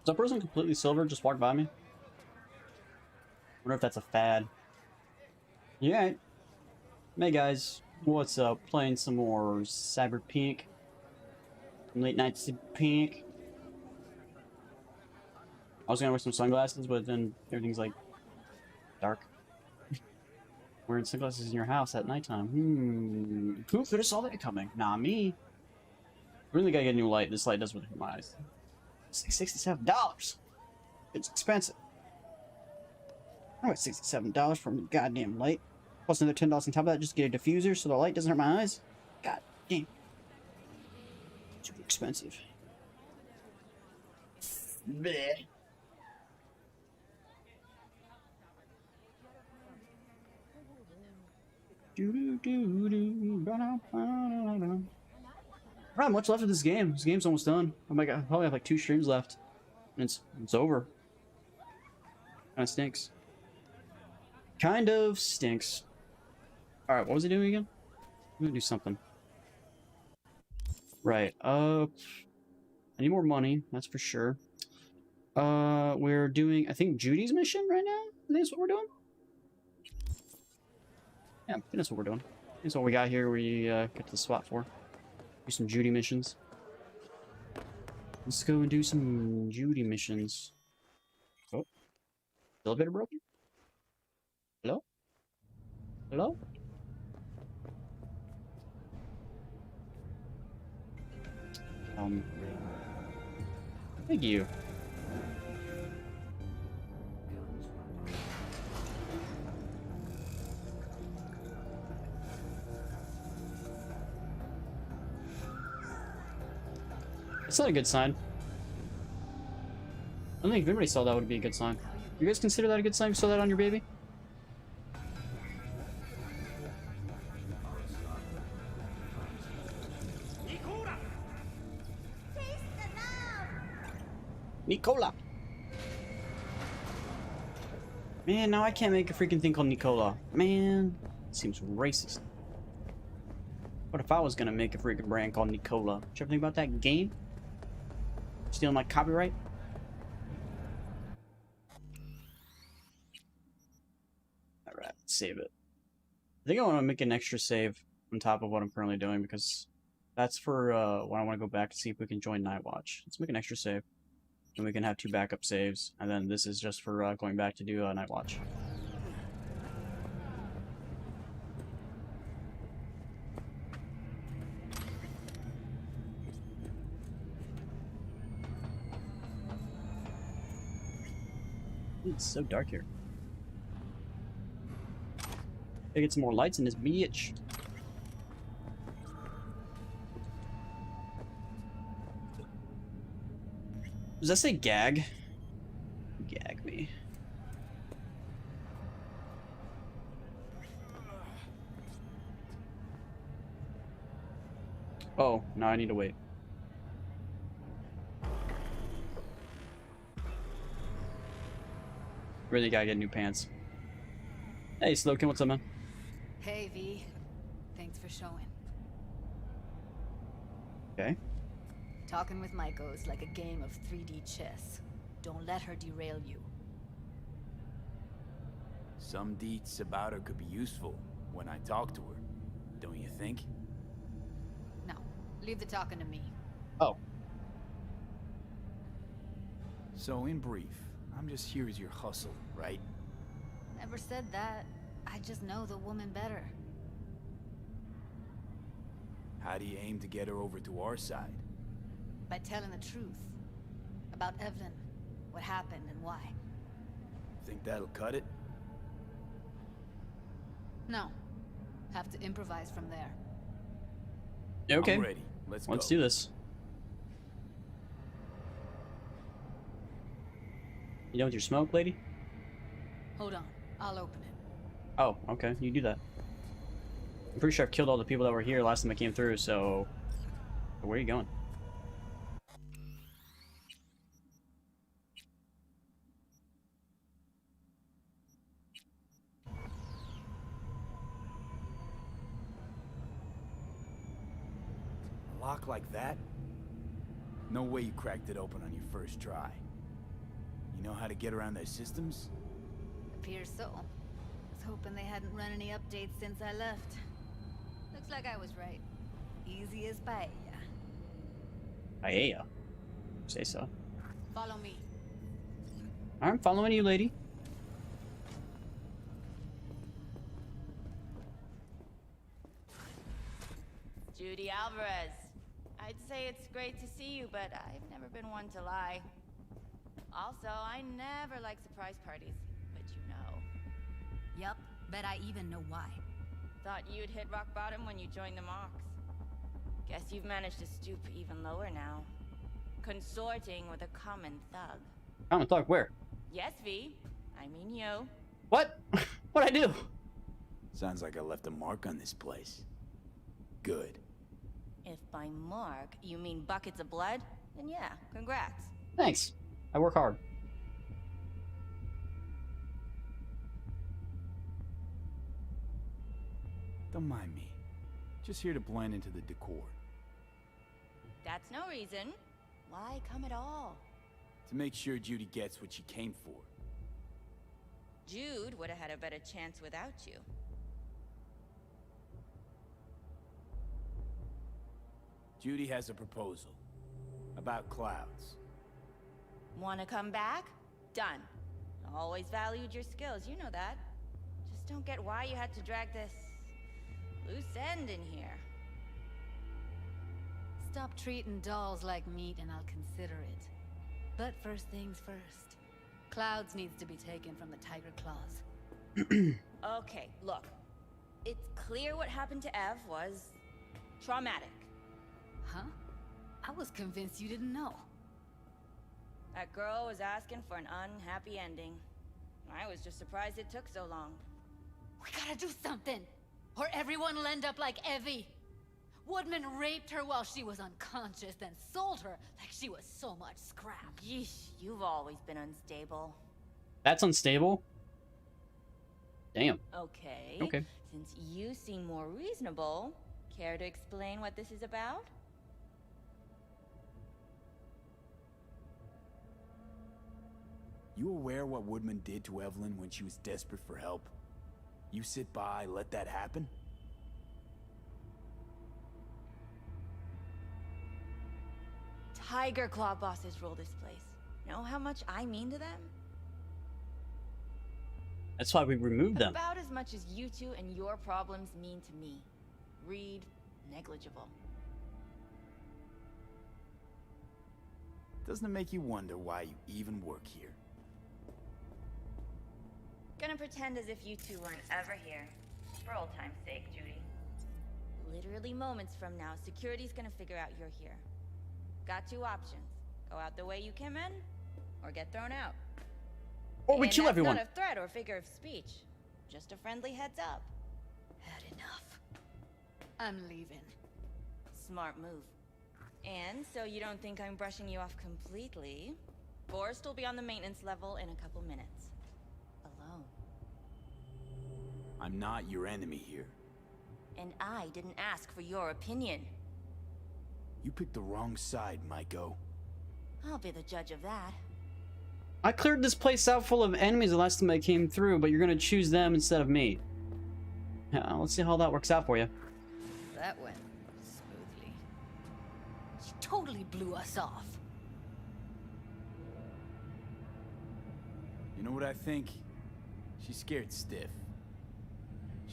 Does that person completely silver just walk by me? Wonder if that's a fad. Yeah. Hey guys, what's up? Playing some more Cyberpunk. Late night Cyberpunk. I was gonna wear some sunglasses, but then everything's like dark. Wearing sunglasses in your house at nighttime. Who could have saw that coming? Nah, me. Really gotta get a new light. This light does really hurt my eyes. $67. It's expensive. I got $67 for a goddamn light. Plus another $10 on top of that just to get a diffuser so the light doesn't hurt my eyes. God damn. Super expensive. Bleh. Not much left of this game. This game's almost done. Oh my god, I probably have like 2 streams left. And it's over. Kinda stinks. Kind of stinks. Alright, what was he doing again? I'm gonna do something. Right, I need more money, that's for sure. We're doing, I think, Judy's mission right now? I think that's what we're doing. Yeah, I think that's what we're doing. That's what we got here. We get to the spot for. Do some Judy missions. Let's go and do some Judy missions. Oh, elevator broken? Hello? Hello? Thank you. It's not a good sign. I don't think if anybody saw that would be a good sign. You guys consider that a good sign if you saw that on your baby? Nicola! Man, now I can't make a freaking thing called Nicola. Man, seems racist. What if I was gonna make a freaking brand called Nicola? Did you ever think about that game? Stealing my copyright? Alright, save it. I think I want to make an extra save on top of what I'm currently doing because that's for when I want to go back to see if we can join Night Watch. Let's make an extra save. And we can have 2 backup saves. And then this is just for going back to do Night Watch. It's so dark here. Gotta get some more lights in this bitch. Does that say gag? Gag me. Oh, now I need to wait. Really gotta get new pants. Hey, Slowkin, what's up, man? Hey, V. Thanks for showing. Okay. Talking with Maiko is like a game of 3D chess. Don't let her derail you. Some deets about her could be useful when I talk to her, don't you think? No, leave the talking to me. Oh. So in brief, I'm just here as your hustle, right? Never said that. I just know the woman better. How do you aim to get her over to our side? By telling the truth. About Evelyn, what happened and why. Think that'll cut it? No. Have to improvise from there. Okay. I'm ready. Let's Let's go. do this. You done with your smoke, lady? Hold on, I'll open it. Oh, okay. You do that. I'm pretty sure I've killed all the people that were here last time I came through, so... Where are you going? A lock like that? No way you cracked it open on your first try. You know how to get around their systems? Appears so. Was hoping they hadn't run any updates since I left. Looks like I was right. Easy as paella. Paella. Say so. Follow me. I'm following you, lady. Judy Alvarez. I'd say it's great to see you, but I've never been one to lie. Also, I never like surprise parties, but you know. Yup, bet I even know why. Thought you'd hit rock bottom when you joined the Mox. Guess you've managed to stoop even lower now. Consorting with a common thug. Common thug, where? Yes, V. I mean you. What? What'd I do? Sounds like I left a mark on this place. Good. If by mark you mean buckets of blood, then yeah, congrats. Thanks. I work hard. Don't mind me. Just here to blend into the decor. That's no reason. Why come at all? To make sure Judy gets what she came for. Jude would have had a better chance without you. Judy has a proposal. About clouds. Wanna come back? Done. Always valued your skills, you know that. Just don't get why you had to drag this loose end in here. Stop treating dolls like meat and I'll consider it. But first things first. Clouds needs to be taken from the tiger claws. Okay, look. It's clear what happened to Ev was traumatic. Huh? I was convinced you didn't know. That girl was asking for an unhappy ending. I was just surprised it took so long. We gotta do something, or everyone will end up like Evie. Woodman raped her while she was unconscious, then sold her like she was so much scrap. Yeesh, you've always been unstable. That's unstable? Damn. Okay. Okay. Since you seem more reasonable, care to explain what this is about? You aware what Woodman did to Evelyn when she was desperate for help? You sit by, let that happen? Tiger Claw bosses rule this place. Know how much I mean to them? That's why we removed them. About as much as you two and your problems mean to me. Read negligible. Doesn't it make you wonder why you even work here? Gonna pretend as if you two weren't ever here. For old time's sake, Judy. Literally moments from now, security's gonna figure out you're here. Got two options. Go out the way you came in, or get thrown out. Or we kill everyone. That's not a threat or figure of speech. Just a friendly heads up. Had enough. I'm leaving. Smart move. And so you don't think I'm brushing you off completely, Forrest will be on the maintenance level in a couple minutes. Alone. I'm not your enemy here. And I didn't ask for your opinion. You picked the wrong side, Maiko. I'll be the judge of that. I cleared this place out full of enemies the last time I came through, but you're gonna choose them instead of me. Yeah, let's see how that works out for you. That went smoothly. She totally blew us off. You know what I think? She's scared stiff.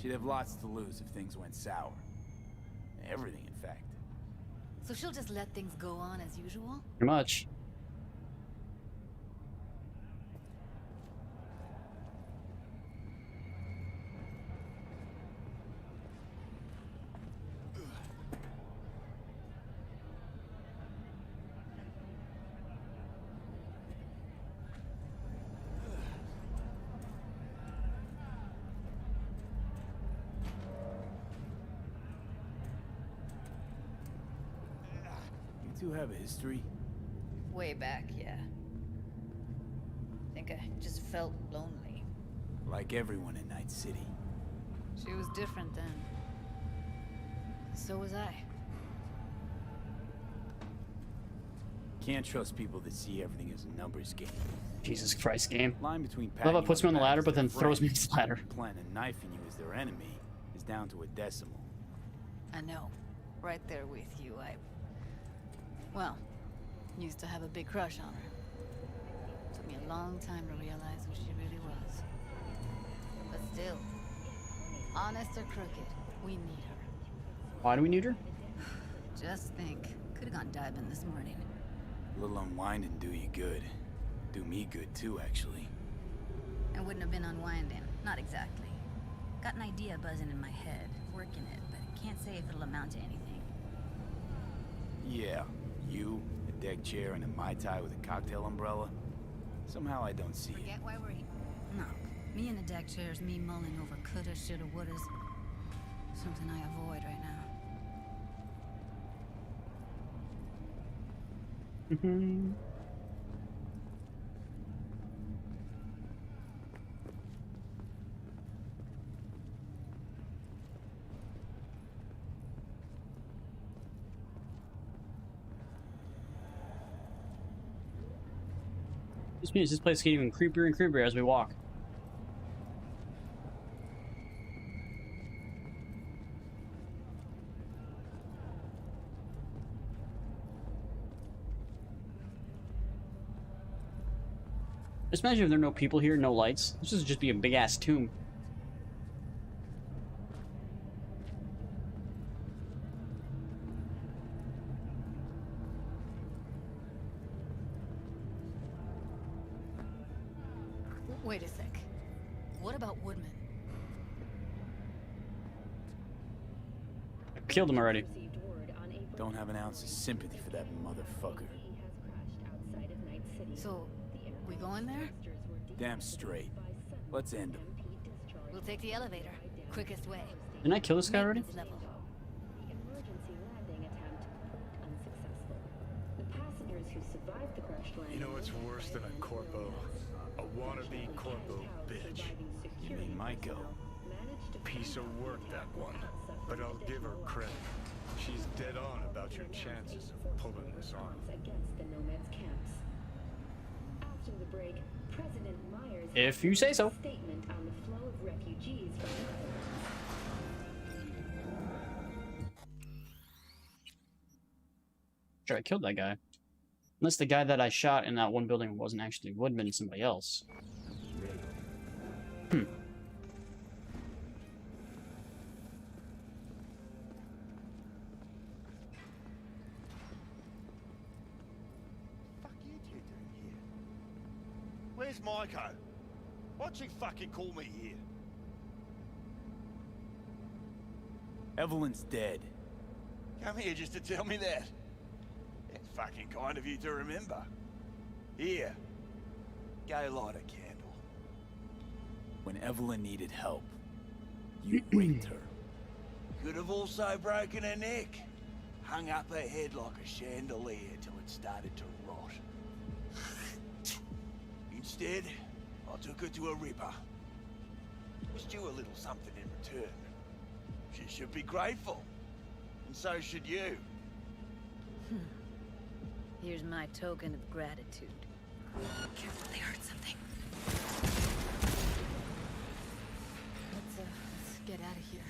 She'd have lots to lose if things went sour. Everything, in fact. So she'll just let things go on as usual? Pretty much. You two have a history? Way back, yeah. Think I just felt lonely. Like everyone in Night City. She was different then. So was I. Can't trust people that see everything as a numbers game. Jesus Christ, game. Line between I love how it puts me on the ladder, but then their throws me friend off the ladder. and planting a knife in you as their enemy is down to a decimal. I know. Right there with you. Well, used to have a big crush on her. Took me a long time to realize who she really was. But still, honest or crooked, we need her. Why do we need her? Just think. Could have gone diving this morning. A little unwinding do you good. Do me good too, actually. I wouldn't have been unwinding. Not exactly. Got an idea buzzing in my head. Working it, but can't say if it'll amount to anything. Yeah, you, a deck chair, and a Mai Tai with a cocktail umbrella. Somehow I don't see it. Forget why we're here. No. Me in a deck chair's me mulling over coulda, shoulda, wouldas. Something I avoid right now. This means this place gets even creepier and creepier as we walk. Just imagine if there are no people here, no lights. This would just be a big ass tomb. Wait a sec. What about Woodman? I killed him already. Don't have an ounce of sympathy for that motherfucker. So, we going there? Damn straight. Let's end him. We'll take the elevator. Quickest way. Didn't I kill this guy already? Maintenance level. The emergency landing attempt proved unsuccessful. The passengers who survived the crash landing... You know what's worse than a corpo? A wannabe corpo bitch. You mean Maiko? Piece of work, that one. But I'll give her credit. She's dead on about your chances of pulling this off. Against the nomads' camps. After the break, President Myers... If you say so. ...statement on the flow of refugees from the Sure, I killed that guy. Unless the guy that I shot in that one building wasn't actually Woodman and somebody else. Hmm. Fuck you two doing here? Where's Maiko? Why'd you fucking call me here? Evelyn's dead. Come here just to tell me that. It's fucking kind of you to remember. Here. Go light a candle. When Evelyn needed help, you raped her. Could have also broken her neck. Hung up her head like a chandelier till it started to rot. Instead, I took her to a ripper. Was due a little something in return. She should be grateful. And so should you. Here's my token of gratitude. Careful, they heard something. Let's get out of here.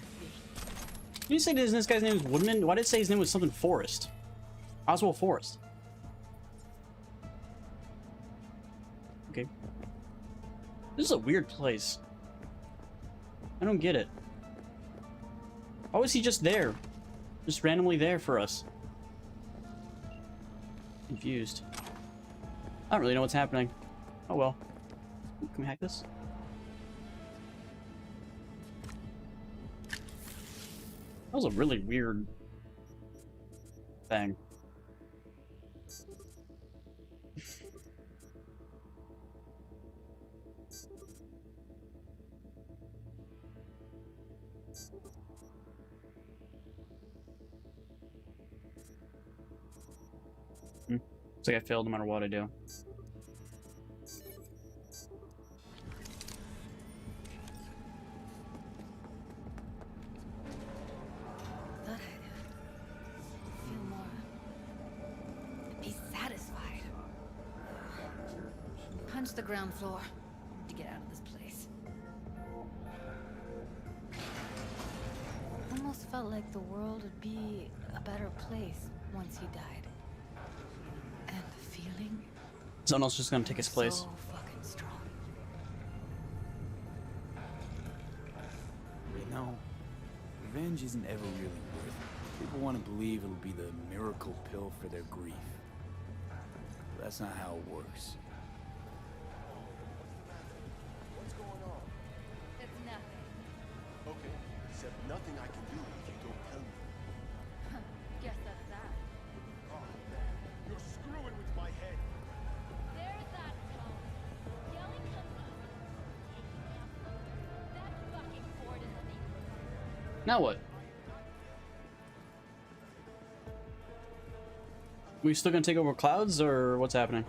Did you say this guy's name was Woodman? Why did it say his name was something Forrest? Oswald Forrest. Okay. This is a weird place. I don't get it. Why was he just there? Just randomly there for us. Confused. I don't really know what's happening. Oh well. Can we hack this? That was a really weird thing. Looks like I failed no matter what I do. Thought I'd feel more. Be satisfied. the ground floor to get out of this place. Almost felt like the world would be a better place once he died. And the feeling. Someone else just gonna take his place. So fucking strong. You know, revenge isn't ever really worth it. People want to believe it'll be the miracle pill for their grief. But that's not how it works. What's going on? It's nothing. Okay, except nothing I can do if you don't tell me. Guess that's that. Oh, man, you're screwing with my head. There's that tone. Yelling comes easy. That fucking Ford is on the Now what? We still gonna take over clouds, or what's happening?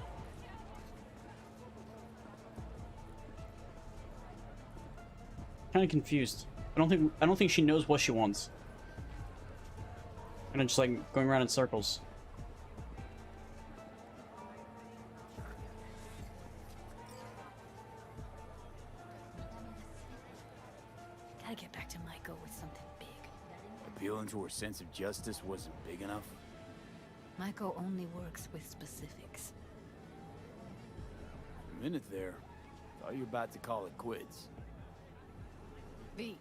Kind of confused. I don't think she knows what she wants. Kind of just like going around in circles. Gotta get back to Maiko with something big. Appealing to her sense of justice wasn't big enough. Maiko only works with specifics. For a minute there, thought you were about to call it quits. V,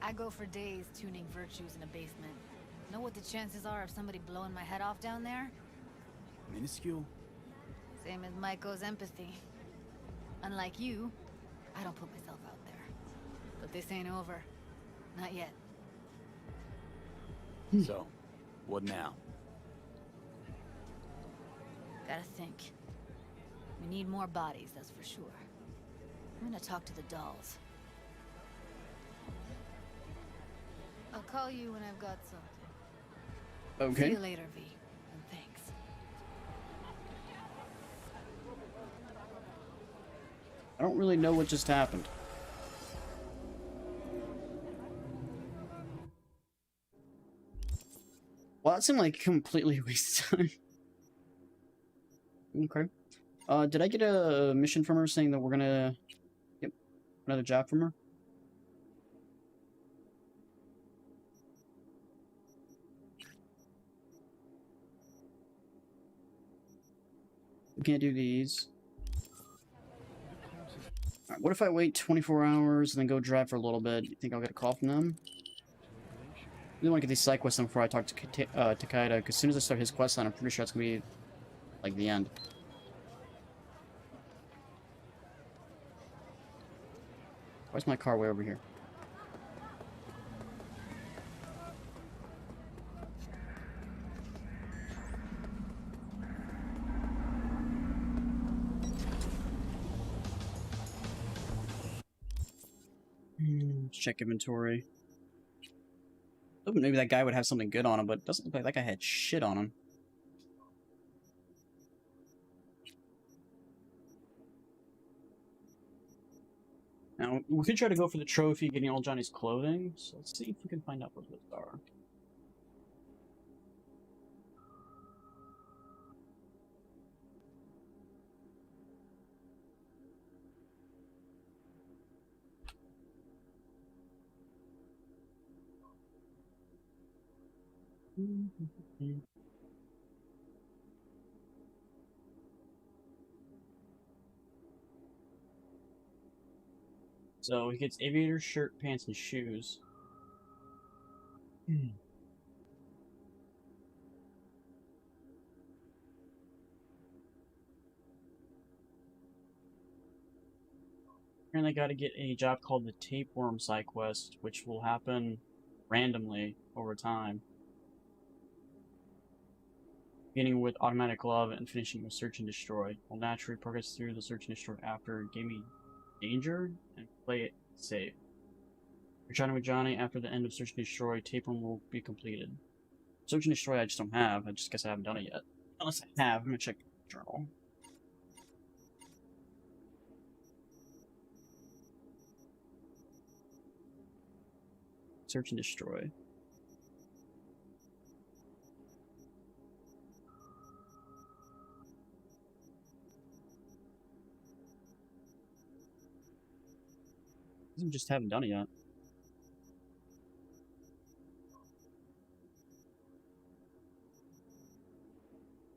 I go for days tuning virtues in a basement. Know what the chances are of somebody blowing my head off down there? Minuscule? Same as Maiko's empathy. Unlike you, I don't put myself out there. But this ain't over. Not yet. So, what now? Gotta think. We need more bodies, that's for sure. I'm gonna talk to the dolls. I'll call you when I've got something. See Okay. you later, V. And thanks. I don't really know what just happened. Well, that seemed like completely waste of time. Okay. Did I get a mission from her saying that we're gonna... Yep. Another job from her? We can't do these. Alright, what if I wait 24 hours and then go drive for a little bit? You think I'll get a call from them? I really want to get these side quests done before I talk to Takeda, because as soon as I start his quest line, I'm pretty sure it's going to be, like, the end. Why's my car way over here? Let's check inventory. Oh, maybe that guy would have something good on him, but it doesn't look like that guy had shit on him. Now, we could try to go for the trophy, getting all Johnny's clothing, so let's see if we can find out what those are. So he gets aviator shirt, pants, and shoes. And I gotta get a job called the Tapeworm side quest, which will happen randomly over time. Beginning with automatic glove and finishing with search and destroy. Will naturally progress through the search and destroy after gaming danger and play it safe. Returning with Johnny after the end of search and destroy, Tapeworm will be completed. Search and destroy I just don't have. I just guess I haven't done it yet. Unless I have, I'm gonna check the journal. Search and destroy. we just haven't done it yet.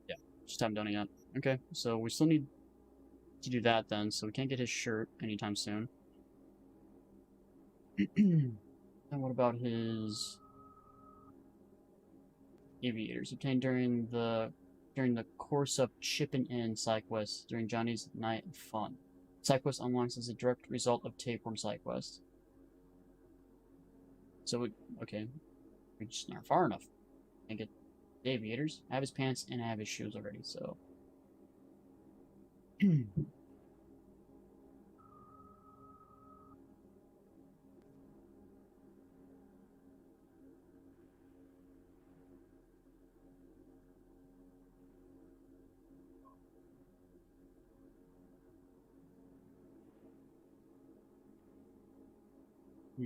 Yeah, just haven't done it yet. Okay, so we still need to do that then, so we can't get his shirt anytime soon. And what about his aviators? Obtained during the course of chipping in side quests during Johnny's night of fun. Side quest unlocks as a direct result of tapeworm side quest. So okay, we're just not far enough. I get the aviators. I have his pants and I have his shoes already, so.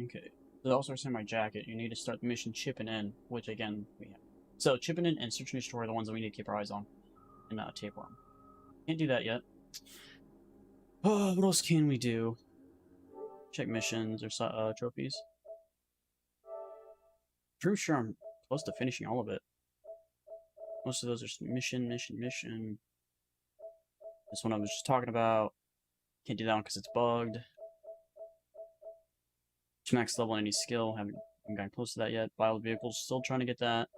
Okay. There's also in my jacket. You need to start the mission chipping in, which again we have. So chipping in and search and destroy are the ones that we need to keep our eyes on. And tapeworm. Can't do that yet. Oh, what else can we do? Check missions or trophies. Pretty sure I'm close to finishing all of it. Most of those are mission. This one I was just talking about. Can't do that one because it's bugged. Max level any skill. Haven't gotten close to that yet. Buy vehicles. Still trying to get that.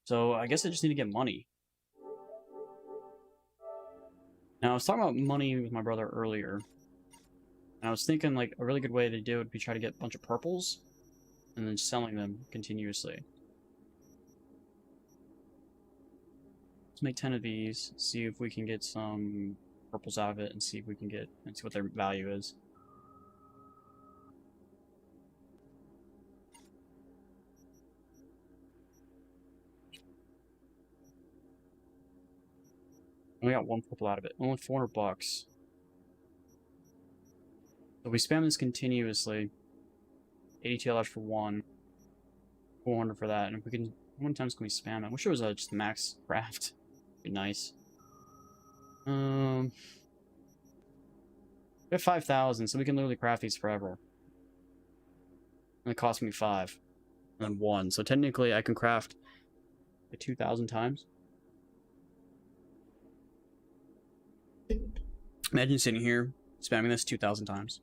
So I guess I just need to get money. Now I was talking about money with my brother earlier. And I was thinking like a really good way to do it would be try to get a bunch of purples. And then selling them continuously. Let's make 10 of these, see if we can get some purples out of it, and see if we can get, and see what their value is. We got one purple out of it. Only 400 bucks. So we spam this continuously. 82 dollars for one. 400 for that. And if we can, how many times can we spam it? I wish it was just max craft. Be nice. We have 5,000, so we can literally craft these forever. And it cost me 5. And then 1. So technically I can craft it 2,000 times. Imagine sitting here, spamming this 2,000 times.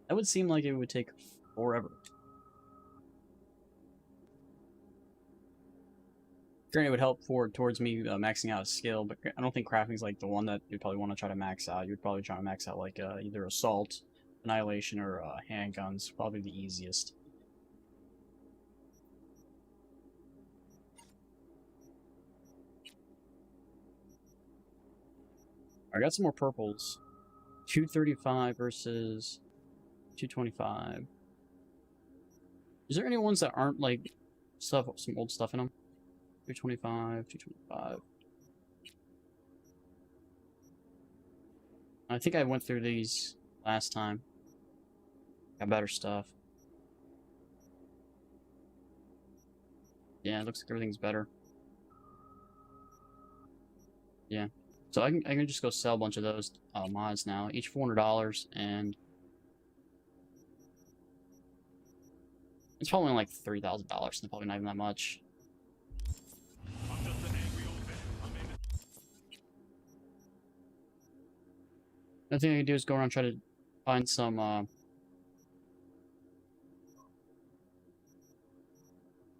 That would seem like it would take forever. Granted, it would help towards me maxing out a skill, but I don't think crafting is like the one that you'd probably want to try to max out. You'd probably try to max out like either assault, annihilation, or handguns. Probably the easiest. I got some more purples. 235 versus 225. Is there any ones that aren't like some old stuff in them? 225, 225. I think I went through these last time. Got better stuff. Yeah, it looks like everything's better. Yeah. So I can just go sell a bunch of those mods now. Each $400, and it's probably like $3,000. And probably not even that much. Another thing I can do is go around and try to find some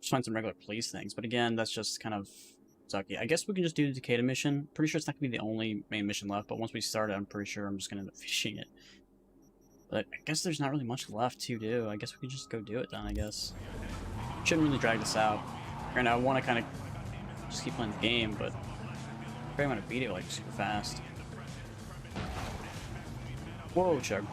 just find some regular police things. But again, that's just kind of sucky. I guess we can just do the Takeda mission. Pretty sure it's not gonna be the only main mission left, but once we start it, I'm pretty sure I'm just gonna end up finishing it. But I guess there's not really much left to do. I guess we could just go do it then, I guess. Shouldn't really drag this out. Granted, I want to kind of just keep playing the game, but I'm probably gonna beat it like super fast. Whoa, Chug.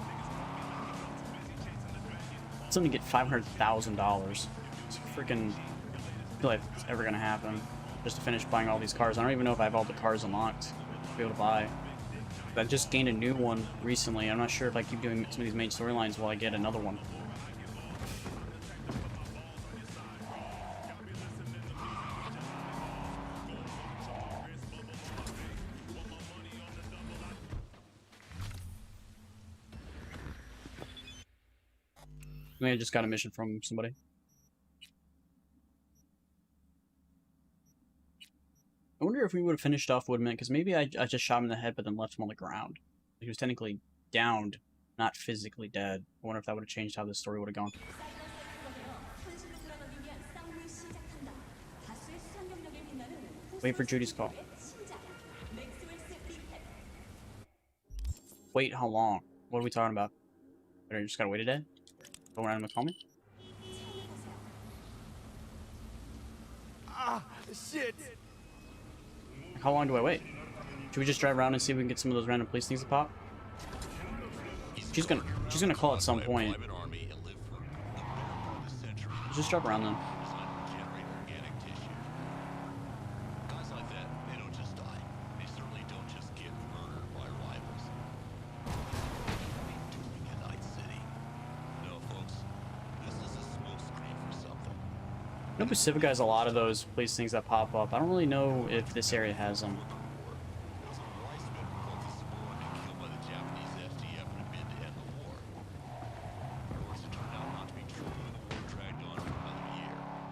It's only get $500,000. It's freaking. I feel like it's ever gonna happen. Just to finish buying all these cars. I don't even know if I have all the cars unlocked to be able to buy. I just gained a new one recently. I'm not sure if I keep doing some of these main storylines while I get another one. I just got a mission from somebody. I wonder if we would have finished off Woodman, because maybe I just shot him in the head, but then left him on the ground. He was technically downed, not physically dead. I wonder if that would have changed how this story would have gone. Wait for Judy's call. Wait, how long? What are we talking about? I just gotta wait a day? Go around and call me? Ah, shit! How long do I wait? Should we just drive around and see if we can get some of those random police things to pop? She's gonna call at some point. Just drive around then. I know Pacifica has a lot of those police things that pop up. I don't really know if this area has them.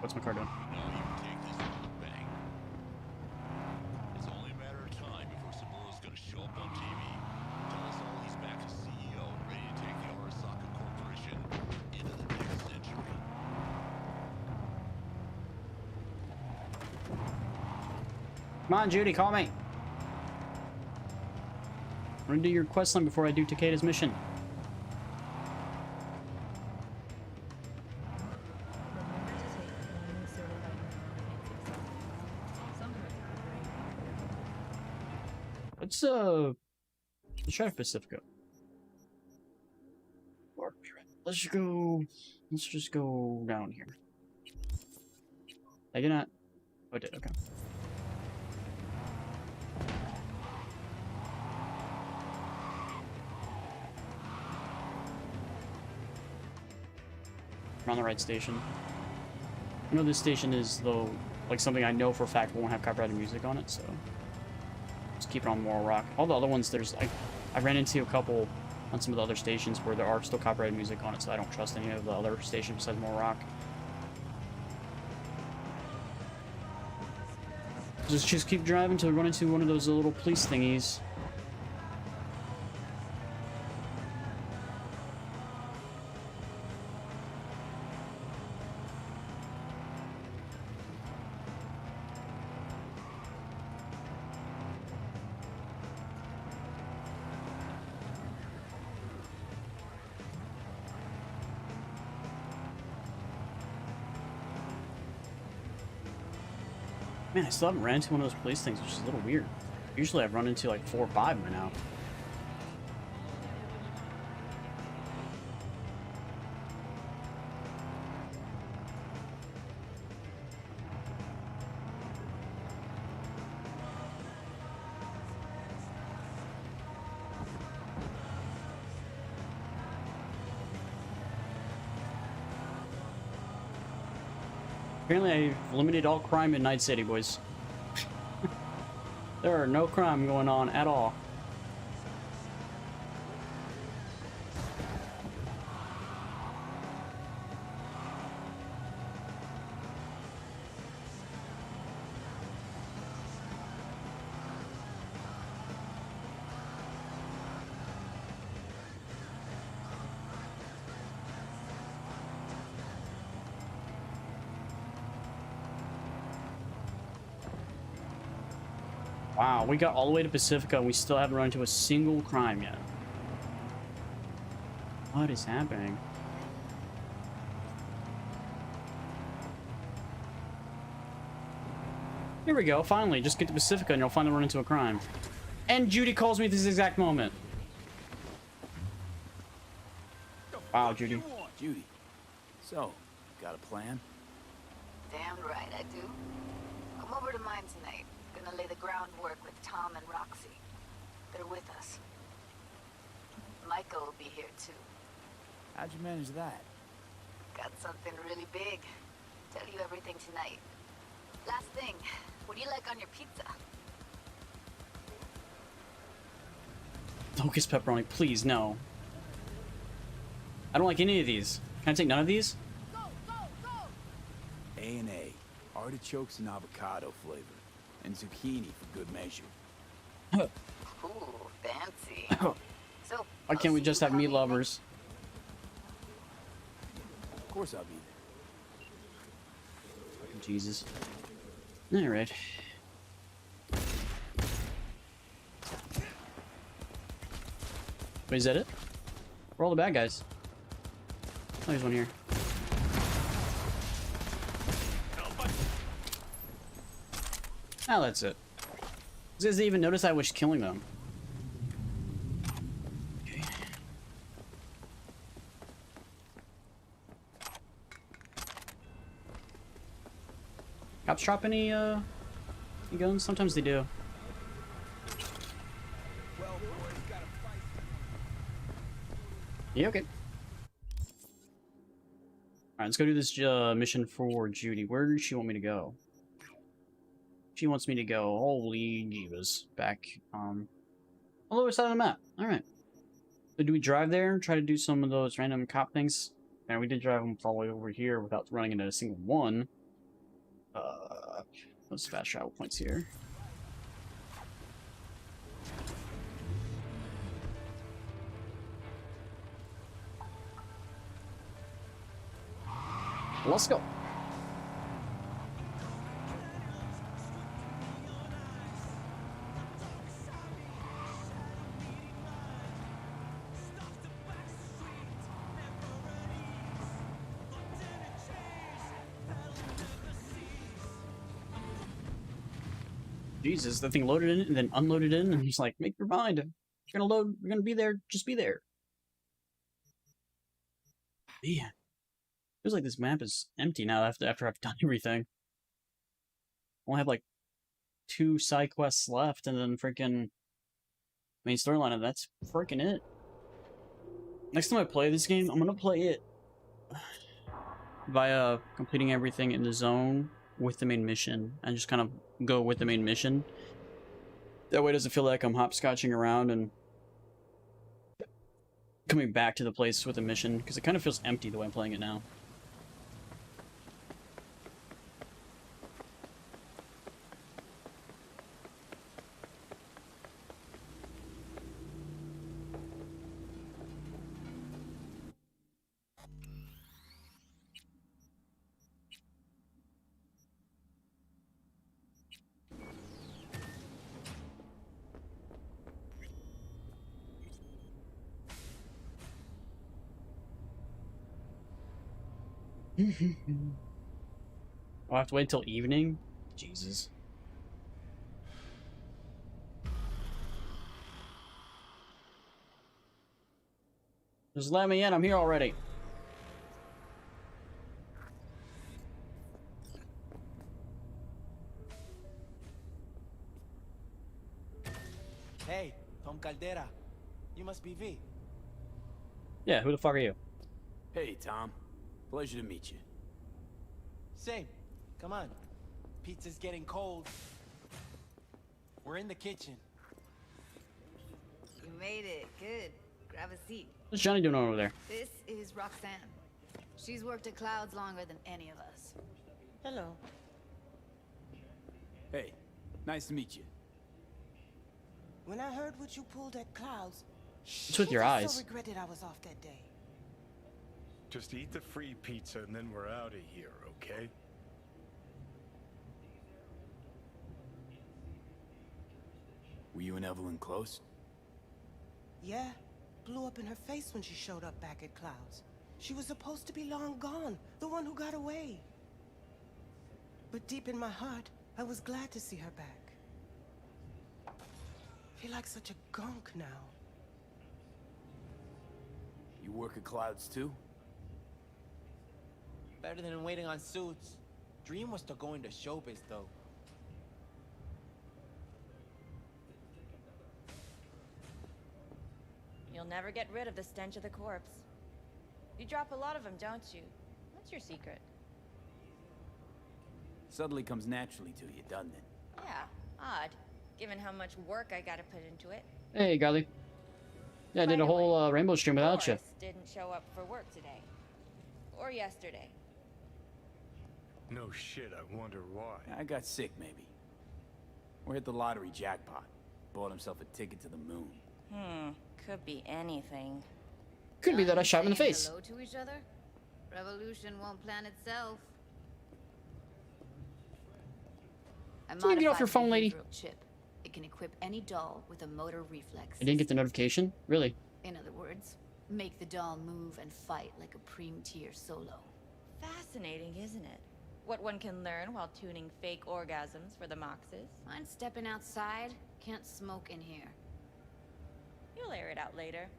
What's my car doing? It's only a matter of time before Saboro's gonna show up on TV. Tell us all he's back as CEO and ready to take the Arasaka Corporation into the next century. Come on, Judy, call me. I'm gonna do your quest line before I do Takeda's mission. Let's try Pacifica. Let's just go down here. I did not. Oh, I did, okay. We're on the right station. I know this station is, though, like something I know for a fact won't have copyrighted music on it, so just keep it on Moral Rock. All the other ones, there's I ran into a couple on some of the other stations where there are still copyrighted music on it, so I don't trust any of the other stations besides Moral Rock. Just keep driving until we run into one of those little police thingies. Man, I still haven't ran into one of those police things, which is a little weird. Usually I've run into like 4 or 5 by now. Apparently I've eliminated all crime in Night City, boys. There are no crime going on at all. Wow, we got all the way to Pacifica and we still haven't run into a single crime yet. What is happening? Here we go, finally. Just get to Pacifica and you'll finally run into a crime. And Judy calls me at this exact moment. Wow, Judy. Judy, so, got a plan? Damn right I do. Come over to mine tonight. Gonna lay the groundwork with Tom and Roxy. They're with us. Michael will be here too. How'd you manage that? Got something really big. Tell you everything tonight. Last thing, what do you like on your pizza? Locust pepperoni, please, no. I don't like any of these. Can I take none of these? A&A, artichokes and avocado flavor, and zucchini for good measure. Ooh, fancy. So, Why can't we just have meat lovers? Of course I'll be there. Jesus. Alright. Wait, is that it? Where are all the bad guys? Oh, there's one here. Now that's it. Does they even notice I was killing them? Okay. Cops drop any guns? Sometimes they do. Yeah, okay. Alright, let's go do this mission for Judy. Where does she want me to go? She wants me to go. Holy divas. Back on the lower side of the map. Alright. So do we drive there? Try to do some of those random cop things? And we did drive them all the way over here without running into a single one. Those fast travel points here. Let's go. Jesus, that thing loaded in and then unloaded in, and he's like, make your mind. You're gonna load, you're gonna be there, just be there. Man. Feels like this map is empty now after I've done everything. I only have like 2 side quests left and then freaking main storyline, and that's freaking it. Next time I play this game, I'm gonna play it via completing everything in the zone with the main mission and just kind of go with the main mission. That way it doesn't feel like I'm hopscotching around and coming back to the place with the mission, because it kind of feels empty the way I'm playing it now. I'll have to wait till evening? Jesus. Just let me in, I'm here already. Hey, Tom Caldera. You must be V. Yeah, who the fuck are you? Hey, Tom. Pleasure to meet you. Same. Come on. Pizza's getting cold. We're in the kitchen. You made it. Good. Grab a seat. What's Johnny doing over there? This is Roxanne. She's worked at Clouds longer than any of us. Hello. Hey, nice to meet you. When I heard what you pulled at Clouds, What's with your eyes? I so regretted I was off that day. Just eat the free pizza and then we're out of here, okay? Were you and Evelyn close? Yeah, blew up in her face when she showed up back at Clouds. She was supposed to be long gone, the one who got away. But deep in my heart, I was glad to see her back. Feel like such a gunk now. You work at Clouds too? Better than waiting on suits. Dream was to go into showbiz though. You'll never get rid of the stench of the corpse. You drop a lot of them, don't you? What's your secret? Suddenly comes naturally to you, doesn't it? Yeah, odd, given how much work I gotta put into it. Hey, Golly. Yeah, I did a whole rainbow stream without you. Didn't show up for work today. Or yesterday. No shit, I wonder why. I got sick, maybe. Or hit the lottery jackpot. Bought himself a ticket to the moon. Could be anything. Could be that I shot him in the Saying face. hello to each other? Revolution won't plan itself. I So you get off your modified phone, the lady. behavioral chip. It can equip any doll with a motor reflex. I didn't get the notification? Really? In other words, make the doll move and fight like a Preem-tier solo. Fascinating, isn't it? What one can learn while tuning fake orgasms for the Moxes. Mind stepping outside? Can't smoke in here. You'll air it out later.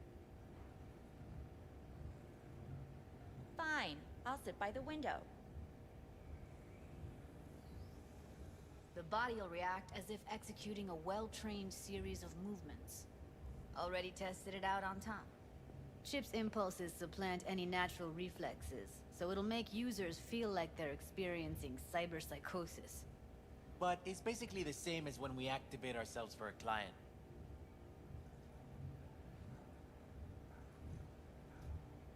Fine. I'll sit by the window. The body will react as if executing a well-trained series of movements. Already tested it out on Tom. Chip's impulses supplant any natural reflexes, so it'll make users feel like they're experiencing cyberpsychosis. But it's basically the same as when we activate ourselves for a client.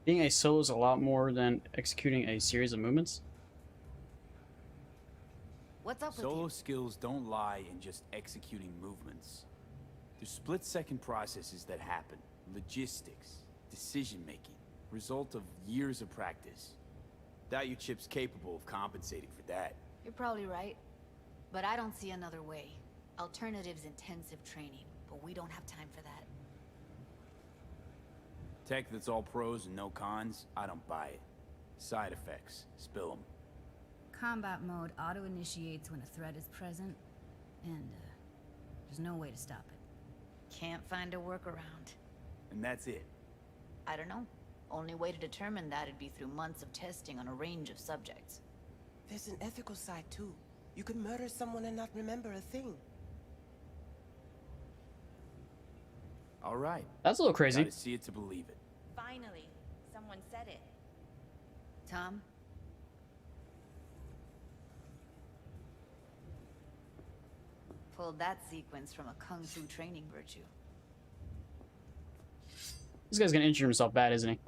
Being a solo is a lot more than executing a series of movements. What's up with Solo you? skills don't lie in just executing movements. There's split-second processes that happen. Logistics, decision-making, result of years of practice. Doubt your chip's capable of compensating for that. You're probably right. But I don't see another way. Alternative's intensive training, but we don't have time for that. Tech that's all pros and no cons, I don't buy it. Side effects, spill them. Combat mode auto-initiates when a threat is present, and there's no way to stop it. Can't find a workaround. And that's it. I don't know. Only way to determine that'd be through months of testing on a range of subjects. There's an ethical side too. You could murder someone and not remember a thing. All right. That's a little crazy. Gotta see it to believe it. Finally, someone said it. Tom? Pulled that sequence from a kung fu training virtue. This guy's gonna injure himself bad, isn't he?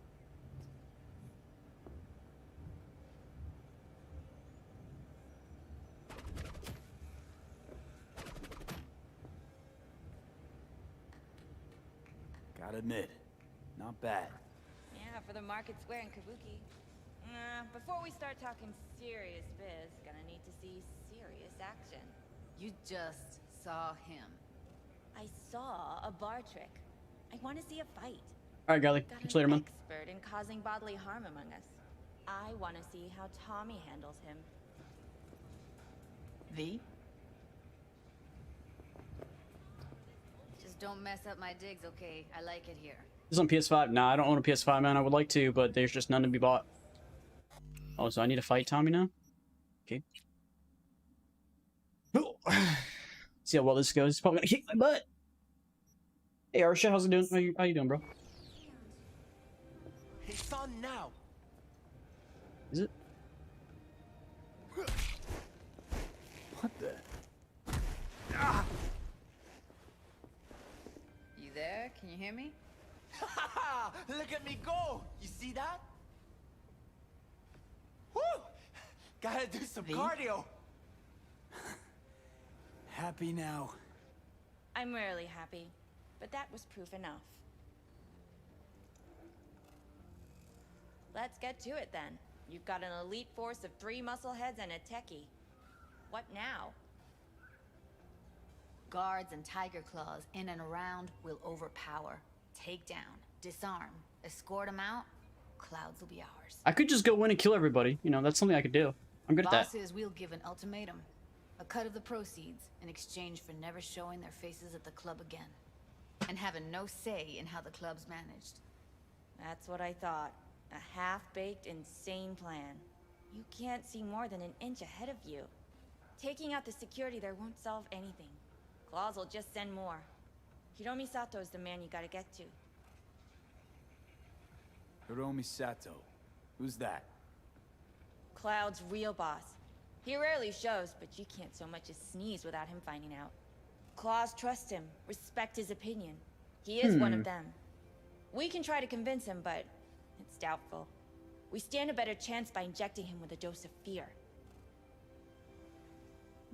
Gotta admit, not bad. Yeah, for the market square in Kabuki. Before we start talking serious biz, gonna need to see serious action. You just saw him. I saw a bar trick. I want to see a fight. Alright, Golly. Got Catch you later, an man. expert in causing bodily harm among us. I want to see how Tommy handles him. V? Just don't mess up my digs, okay? I like it here. This is on PS5. Nah, I don't own a PS5, man. I would like to, but there's just none to be bought. Oh, so I need to fight Tommy now? Okay. See how well this goes. He's probably gonna kick my butt. Hey, Arsha, how's it doing? How you doing, bro? It's on now. Is it? What the? You there? Can you hear me? Look at me go! You see that? Woo! Gotta do some cardio. Happy now. I'm rarely happy, but that was proof enough. Let's get to it then. You've got an elite force of 3 muscleheads and a techie. What now? Guards and tiger claws in and around will overpower, take down, disarm, escort them out. Clouds will be ours. I could just go in and kill everybody. You know, that's something I could do. I'm good at that. Bosses, we'll give an ultimatum. A cut of the proceeds in exchange for never showing their faces at the club again. And having no say in how the club's managed. That's what I thought. A half-baked, insane plan. You can't see more than an inch ahead of you. Taking out the security there won't solve anything. Claws will just send more. Hiromi Sato's the man you gotta get to. Hiromi Sato. Who's that? Cloud's real boss. He rarely shows, but you can't so much as sneeze without him finding out. Claws trust him, respect his opinion. He is one of them. We can try to convince him, but it's doubtful. We stand a better chance by injecting him with a dose of fear.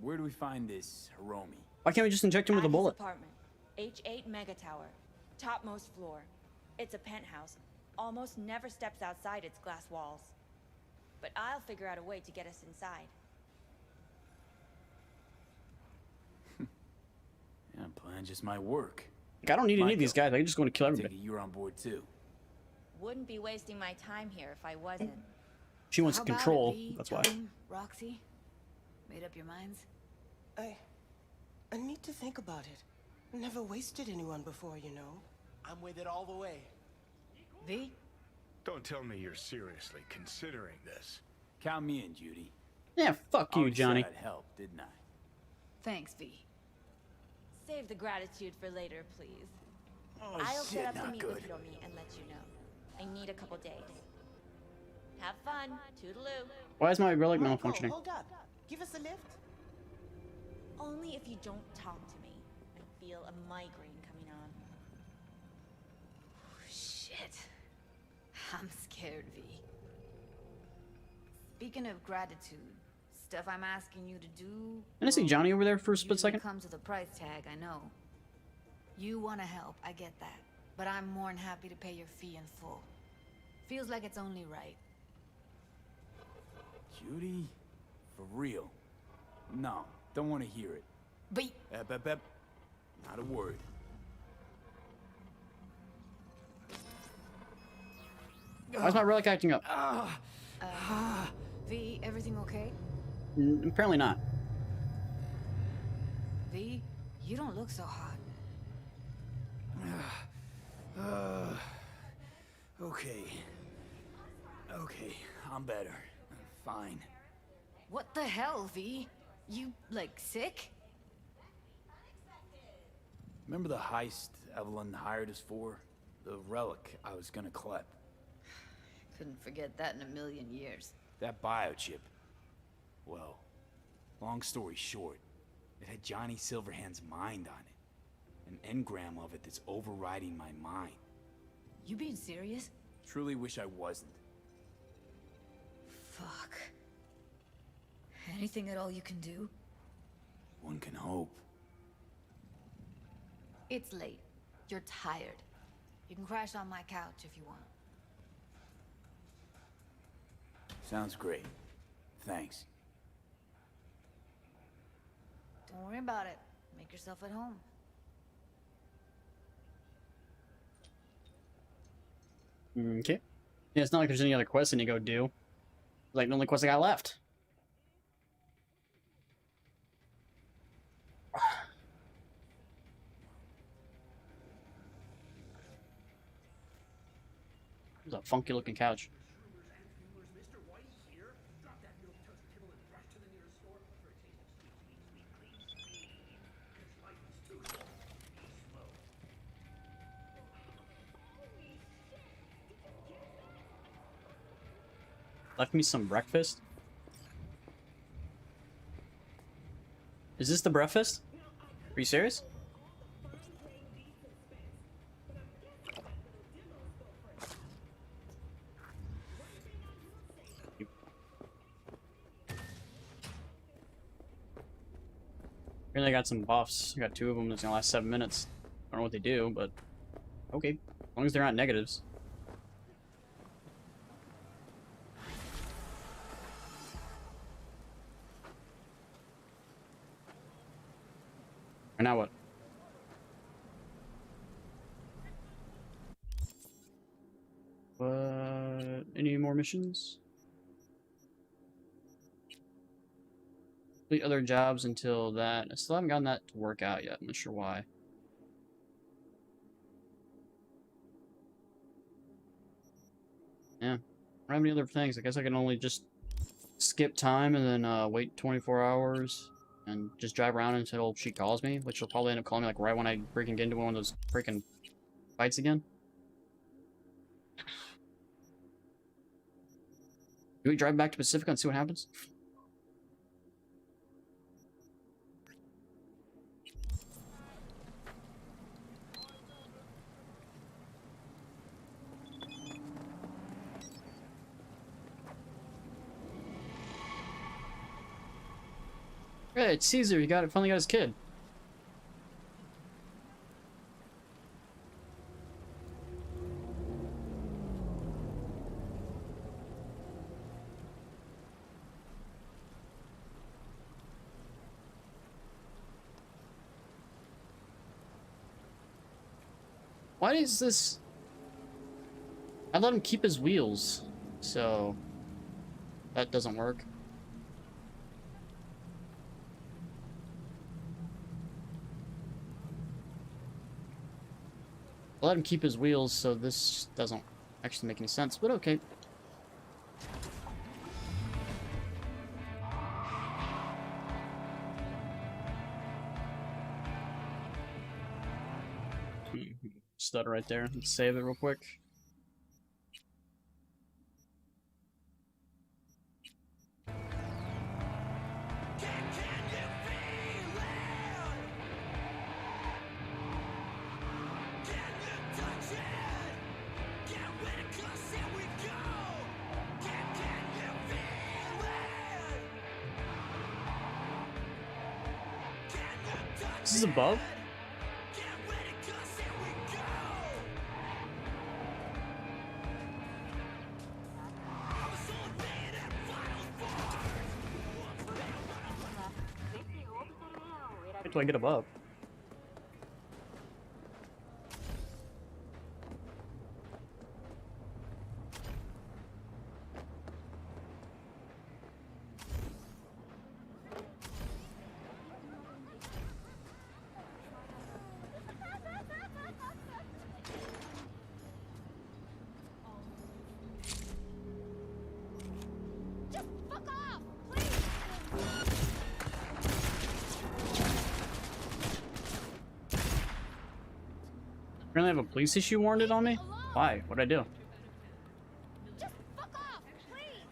Where do we find this Hiromi? Why can't we just inject him with a At his bullet? apartment, H8 Mega Tower, topmost floor. It's a penthouse. Almost never steps outside its glass walls. But I'll figure out a way to get us inside. Yeah, plan just might work. Like, I don't need any of these guys. I can just go and kill Take everybody. it you're on board too. Wouldn't be wasting my time here if I wasn't. She wants How about it, control. V, That's why. Tom, Roxy? Made up your minds? I need to think about it. Never wasted anyone before, you know. I'm with it all the way. V? Don't tell me you're seriously considering this. Count me in, Judy. Yeah, fuck you, Already said Johnny. I'd help, didn't I? Thanks, V. Save the gratitude for later, please. Oh, I'll shit, set up to not meet good. with Hiromi and let you know. I need a couple days. Have fun. Toodaloo. Why is my relic Marco, malfunctioning? hold up. Give us a lift. Only if you don't talk to me. I feel a migraine coming on. Shit. I'm scared, V. Speaking of gratitude, stuff I'm asking you to do... Didn't I see Johnny over there for a split usually second? comes with a price tag, I know. You want to help, I get that. But I'm more than happy to pay your fee in full. Feels like it's only right. Judy? For real? No, don't want to hear it. But... Ep. Not a word. Why is my relic acting up? V, everything okay? Apparently not. V, you don't look so hot. Okay. Okay, I'm better. Fine. What the hell, V? You, like, sick? Remember the heist Evelyn hired us for? The relic I was gonna collect. Couldn't forget that in a million years. That biochip. Well, long story short, it had Johnny Silverhand's mind on it. An engram of it that's overriding my mind. You being serious? Truly wish I wasn't. Fuck. Anything at all you can do? One can hope. It's late. You're tired. You can crash on my couch if you want. Sounds great. Thanks. Don't worry about it. Make yourself at home. Okay. Yeah, it's not like there's any other quests I need to go do. Like, the only quest I got left. It's a funky looking couch. Left me some breakfast. Is this the breakfast? Are you serious? Really got some buffs. I got 2 of them that's gonna last 7 minutes. I don't know what they do, but okay. As long as they're not negatives. Or now what? Any more missions? Complete other jobs until that. I still haven't gotten that to work out yet. I'm not sure why. Yeah. I don't have any other things. I guess I can only just skip time and then wait 24 hours and just drive around until she calls me, which she'll probably end up calling me like right when I freaking get into one of those freaking fights again. Do we drive back to Pacifica and see what happens? Hey, it's Caesar. He finally got his kid. Why is this? I let him keep his wheels, so that doesn't work. I let him keep his wheels, so this doesn't actually make any sense, but okay. Stutter right there. Let's save it real quick. Is this above? How do I get above? Just fuck off, please! Apparently I have a police issue warranted on me? Why? What'd I do? Just fuck off, please!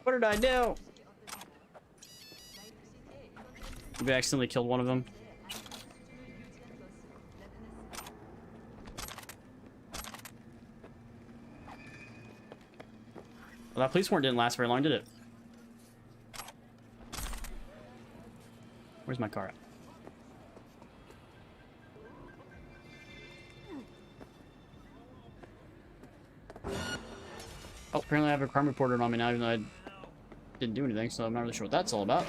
What did I do? We accidentally killed one of them. Well, that police warrant didn't last very long, did it? Where's my car at? Oh, apparently I have a crime reporter on me now, even though I didn't do anything, so I'm not really sure what that's all about.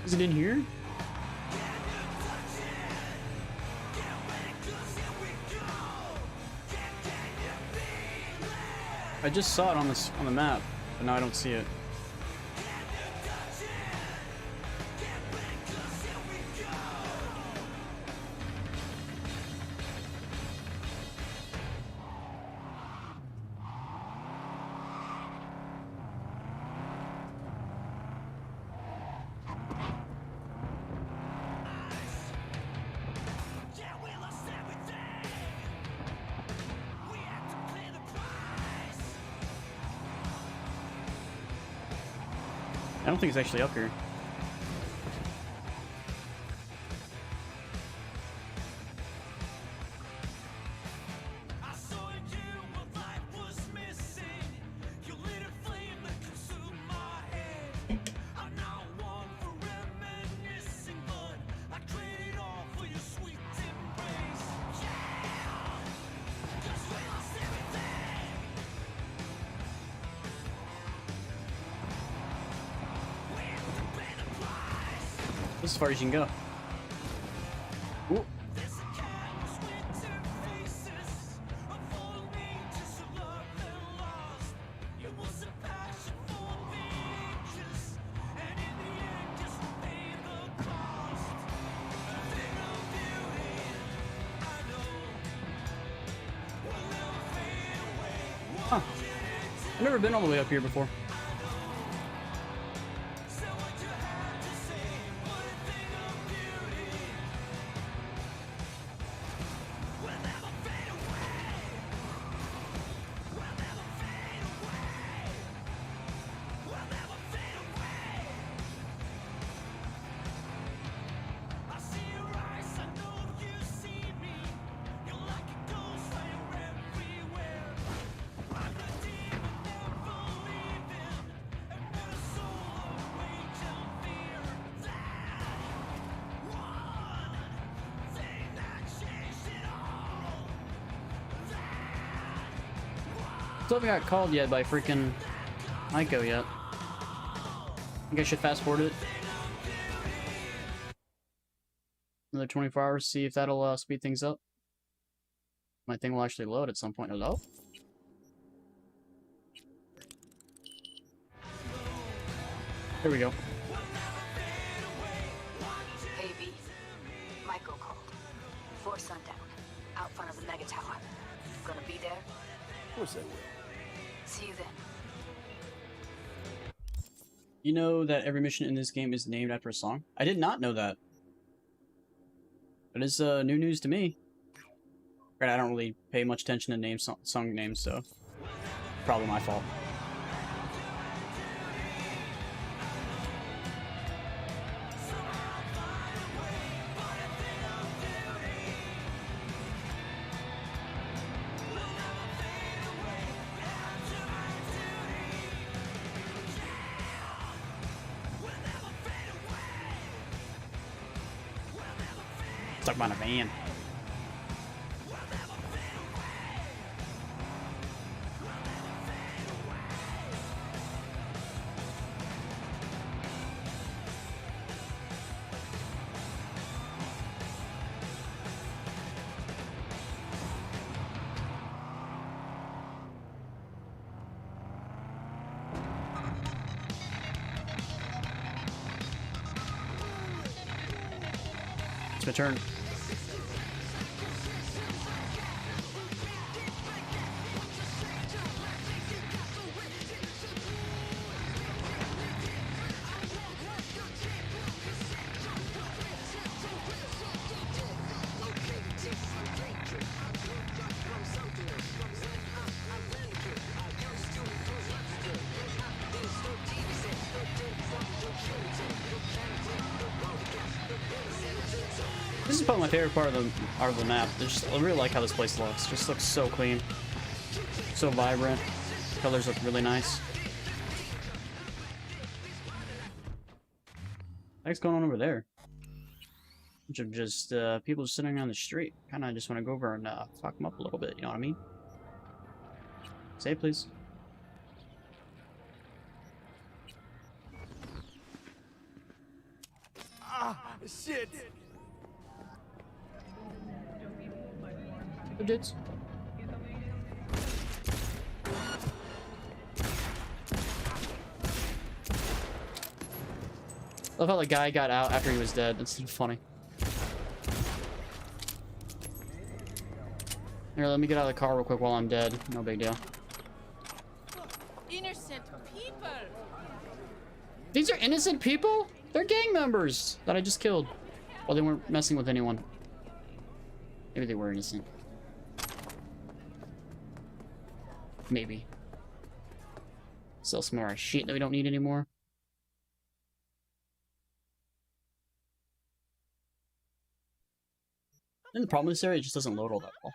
Is it in here? I just saw it on the map, but now I don't see it. I don't think it's actually up here. As far as you can go. Ooh. Huh. I've never been all the way up here before. Still haven't got called yet by freaking Ico yet. I think I should fast forward it. Another 24 hours, see if that'll speed things up. My thing will actually load at some point. Hello? There we go. Hey, B. Michael called. Before sundown. Out front of the mega tower. Gonna be there? Of course I will. See you then. You know that every mission in this game is named after a song? I did not know that. That is new news to me. Right, I don't really pay much attention to song names, so probably my fault. Stuck behind a van. It's my turn. This is probably my favorite part of the map. I really like how this place looks. Just looks so clean, so vibrant. Colors look really nice. What's going on over there? Bunch of just people just sitting on the street. Kind of just want to go over and fuck them up a little bit. You know what I mean? Say it, please. Ah, shit! Who did? Love how the guy got out after he was dead. That's funny. Here, let me get out of the car real quick while I'm dead. No big deal. Innocent people. These are innocent people? They're gang members that I just killed. Well, they weren't messing with anyone. Maybe they were innocent. Maybe. Sell some more shit that we don't need anymore. And the problem with this area, it just doesn't load all that well.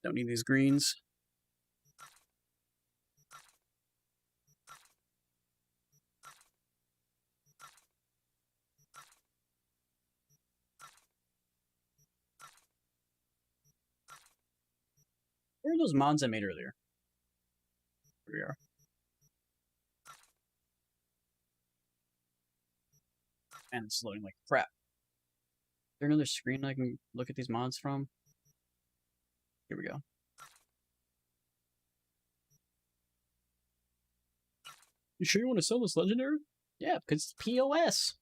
Don't need these greens. Where are those mods I made earlier? Here we are. And it's loading like crap. Is there another screen I can look at these mods from? Here we go. You sure you want to sell this legendary? Yeah, because it's POS.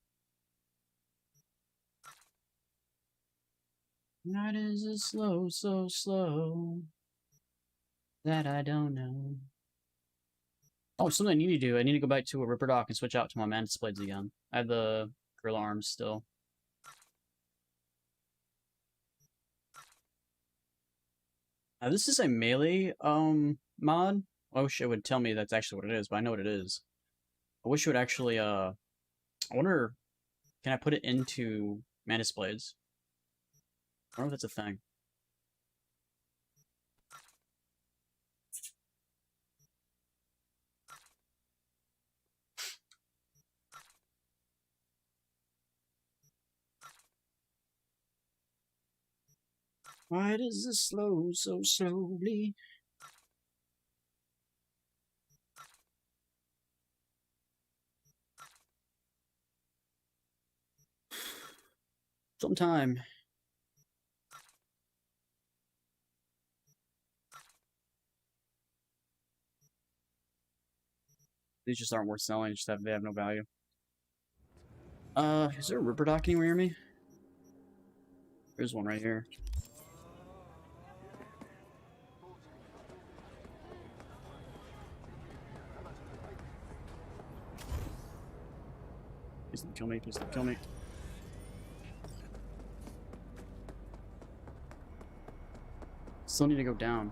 Why does it slow so slow that I don't know? Oh, something I need to do. I need to go back to a Ripper Dock and switch out to my Mantis Blades again. I have the Gorilla Arms still. Now, this is a melee mod. I wish it would tell me that's actually what it is, but I know what it is. I wish it would actually I wonder, can I put it into Mantis Blades? I wonder if that's a thing. Why does this slow so slowly? Sometime. These just aren't worth selling. They have no value. Is there a Ripper Dock anywhere near me? There's one right here. Please don't kill me, please don't kill me. Still need to go down.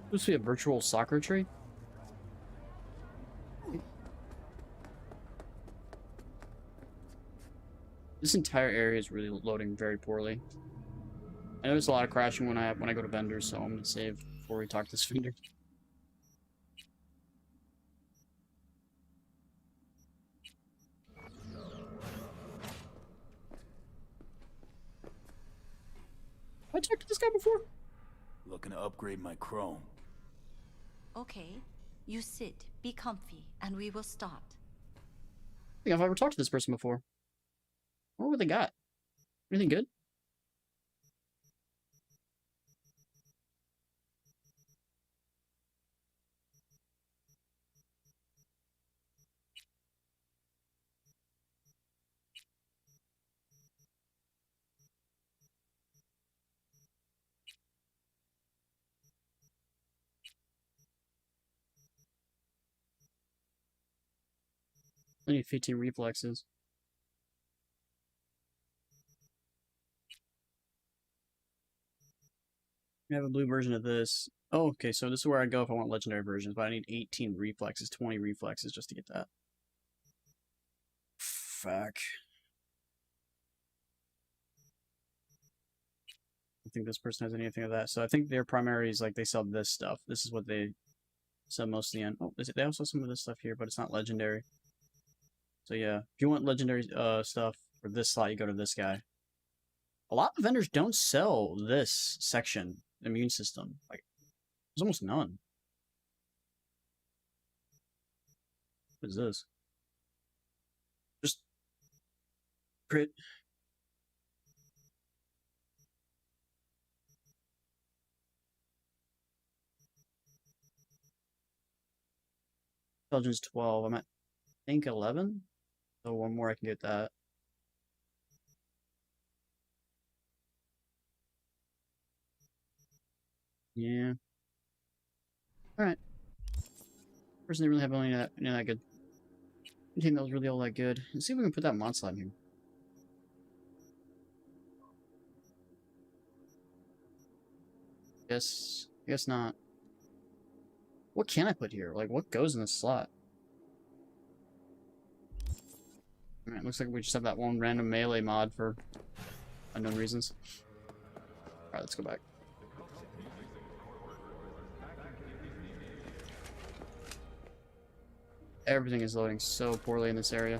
Supposed to be a virtual soccer tree? This entire area is really loading very poorly. I notice a lot of crashing when I go to vendors, so I'm gonna save before we talk to this vendor. I talked to this guy before. Looking to upgrade my chrome. Okay, you sit, be comfy, and we will start. I think I've ever talked to this person before. I wonder what they got. Anything good? I need 15 reflexes. I have a blue version of this. Oh, okay, so this is where I go if I want legendary versions, but I need 18 reflexes, 20 reflexes just to get that. Fuck. I don't think this person has anything of that. So I think their primary is like they sell this stuff. This is what they sell mostly in. Oh, they also have some of this stuff here, but it's not legendary. So yeah, if you want legendary stuff for this slot, you go to this guy. A lot of vendors don't sell this section, immune system. Like, there's almost none. What is this? Just crit. Intelligence 12. I'm at, I think, 11. So one more I can get that. Yeah. Alright. Person didn't really have any of that good. I think that was really all that good. Let's see if we can put that mod slide here. Guess not. What can I put here? Like, what goes in this slot? Alright, looks like we just have that one random melee mod for unknown reasons. Alright, let's go back. Everything is loading so poorly in this area.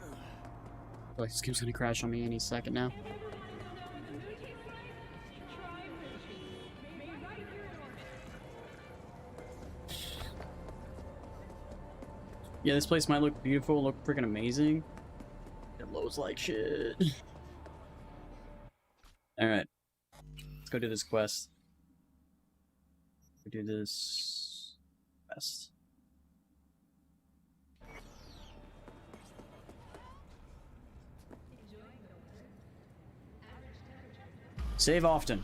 I feel like this game's gonna crash on me any second now. Yeah, this place might look beautiful, look freaking amazing. It loads like shit. Alright. Let's go do this quest. We do this quest. Save often.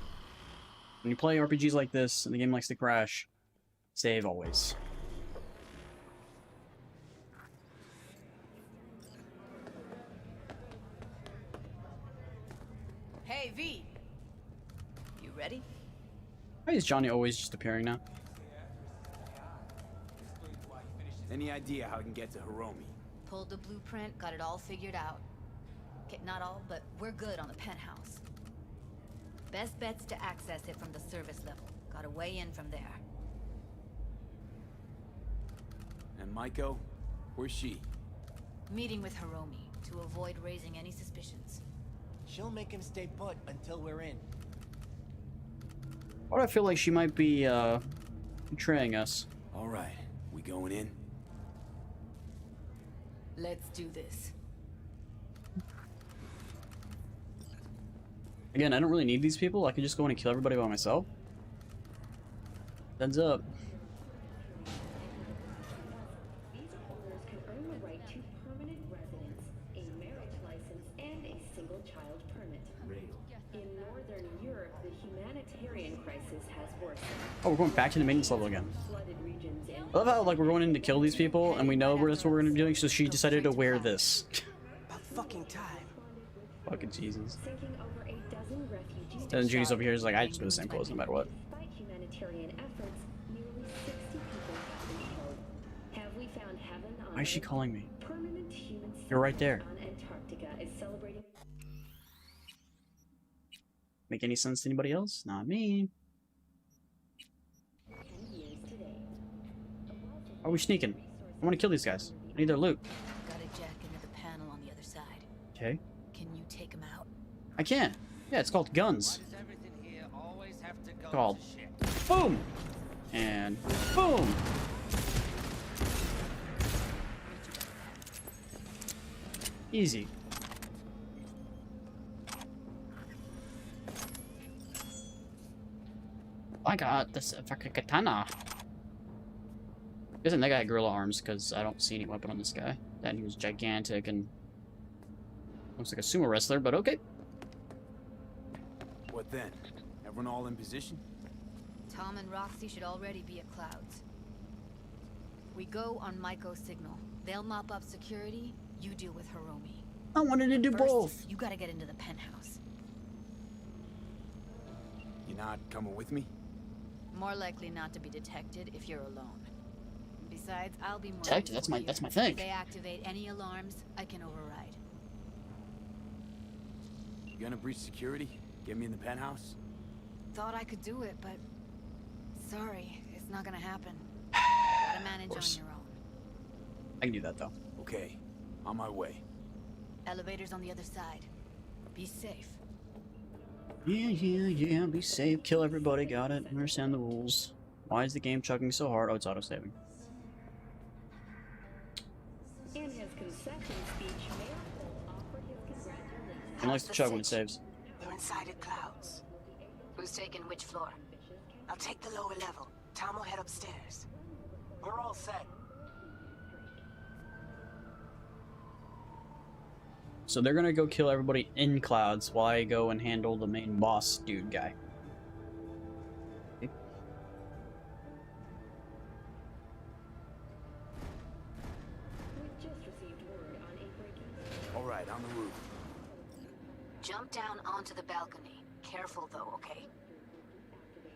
When you play RPGs like this and the game likes to crash, save always. Hey, V. You ready? Why is Johnny always just appearing now? Any idea how I can get to Hiromi? Pulled the blueprint, got it all figured out. Okay, not all, but we're good on the penthouse. Best bet's to access it from the service level. Got a way in from there. And Maiko? Where's she? Meeting with Hiromi to avoid raising any suspicions. She'll make him stay put until we're in. Why do I feel like she might be, betraying us? Alright, we going in? Let's do this. Again, I don't really need these people. I can just go in and kill everybody by myself. Heads up. These holders can earn the right to permanent residence, a marriage license, and a single-child permit. In Northern Europe, the humanitarian crisis has worsened. Oh, we're going back to the maintenance level again. Flooded regions and I love how, like, we're going in to kill these people, and we know that's what we're gonna be doing, so she decided to wear this. About fucking time. Fucking Jesus. sinking over a dozen refugees. Then Judy's over here is like, I just do the same clothes no matter what. Despite humanitarian efforts, nearly 60 people have been killed. Have we found heaven on Why is she Earth? calling me? Permanent human You're right there. on Antarctica is celebrating. Make any sense to anybody else? Not me. 10 years today. Are we sneaking? I want to kill these guys. I need their loot. Got a jack into the panel on the other side. Okay. Can you take him out? I can. Yeah, it's called guns. Called boom and boom. Easy. I got this fucking katana. Isn't that guy had gorilla arms? Because I don't see any weapon on this guy. Then he was gigantic and looks like a sumo wrestler, but okay. What then? Everyone all in position? Tom and Roxy should already be at Clouds. We go on Maiko's signal. They'll mop up security, you deal with Hiromi. I wanted to do First, both. You gotta get into the penthouse. You're not coming with me? More likely not to be detected if you're alone. Besides, I'll be more Detected? useful That's my here. thing. If they activate any alarms, I can override. You gonna breach security? Get me in the penthouse? Thought I could do it, but sorry, it's not gonna happen. Gotta manage on your own. I can do that though. Okay, on my way. Elevator's on the other side. Be safe. Yeah. Be safe. Kill everybody. Got it. Understand the rules. Why is the game chugging so hard? Oh, it's auto-saving. In his concession speech, Mayor Cole offered his congratulations. He likes to chug when it saves. We're inside at Clouds. Who's taking which floor? I'll take the lower level. Tom will head upstairs. We're all set. So they're gonna go kill everybody in Clouds while I go and handle the main boss dude guy. Okay. We've just received word on a break-in. Alright, on the roof. Jump down onto the balcony. Careful though, okay?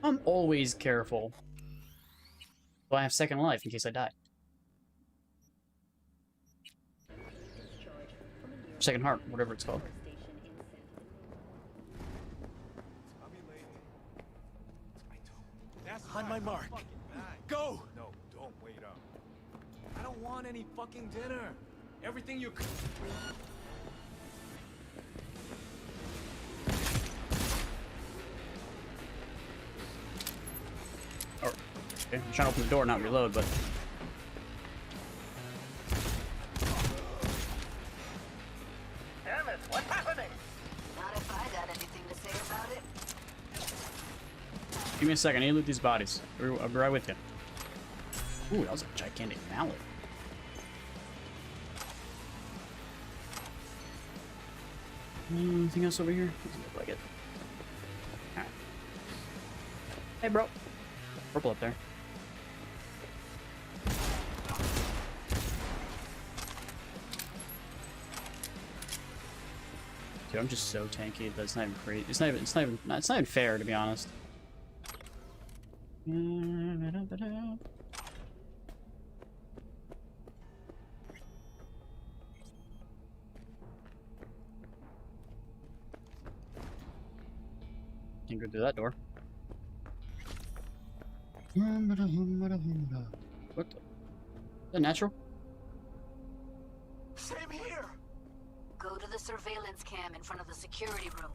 I'm always careful. So I have second life in case I die. Second heart, whatever it's called. On my mark. Go! No, don't wait up. I don't want any fucking dinner. Everything you... Oh, okay. I'm trying to open the door, not reload, but... Damn it, what's happening? Not if I got anything to say about it. Give me a second, I need to loot these bodies. I'll be right with you. Ooh, that was a gigantic mallet. Anything else over here? Doesn't look like it. Alright. Hey, bro. Purple up there. Dude, I'm just so tanky. That's not even crazy. It's not even fair, to be honest. Can't go through that door. What the? Is that natural? Same here! Go to the surveillance cam in front of the security room.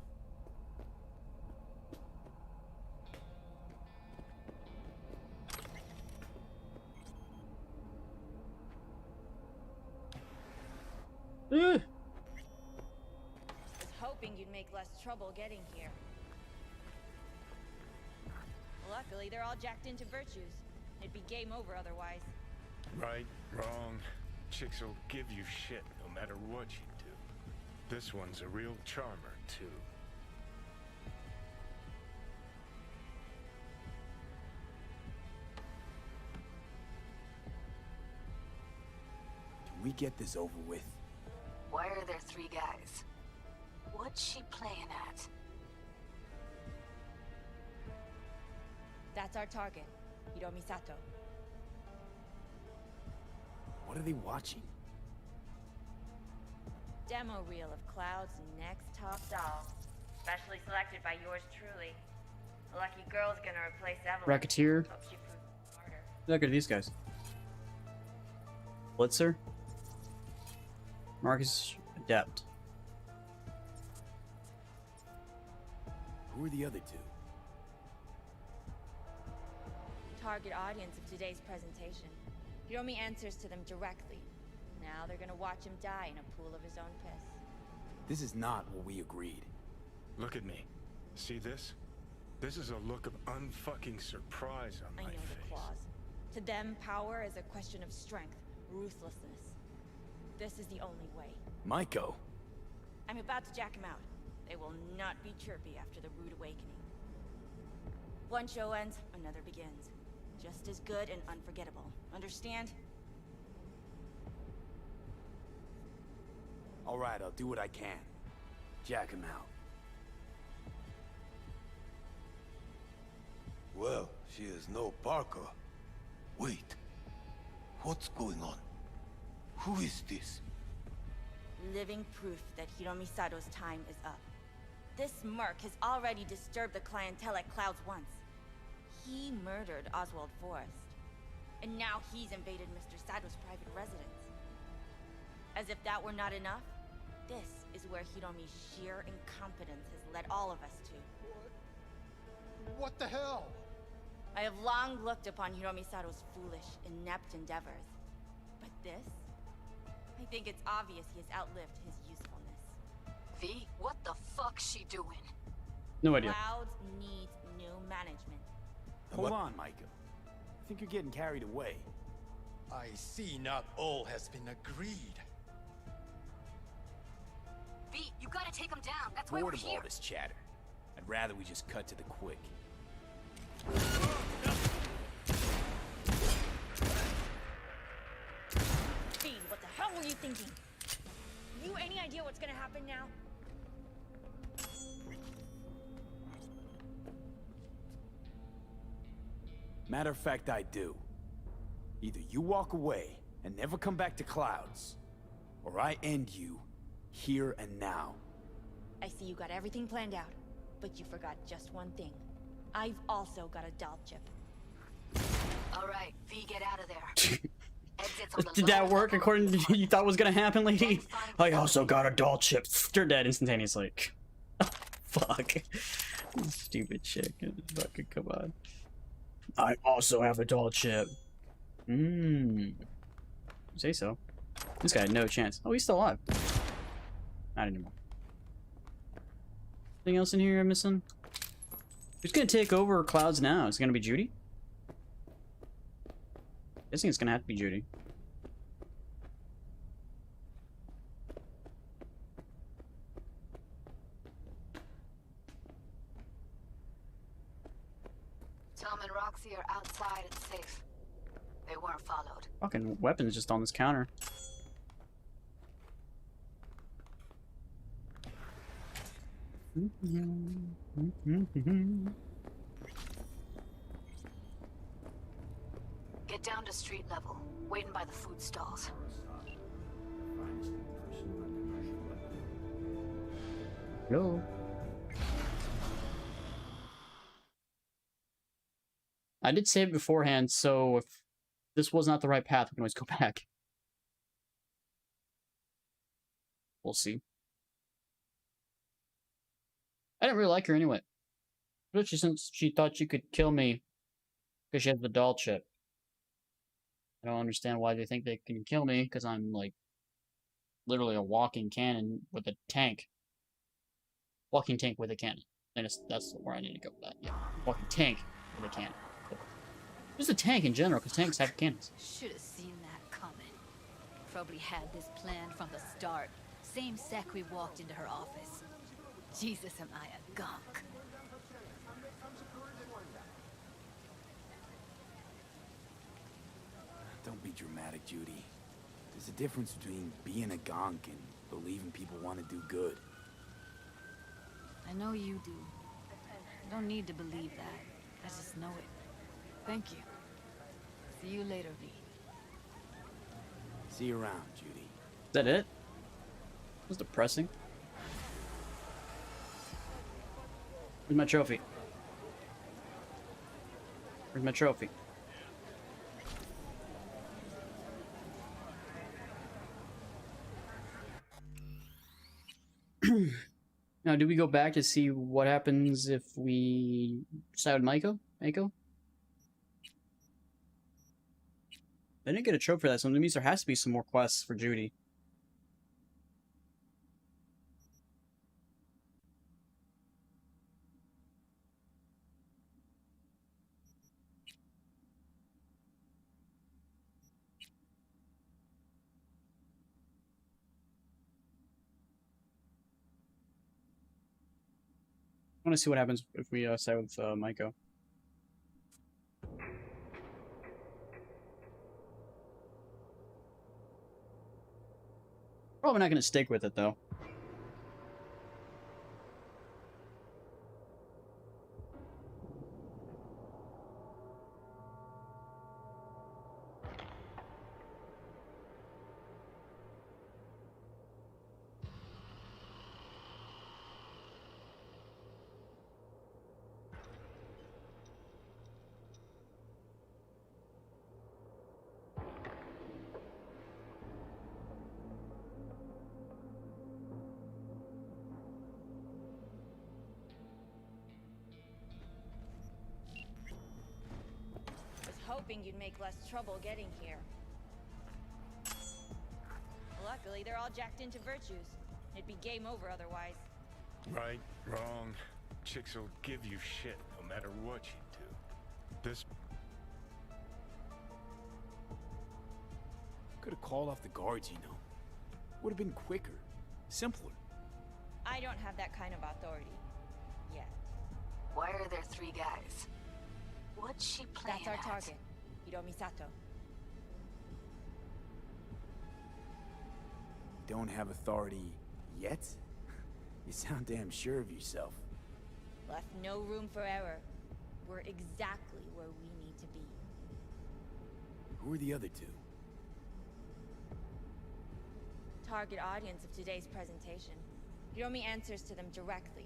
Was hoping you'd make less trouble getting here. Luckily, they're all jacked into virtues. It'd be game over otherwise. Right, wrong. Chicks will give you shit no matter what you do. This one's a real charmer, too. Can we get this over with? Why are there 3 guys? What's she playing at? That's our target, Hiromi Sato. What are they watching? Demo reel of Cloud's next top doll. Specially selected by yours truly. The lucky girl's gonna replace Evelyn. Racketeer. Hope she proves smarter. Look at these guys. Blitzer. Marcus Adept. Who are the other two? Target audience of today's presentation. Hiromi answers to them directly. Now they're gonna watch him die in a pool of his own piss. This is not what we agreed. Look at me. See this? This is a look of unfucking surprise on I my know face. the clause. To them, power is a question of strength, ruthlessness. This is the only way. Maiko. I'm about to jack him out. They will not be chirpy after the rude awakening. One show ends, another begins. Just as good and unforgettable. Understand? All right, I'll do what I can. Jack him out. Well, she is no Parker. Wait. What's going on? Who is this? Living proof that Hiromi Sato's time is up. This merc has already disturbed the clientele at Clouds once. He murdered Oswald Forrest. And now he's invaded Mr. Sato's private residence. As if that were not enough, this is where Hiromi's sheer incompetence has led all of us to. What the hell? I have long looked upon Hiromi Sato's foolish, inept endeavors. But this? I think it's obvious he has outlived his usefulness. V, what the fuck's she doing? No idea. Clouds needs new management. Hold on, Micah. I think you're getting carried away. I see not all has been agreed. V, you gotta take him down. That's why Bored we're of all here. this chatter. I'd rather we just cut to the quick. Fiend, what the hell were you thinking? You any idea what's gonna happen now? Matter of fact, I do. Either you walk away and never come back to Clouds, or I end you here and now. I see you got everything planned out, but you forgot just one thing. I've also got a doll chip. All right, V, get out of there. Exits on the Did that work according to what you thought was gonna happen, lady? I also got a doll chip. You're dead instantaneously. Fuck. Stupid chick. Fucking come on. I also have a doll chip. Say so. This guy had no chance. Oh, he's still alive. Not anymore. Anything else in here I'm missing? Who's gonna take over Clouds now? Is it gonna be Judy? I think it's gonna have to be Judy. Tom and Roxy are outside and safe. They weren't followed. Fucking weapons just on this counter. Get down to street level, waiting by the food stalls. Go. I did save it beforehand, so if this was not the right path, we can always go back. We'll see. I didn't really like her anyway. Especially since she thought she could kill me because she has the doll chip. I don't understand why they think they can kill me, because I'm, like, literally a walking cannon with a tank. Walking tank with a cannon. And that's where I need to go with that. Yeah. Walking tank with a cannon. Cool. Just a tank in general, because tanks have cannons. Should have seen that coming. Probably had this plan from the start. Same sec we walked into her office. Jesus, am I a gunk. Don't be dramatic, Judy. There's a difference between being a gonk and believing people want to do good. I know you do. I don't need to believe that. I just know it. Thank you. See you later, V. See you around, Judy. Is that it? It was depressing. Where's my trophy? Where's my trophy? Now, do we go back to see what happens if we side with Mako? Mako? I didn't get a trophy for that, so that means there has to be some more quests for Judy. I want to see what happens if we side with Mako. Probably not going to stick with it, though. Hoping you'd make less trouble getting here. Luckily, they're all jacked into virtues. It'd be game over otherwise. Right, wrong. Chicks will give you shit no matter what you do. This... Could have called off the guards, you know. Would have been quicker. Simpler. I don't have that kind of authority. Yet. Why are there 3 guys? What's she playing That's our at? target. Hiromi Sato. Don't have authority yet? You sound damn sure of yourself. Left no room for error. We're exactly where we need to be. Who are the other two? Target audience of today's presentation. Hiromi answers to them directly.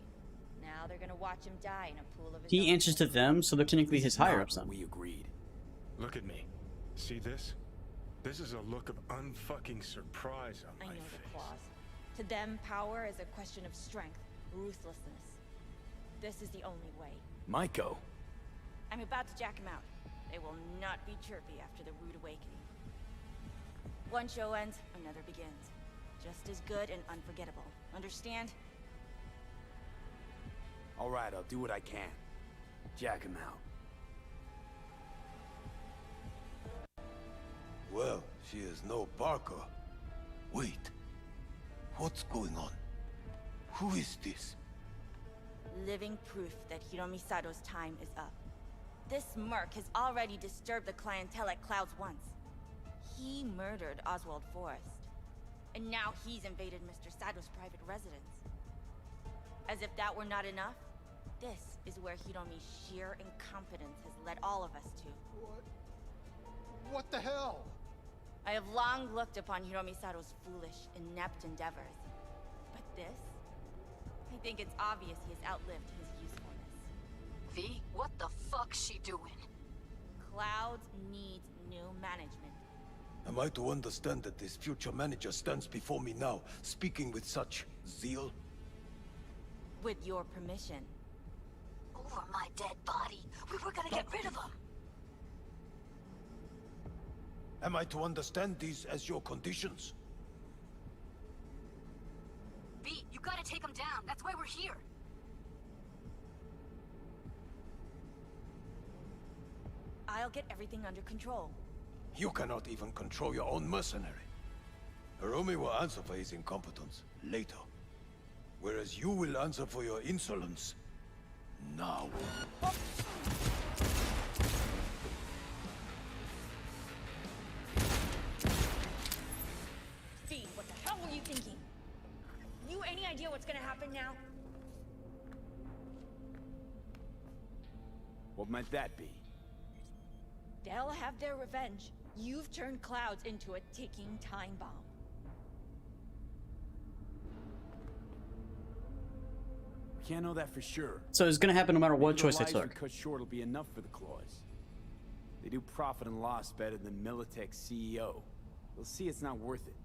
Now they're gonna watch him die in a pool of his He own answers to them, so they're technically his higher ups then. We agreed. Look at me. See this? This is a look of unfucking surprise on I my know face. the clause. To them, power is a question of strength, ruthlessness. This is the only way. Maiko. I'm about to jack him out. They will not be chirpy after the rude awakening. One show ends, another begins. Just as good and unforgettable. Understand? All right, I'll do what I can. Jack him out. Well, she is no Parker. Wait. What's going on? Who is this? Living proof that Hiromi Sato's time is up. This merc has already disturbed the clientele at Clouds once. He murdered Oswald Forrest. And now he's invaded Mr. Sato's private residence. As if that were not enough, this is where Hiromi's sheer incompetence has led all of us to. What the hell? I have long looked upon Hiromi Sato's foolish, inept endeavors. But this? I think it's obvious he has outlived his usefulness. V, what the fuck's she doing? Clouds needs new management. Am I to understand that this future manager stands before me now, speaking with such zeal? With your permission. Over my dead body. We were gonna get rid of him. Am I to understand these as your conditions? V, you gotta take him down. That's why we're here. I'll get everything under control. You cannot even control your own mercenary. Hiromi will answer for his incompetence later. Whereas you will answer for your insolence now. Steve, what the hell were you thinking? You any idea what's gonna happen now? What might that be? They'll have their revenge. You've turned Clouds into a ticking time bomb. We can't know that for sure. So it's gonna happen no matter what Maybe choice the they lives we took. cut short will be enough for the claws. They do profit and loss better than Militech's CEO. They'll see it's not worth it.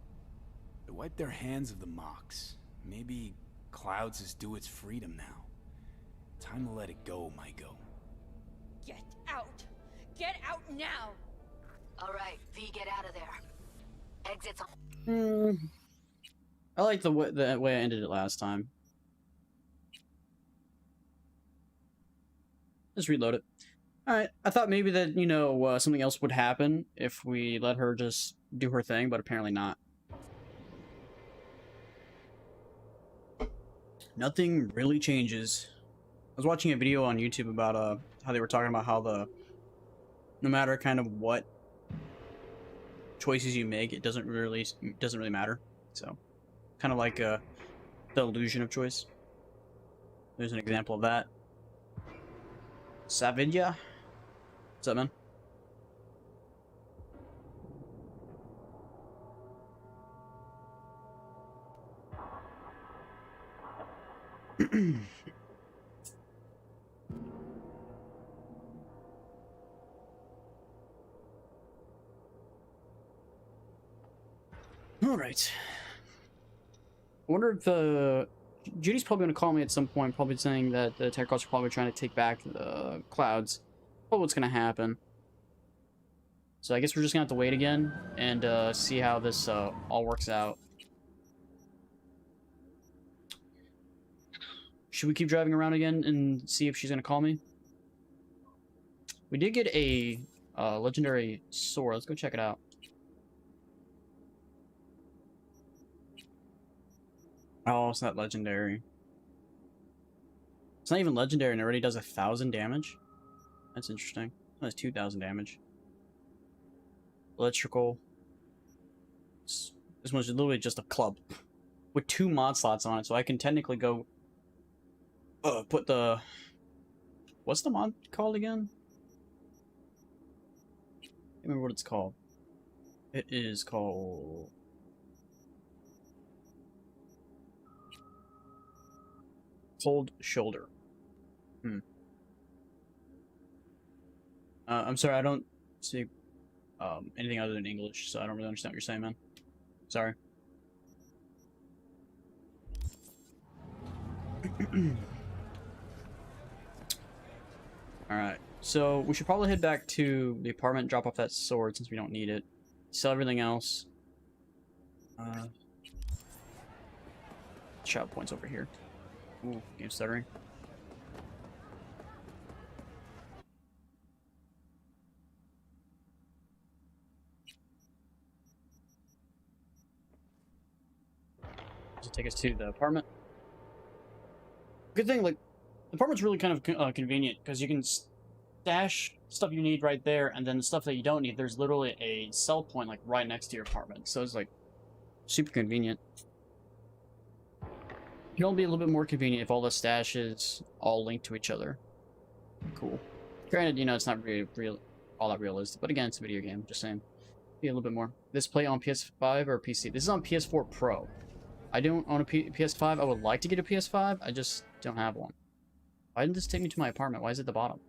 They wipe their hands of the mocks. Maybe Clouds is due its freedom now. Time to let it go, Maiko. Get out! Get out now! All right, V, get out of there. Exits on. I like the way I ended it last time. Just reload it. Alright, I thought maybe that, you know, something else would happen if we let her just do her thing, but apparently not. Nothing really changes. I was watching a video on YouTube about how they were talking about how no matter kind of what choices you make, it doesn't really matter. So, kind of like the illusion of choice. There's an example of that. Savidya? What's up, man? All right. I wonder if Judy's probably going to call me at some point, probably saying that the tech are probably trying to take back the Clouds. But what's going to happen? So I guess we're just going to have to wait again and see how this all works out. Should we keep driving around again and see if she's going to call me? We did get a legendary sword. Let's go check it out. Oh, it's not legendary. It's not even legendary and it already does 1,000 damage. That's interesting. It does 2,000 damage. Electrical. This one's literally just a club with 2 mod slots on it, so I can technically go put the... What's the mod called again? I can't remember what it's called. It is called Cold Shoulder. I'm sorry, I don't speak anything other than English, so I don't really understand what you're saying, man. Sorry. Alright, so we should probably head back to the apartment, drop off that sword since we don't need it. Sell everything else. Shop points over here. Ooh, game stuttering. Just take us to the apartment. Good thing, like, the apartment's really kind of convenient because you can stash stuff you need right there, and then the stuff that you don't need, there's literally a sell point like right next to your apartment. So it's like super convenient. It'll be a little bit more convenient if all the stashes all link to each other. Cool. Granted, you know, it's not really all that realistic, but again, it's a video game. Just saying, be a little bit more. This play on PS5 or PC? This is on PS4 Pro. I don't own a PS5. I would like to get a PS5. I just don't have one. Why didn't this take me to my apartment? Why is it at the bottom?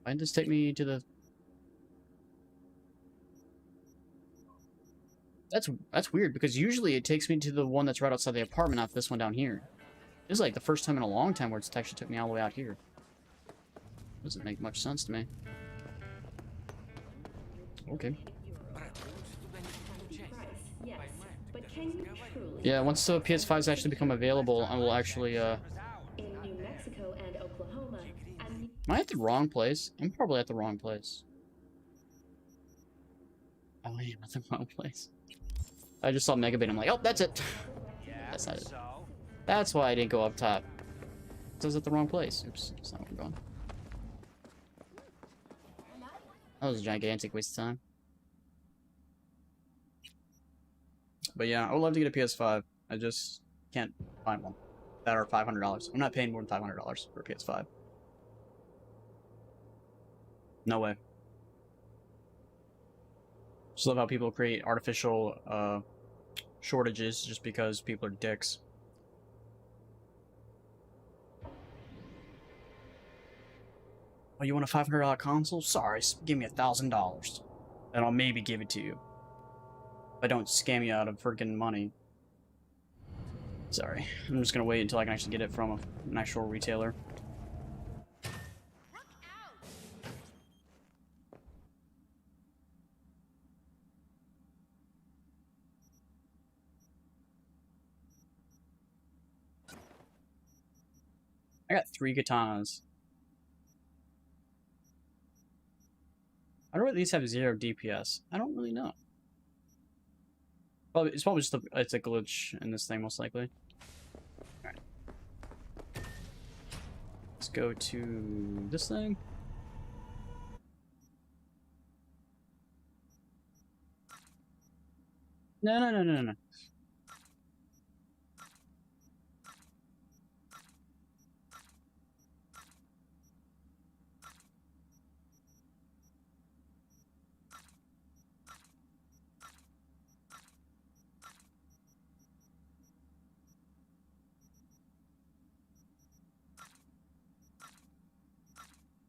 Why didn't this take me to the... That's weird, because usually it takes me to the one that's right outside the apartment, not this one down here. This is like the first time in a long time where it's actually took me all the way out here. Doesn't make much sense to me. Okay. Yeah, once the PS5s actually become available, I will actually, In New Mexico and Oklahoma, Am I at the wrong place? I'm probably at the wrong place. Oh, I am at the wrong place. I just saw Megabit, I'm like, oh, that's it! That's not it. That's why I didn't go up top. I was at the wrong place. Oops, that's not where I'm going. That was a gigantic waste of time. But yeah, I would love to get a PS5. I just can't find one that are $500. I'm not paying more than $500 for a PS5. No way. Just love how people create artificial shortages just because people are dicks. Oh, you want a $500 console? Sorry, give me $1,000. And I'll maybe give it to you. If I don't scam you out of freaking money. Sorry. I'm just gonna wait until I can actually get it from an actual retailer. I got 3 katanas. I don't know if these have 0 DPS. I don't really know. It's probably just it's a glitch in this thing, most likely. Alright. Let's go to this thing. No.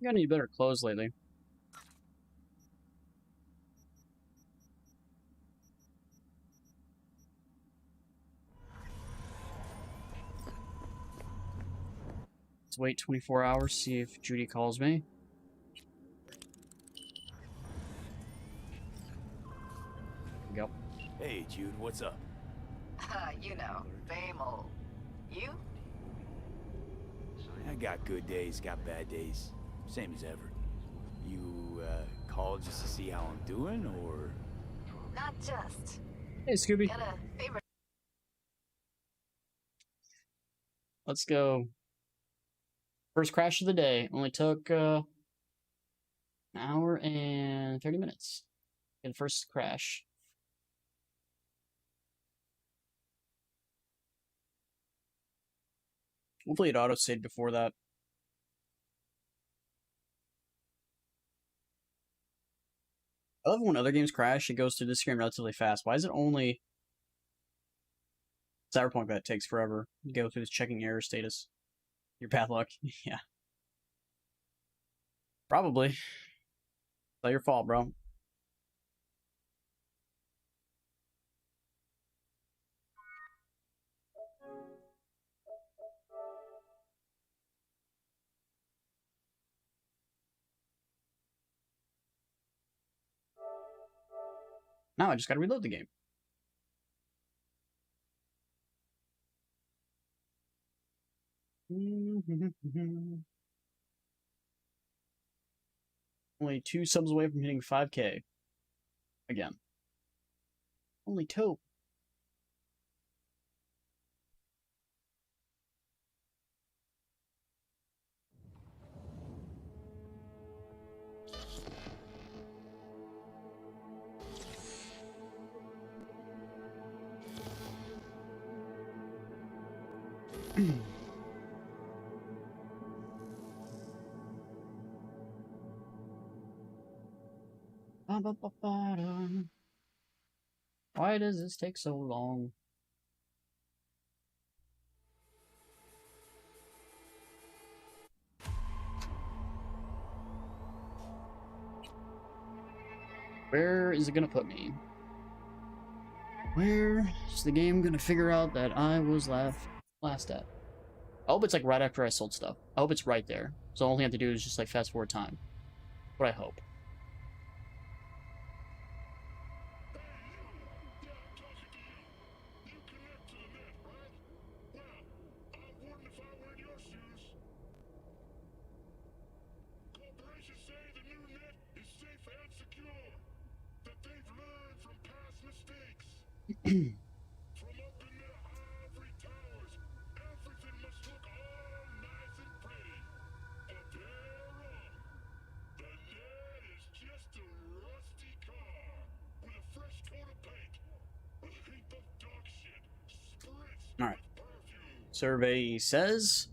I gotta need better clothes lately. Let's wait 24 hours, see if Judy calls me. Go. Hey, Jude, what's up? You know, same old. You? I got good days, got bad days. Same as ever. You, called just to see how I'm doing, or...? Not just. Hey, Scooby. Got a favorite? Let's go. First crash of the day. Only took, an hour and 30 minutes. Get the first crash. Hopefully it auto-saved before that. love when other games crash, it goes through this screen relatively fast. Why is it only Cyberpunk that takes forever? You go through this checking error status. Your bad luck. Yeah. Probably. It's not your fault, bro. Now I just gotta reload the game. Only 2 subs away from hitting 5K. Again. Only 2. Why does this take so long? Where is it gonna put me? Where is the game gonna figure out that I was last at? I hope it's like right after I sold stuff. I hope it's right there. So all I have to do is just like fast forward time. What I hope. Alright. Survey says...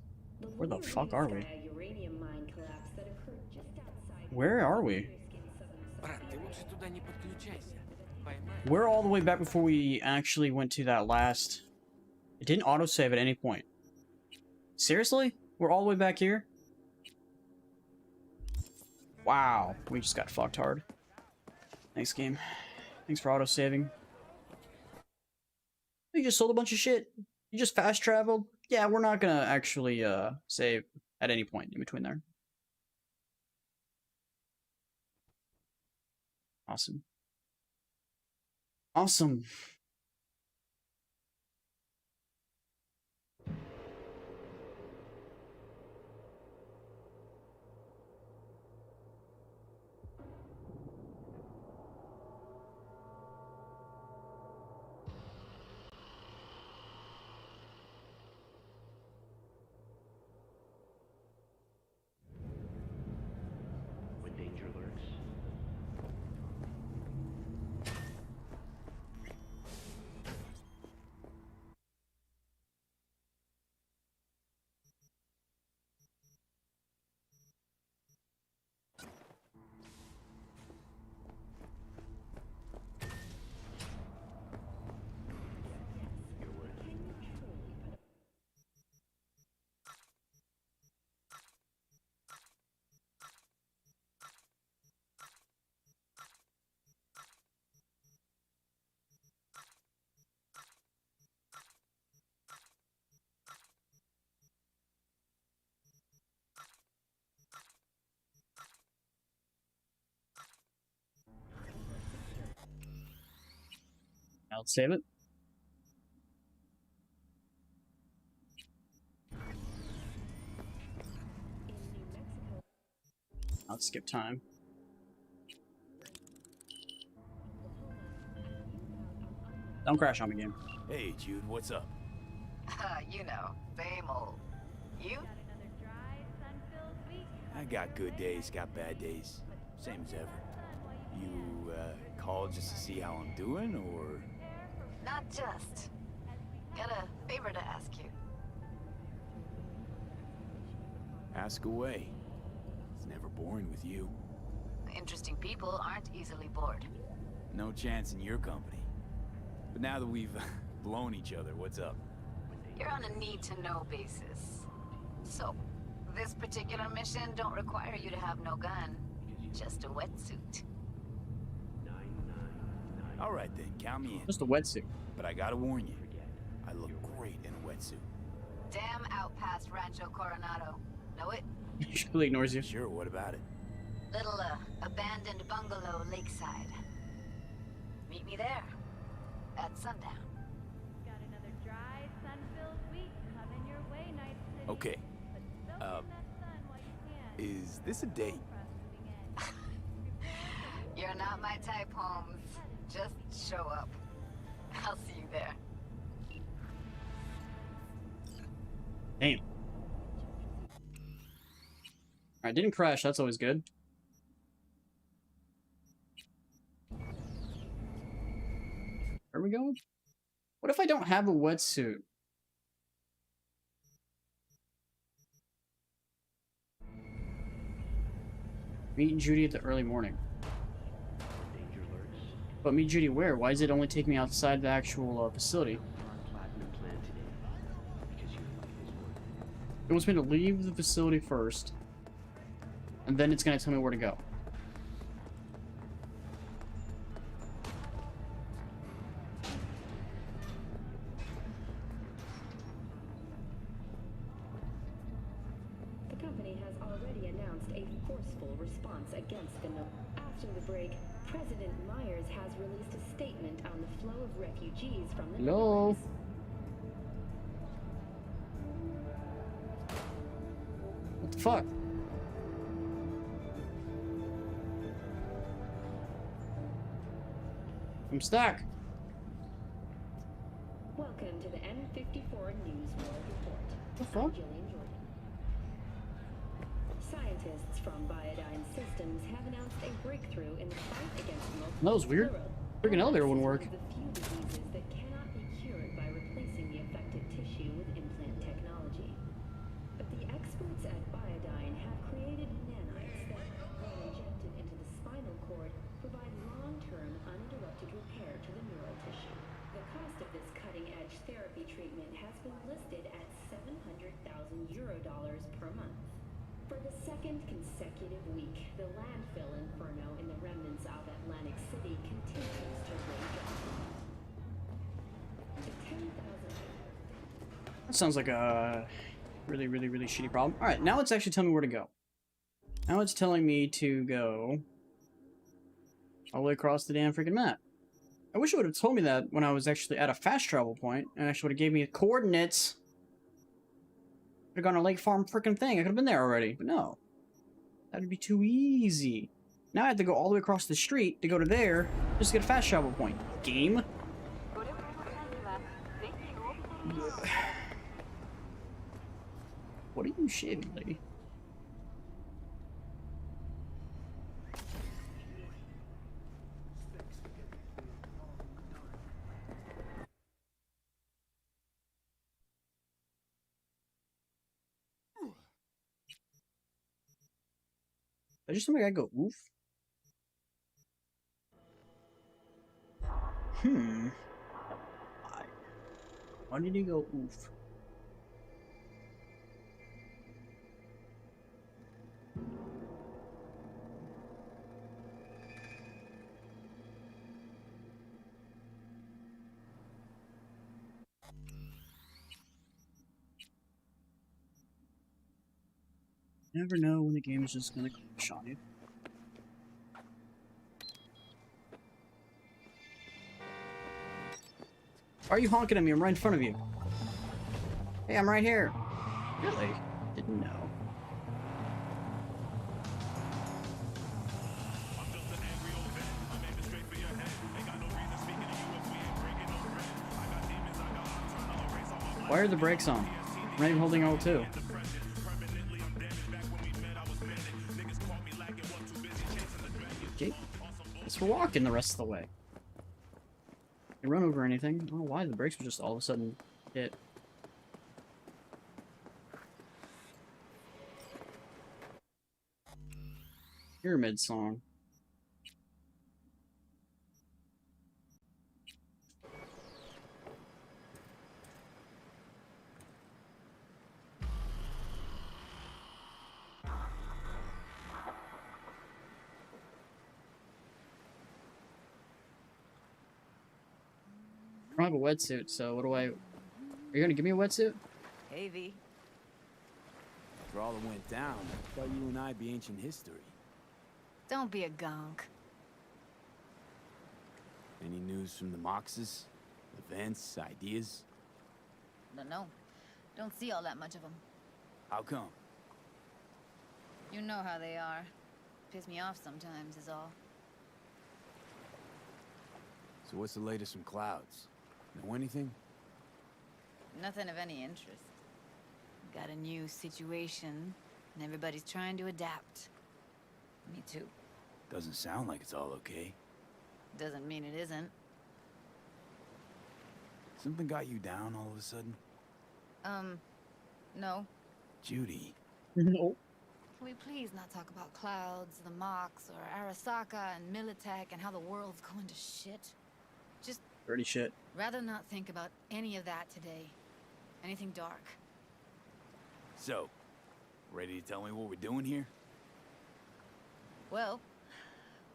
Where the fuck are we? Where are we? We're all the way back before we actually went to that last... It didn't autosave at any point. Seriously? We're all the way back here? Wow. We just got fucked hard. Thanks, game. Thanks for autosaving. You just sold a bunch of shit. You just fast traveled. Yeah, we're not gonna actually save at any point in between there. Awesome. Awesome. I'll save it. I'll skip time. Don't crash on me, game. Hey, Jude, what's up? You know, same old. You? I got good days, got bad days. Same as ever. You, called just to see how I'm doing, or...? Not just. Got a favor to ask you. Ask away. It's never boring with you. Interesting people aren't easily bored. No chance in your company. But now that we've blown each other, what's up? You're on a need-to-know basis. So, this particular mission don't require you to have no gun. Just a wetsuit. All right then, count me in. Just a wetsuit. But I gotta warn you, I look great in a wetsuit. Damn out past Rancho Coronado. Know it? She completely ignores you. Sure, what about it? Little, abandoned bungalow lakeside. Meet me there. At sundown. Got another dry, sun-filled week coming your way, Night City. Okay. But soak in that sun while you can. Is this a date? You're not my type, Holmes. Just show up. I'll see you there. Damn. Alright, didn't crash. That's always good. Where are we going? What if I don't have a wetsuit? Meet Judy at the early morning. But meet Judy where? Why does it only take me outside the actual facility? It wants me to leave the facility first, and then it's going to tell me where to go. The company has already announced a forceful response against the After the break, President Myers has released a statement on the flow of refugees from the Hello? Netherlands. What the fuck? I'm stuck. Welcome to the N54 News World Report. The fuck? I'm Jillian Jordan. Scientists from Biodyne Systems have announced a breakthrough in the fight against multiple That was weird. Freaking elevator wouldn't work. One of the few diseases that cannot be cured by replacing the affected tissue with implant technology. But the experts at Biodyne have created nanites that, when injected into the spinal cord, provide long-term uninterrupted repair to the neural tissue. The cost of this cutting-edge therapy treatment has been listed at $700,000 per month. For the second consecutive week, the landfill inferno in the remnants of Atlantic City continues to rage on. The 10,000... That sounds like a really, really, really shitty problem. Alright, now it's actually telling me where to go. Now it's telling me to go all the way across the damn freaking map. I wish it would have told me that when I was actually at a fast travel point, and actually would have gave me coordinates. Could have gone to Lake Farm freaking thing. I could have been there already, but no. That'd be too easy. Now I have to go all the way across the street to go to there just to get a fast travel point. Game? What are you shaving, lady? I just somebody I go oof. Why did he go oof? Never know when the game is just gonna crash on you. Why are you honking at me? I'm right in front of you. Hey, I'm right here. Really? Didn't know. Why are the brakes on? I'm not even holding L2. Okay. Guess we're walking the rest of the way. Didn't run over anything. I don't know why the brakes were just all of a sudden hit. Pyramid song. I don't have a wetsuit, so what do I... Are you gonna give me a wetsuit? Hey, V. After all that went down, I thought you and I'd be ancient history. Don't be a gonk. Any news from the Moxes? Events, ideas? No. Don't see all that much of them. How come? You know how they are. Piss me off sometimes is all. So what's the latest from Clouds? Know anything? Nothing of any interest. Got a new situation, and everybody's trying to adapt. Me too. Doesn't sound like it's all okay. Doesn't mean it isn't. Something got you down all of a sudden? No. Judy. No. Can we please not talk about Clouds, the Mox, or Arasaka and Militech and how the world's going to shit? Just... Dirty shit. rather not think about any of that today. Anything dark. So, ready to tell me what we're doing here? Well,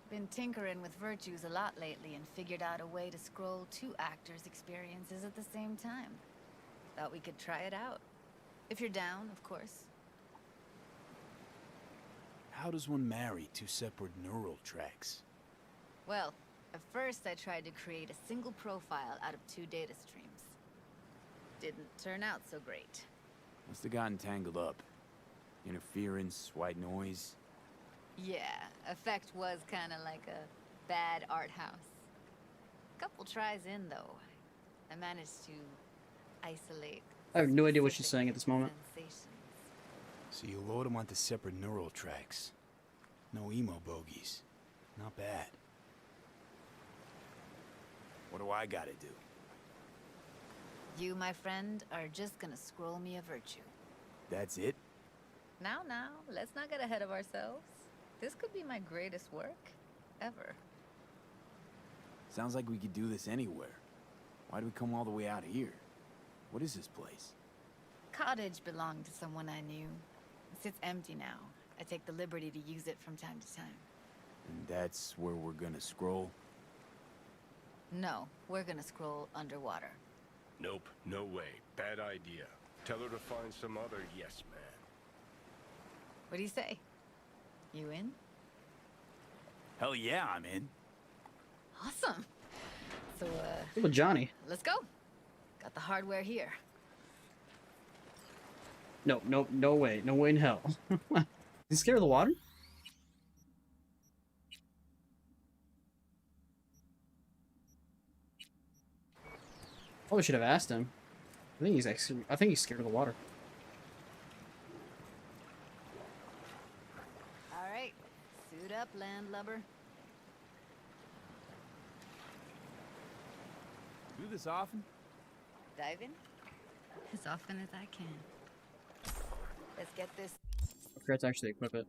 been tinkering with virtues a lot lately and figured out a way to scroll 2 actors' experiences at the same time. Thought we could try it out. If you're down, of course. How does one marry 2 separate neural tracks? Well, at first I tried to create a single profile out of 2 data streams. Didn't turn out so great. Must have gotten tangled up. Interference, white noise. Yeah, effect was kinda like a bad art house. Couple tries in, though. I managed to isolate... I have no idea what she's saying at this moment. sensations. So you load them onto separate neural tracks. No emo bogies. Not bad. What do I gotta do? You, my friend, are just gonna scroll me a virtue. That's it? Now, let's not get ahead of ourselves. This could be my greatest work ever. Sounds like we could do this anywhere. Why do we come all the way out here? What is this place? Cottage belonged to someone I knew. It sits empty now. I take the liberty to use it from time to time. And that's where we're gonna scroll? No, we're gonna scroll underwater. Nope, no way. Bad idea. Tell her to find some other yes man. What do you say? You in? Hell yeah, I'm in. Awesome. So, Look at Johnny. let's go. Got the hardware here. No way. No way in hell. You scared of the water? Probably should have asked him. I think he's scared of the water. All right. Suit up, landlubber. Do this often? Dive in? As often as I can. Let's get this. I forgot to actually equip it.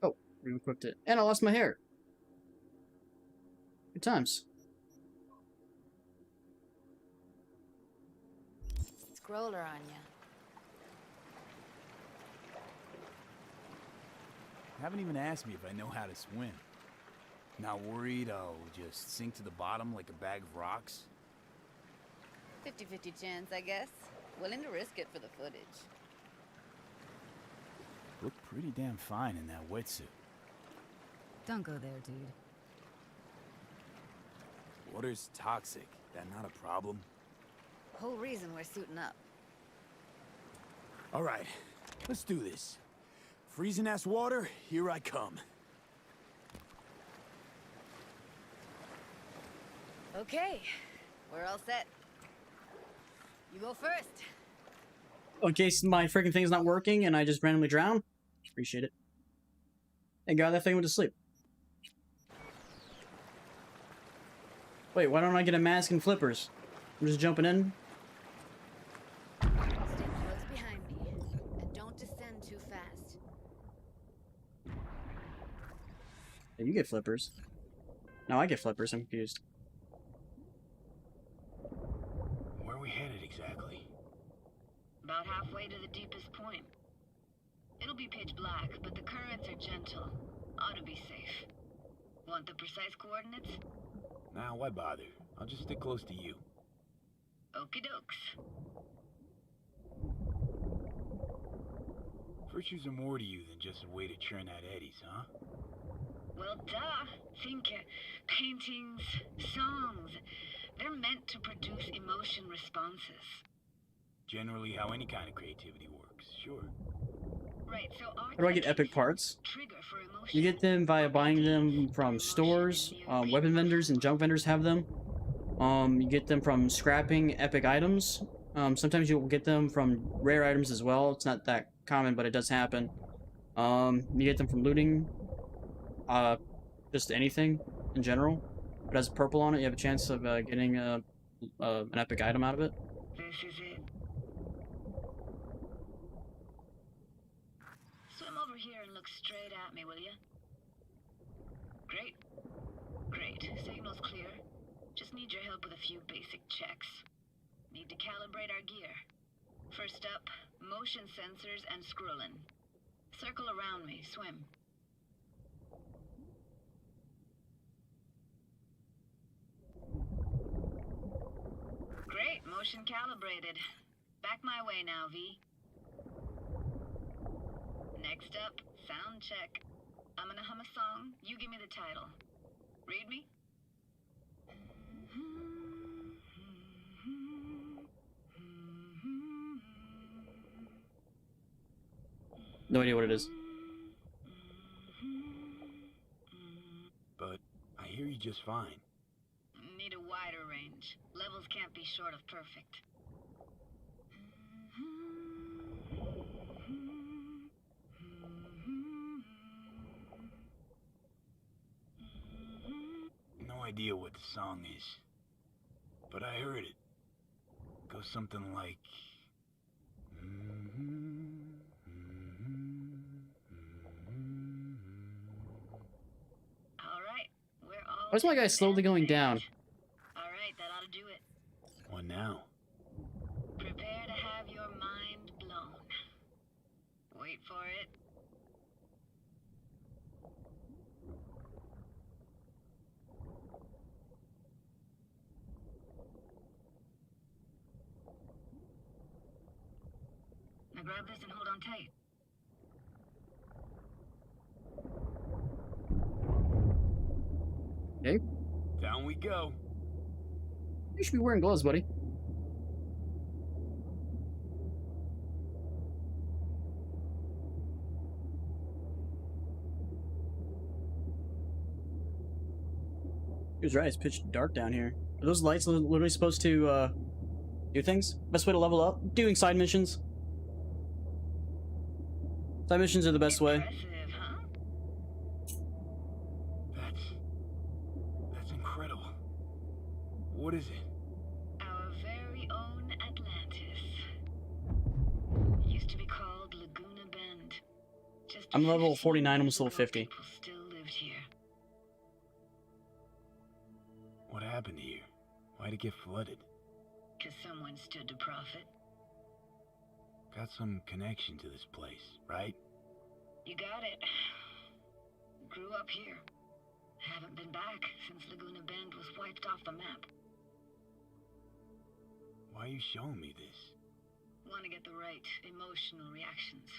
Oh, we equipped it. And I lost my hair. Good times. Scroller on ya. Haven't even asked me if I know how to swim. Not worried I'll just sink to the bottom like a bag of rocks? 50-50 chance, I guess. Willing to risk it for the footage. Look pretty damn fine in that wetsuit. Don't go there, dude. Water's toxic. That not a problem? Whole reason we're suiting up. All right, let's do this. Freezing ass water, here I come. Okay, we're all set. You go first. In case my freaking thing's not working and I just randomly drown. Appreciate it. Hey, God, that thing went to sleep. Wait, why don't I get a mask and flippers? I'm just jumping in. Stay close behind me, and don't descend too fast. Hey, you get flippers. No, I get flippers. I'm confused. Where are we headed exactly? About halfway to the deepest point. It'll be pitch black, but the currents are gentle. Ought to be safe. Want the precise coordinates? Nah, why bother? I'll just stick close to you. Okie dokes. Virtues are more to you than just a way to churn out eddies, huh? Well, duh. Think paintings, songs. They're meant to produce emotion responses. Generally how any kind of creativity works, sure. Right, so How do I get epic parts? You get them via buying them from stores, weapon vendors and junk vendors have them. You get them from scrapping epic items. Sometimes you'll get them from rare items as well. It's not that common, but it does happen. You get them from looting. Just anything in general. If it has purple on it, you have a chance of getting an epic item out of it. This is it. Swim over here and look straight at me, will you? Great. Great. Signal's clear. Just need your help with a few basic checks. Need to calibrate our gear. First up, motion sensors and scrolling. Circle around me. Swim. Great. Motion calibrated. Back my way now, V. Next up, sound check. I'm gonna hum a song. You give me the title. Read me? No idea what it is. But I hear you just fine. Need a wider range. Levels can't be short of perfect. No idea what the song is. But I heard it. Goes something like... Alright, we're all... Why is my guy slowly going down? Alright, that ought to do it. What now? Prepare to have your mind blown. Wait for it. Now grab this and hold on tight. Okay. Down we go. You should be wearing gloves, buddy. He was right, it's pitch dark down here. Are those lights literally supposed to, do things? Best way to level up? Doing side missions. Side missions are the best way. That's incredible. What is it? Our very own Atlantis. Used to be called Laguna Bend. Just I'm level 49, almost level 50. people still lived here. What happened here? Why'd it get flooded? 'Cause someone stood to profit. Got some connection to this place, right? You got it. Grew up here. Haven't been back since Laguna Bend was wiped off the map. Why are you showing me this? Want to get the right emotional reactions.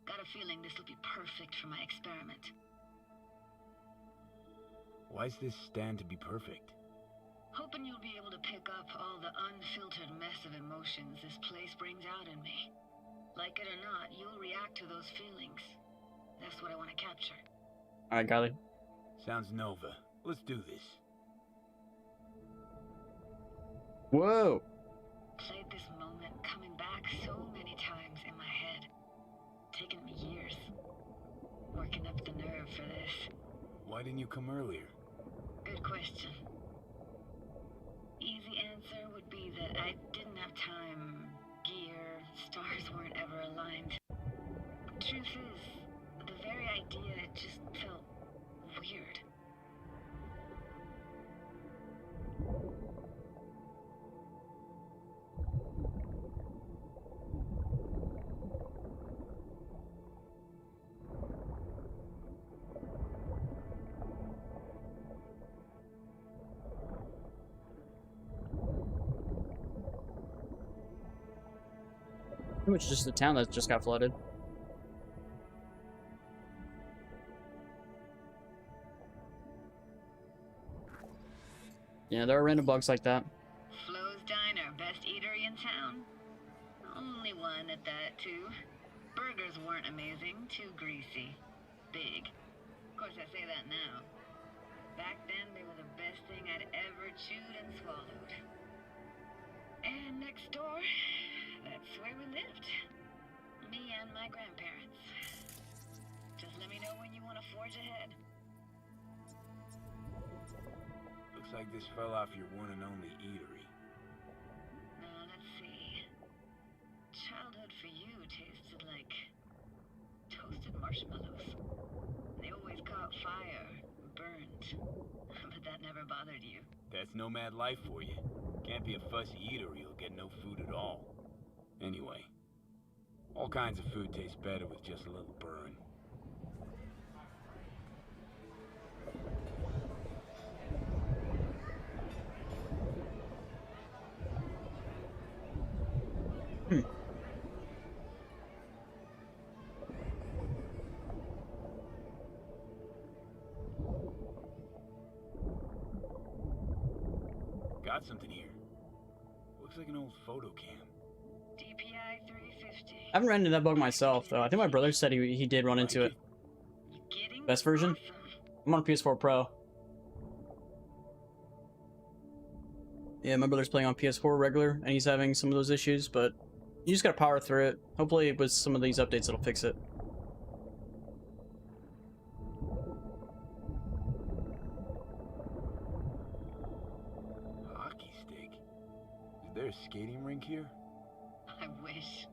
Got a feeling this will be perfect for my experiment. Why's this stand to be perfect? Hoping you'll be able to pick up all the unfiltered mess of emotions this place brings out in me. Like it or not, you'll react to those feelings. That's what I want to capture. Alright, got it. Sounds Nova. Let's do this. Whoa! Played this moment coming back so many times in my head. Taken me years. Working up the nerve for this. Why didn't you come earlier? Good question. Easy answer would be that I didn't have time. Gear, stars weren't ever aligned. Truth is, the very idea just felt weird. Pretty much just the town that just got flooded. Yeah, there are random bugs like that. Flo's Diner, best eatery in town. Only one at that, too. Burgers weren't amazing, too greasy. Big. Of course, I say that now. Back then, they were the best thing I'd ever chewed and swallowed. And next door, that's where we lived. Me and my grandparents. Just let me know when you want to forge ahead. Looks like this fell off your one and only eatery. Now, let's see. Childhood for you tasted like toasted marshmallows. They always caught fire, burned. But that never bothered you. That's nomad life for you. Can't be a fussy eater or you'll get no food at all. Anyway, all kinds of food taste better with just a little burn. Got something here. Looks like an old photo cam. DPI 350. I haven't ran into that bug myself, though. I think my brother said he did run into it. Best version? I'm on a PS4 Pro. Yeah, my brother's playing on PS4 regular, and he's having some of those issues, but you just gotta power through it. Hopefully with some of these updates it'll fix it. Hockey stick? Is there a skating rink here? I wish.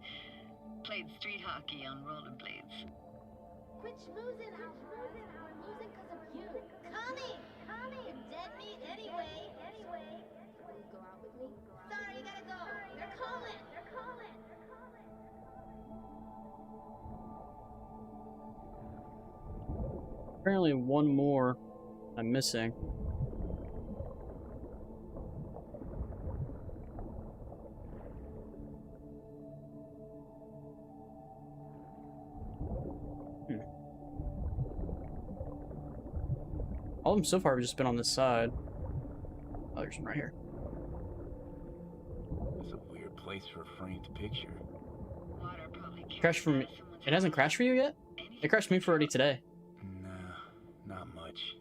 Played street hockey on rollerblades. Quit schmoozing, Alvarez. We're losing because of you. Connie! You're dead meat anyway. Will you go out with me? Sorry, you gotta go. They're calling. Apparently one more I'm missing. All of them so far have just been on this side. Oh, there's one right here. It's a weird place for a framed picture. Water probably Crashed for me. It hasn't crashed for you yet? It crashed for me for already today. Nah, not much.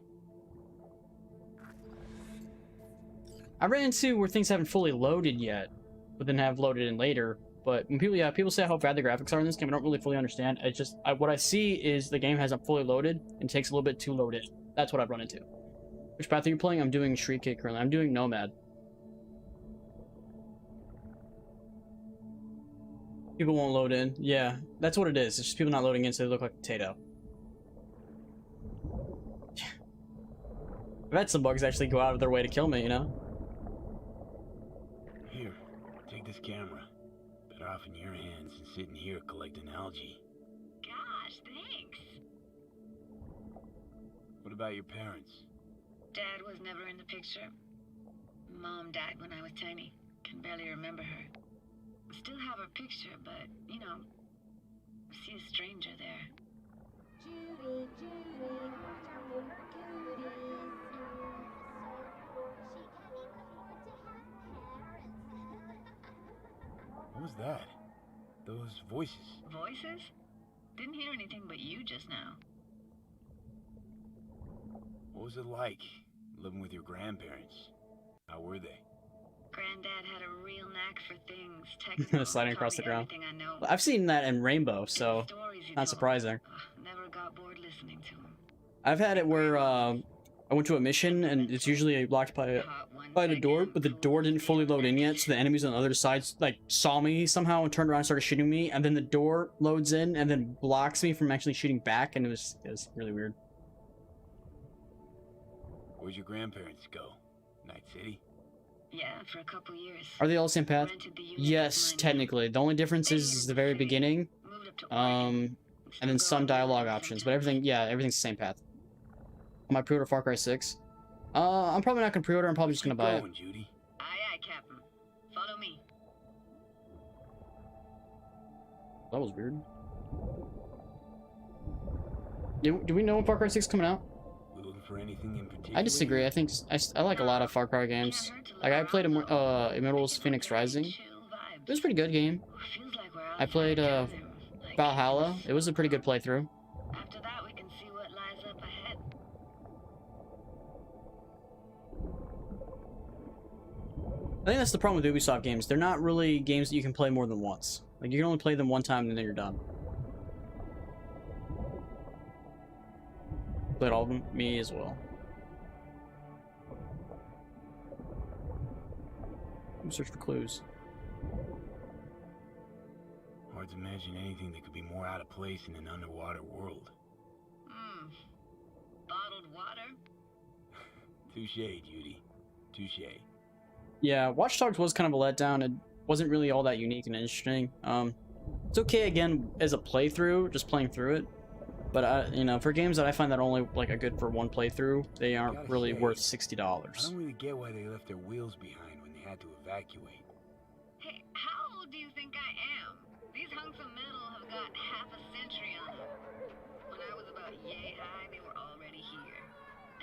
I ran into where things haven't fully loaded yet, but then have loaded in later. But when people say how bad the graphics are in this game, I don't really fully understand. It's just what I see is the game hasn't fully loaded and takes a little bit to load in. That's what I've run into. Which path are you playing? I'm doing Shriek Cake currently. I'm doing Nomad. People won't load in. Yeah, that's what it is. It's just people not loading in so they look like a potato. I've had some bugs actually go out of their way to kill me, you know? Here, take this camera. Better off in your hands than sitting here collecting algae. Gosh, thanks. What about your parents? Dad was never in the picture. Mom died when I was tiny. Can barely remember her. Still have her picture, but, you know, I see a stranger there. Judy, watch out for her cuties. What was that? Those voices. Voices? Didn't hear anything but you just now. What was it like, living with your grandparents? How were they? Granddad had a real knack for things. Technical, Sliding across the ground. I know. Well, I've seen that in Rainbow, so not surprising. Never got bored listening to him. I've had it where I went to a mission and it's usually blocked by the door, but the door didn't fully load in yet, so the enemies on the other side like saw me somehow and turned around and started shooting me, and then the door loads in and then blocks me from actually shooting back, and it was really weird. Where'd your grandparents go? Night City? Yeah, for a couple years. Are they all the same path? Yes, technically. The only difference is the very beginning, and then some dialogue options, but everything's the same path. I might pre-order Far Cry 6. I'm probably not gonna pre-order. I'm probably just gonna buy it. Judy. Aye, aye, Captain. Follow me. That was weird. Do we know when Far Cry 6 is coming out? We looking for anything in particular? I disagree. I think I like a lot of Far Cry games. Like I played Immortals Phoenix Rising. It was a pretty good game. I played Valhalla. It was a pretty good playthrough. After that, we can see what lies up ahead. I think that's the problem with Ubisoft games. They're not really games that you can play more than once. Like, you can only play them one time and then you're done. Played all of them? Me as well. Let me search for clues. Hard to imagine anything that could be more out of place in an underwater world. Bottled water? Touche, Judy. Touche. Yeah, Watch Dogs was kind of a letdown. It wasn't really all that unique and interesting. It's okay again as a playthrough, just playing through it. But you know, for games that I find that only like are good for one playthrough, they aren't really worth $60. I don't really get why they left their wheels behind when they had to evacuate. Hey, how old do you think I am? These hunks of metal have got half a century on them. When I was about yay high, they were already here.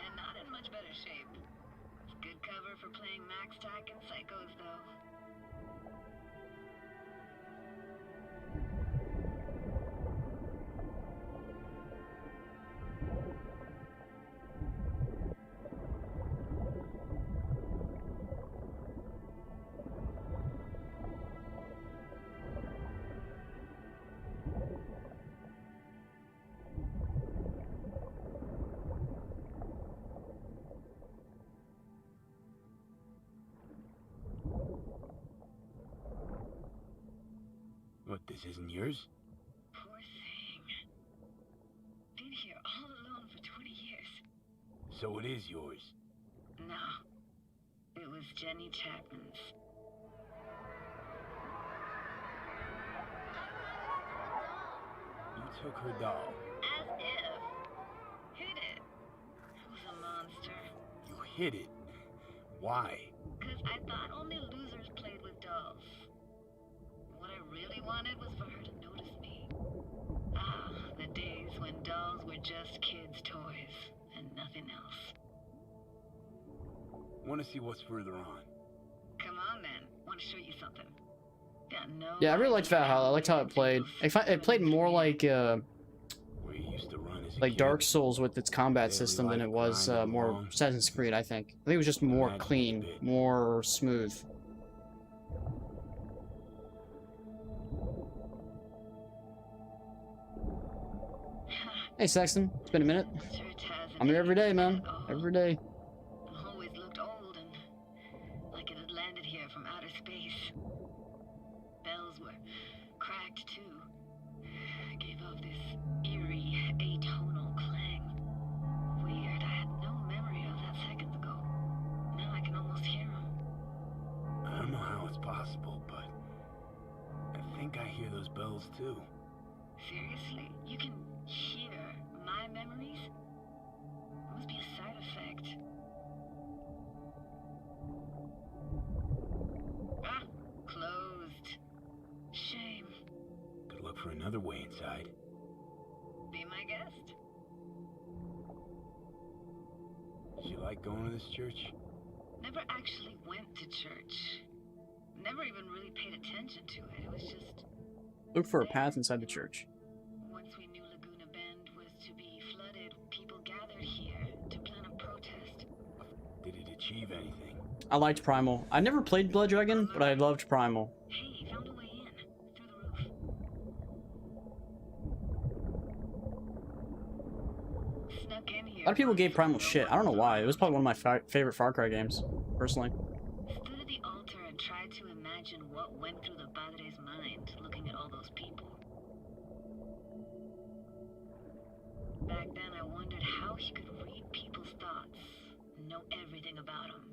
And not in much better shape. It's good cover for playing Max Tack and Psychos, though. What, this isn't yours? Poor thing. Been here all alone for 20 years. So it is yours. No. It was Jenny Chapman's. You took her doll. As if. Hid it. Who's a monster? You hid it. Why? 'Cause I thought only losers played with dolls. What I really wanted was for her to notice me. Ah, the days when dolls were just kids' toys and nothing else. Want to see what's further on? Come on then. Want to show you something. Got no. Yeah, I really liked Valhalla. I liked how it played. It played more like Where you used to run as a like kid. Dark Souls with its combat system than it was more Assassin's Creed. I think it was just more clean, more smooth. Hey Sexton, it's been a minute. I'm here every day, man. Every day. Always looked old and like it had landed here from outer space. Bells were cracked too. Gave off this eerie, atonal clang. Weird, I had no memory of that seconds ago. Now I can almost hear them. I don't know how it's possible, but I think I hear those bells too. Seriously? You can hear my memories? It must be a side effect. Ah, closed. Shame. Could look for another way inside. Be my guest. Did you like going to this church? Never actually went to church. Never even really paid attention to it. It was just... Look for a path inside the church. Once we knew Laguna Bend was to be flooded, people gathered here to plan a protest. Did it achieve anything? I liked Primal. I never played Blood Dragon, but I loved Primal. Hey, found a way in. Through the roof. Snuck in here. A lot of people gave Primal shit. I don't know why. It was probably one of my favorite Far Cry games, personally. Stood at the altar and tried to imagine what went through the Padre's mind, looking at all those people. Back then, I wondered how he could read people's thoughts, know everything about them.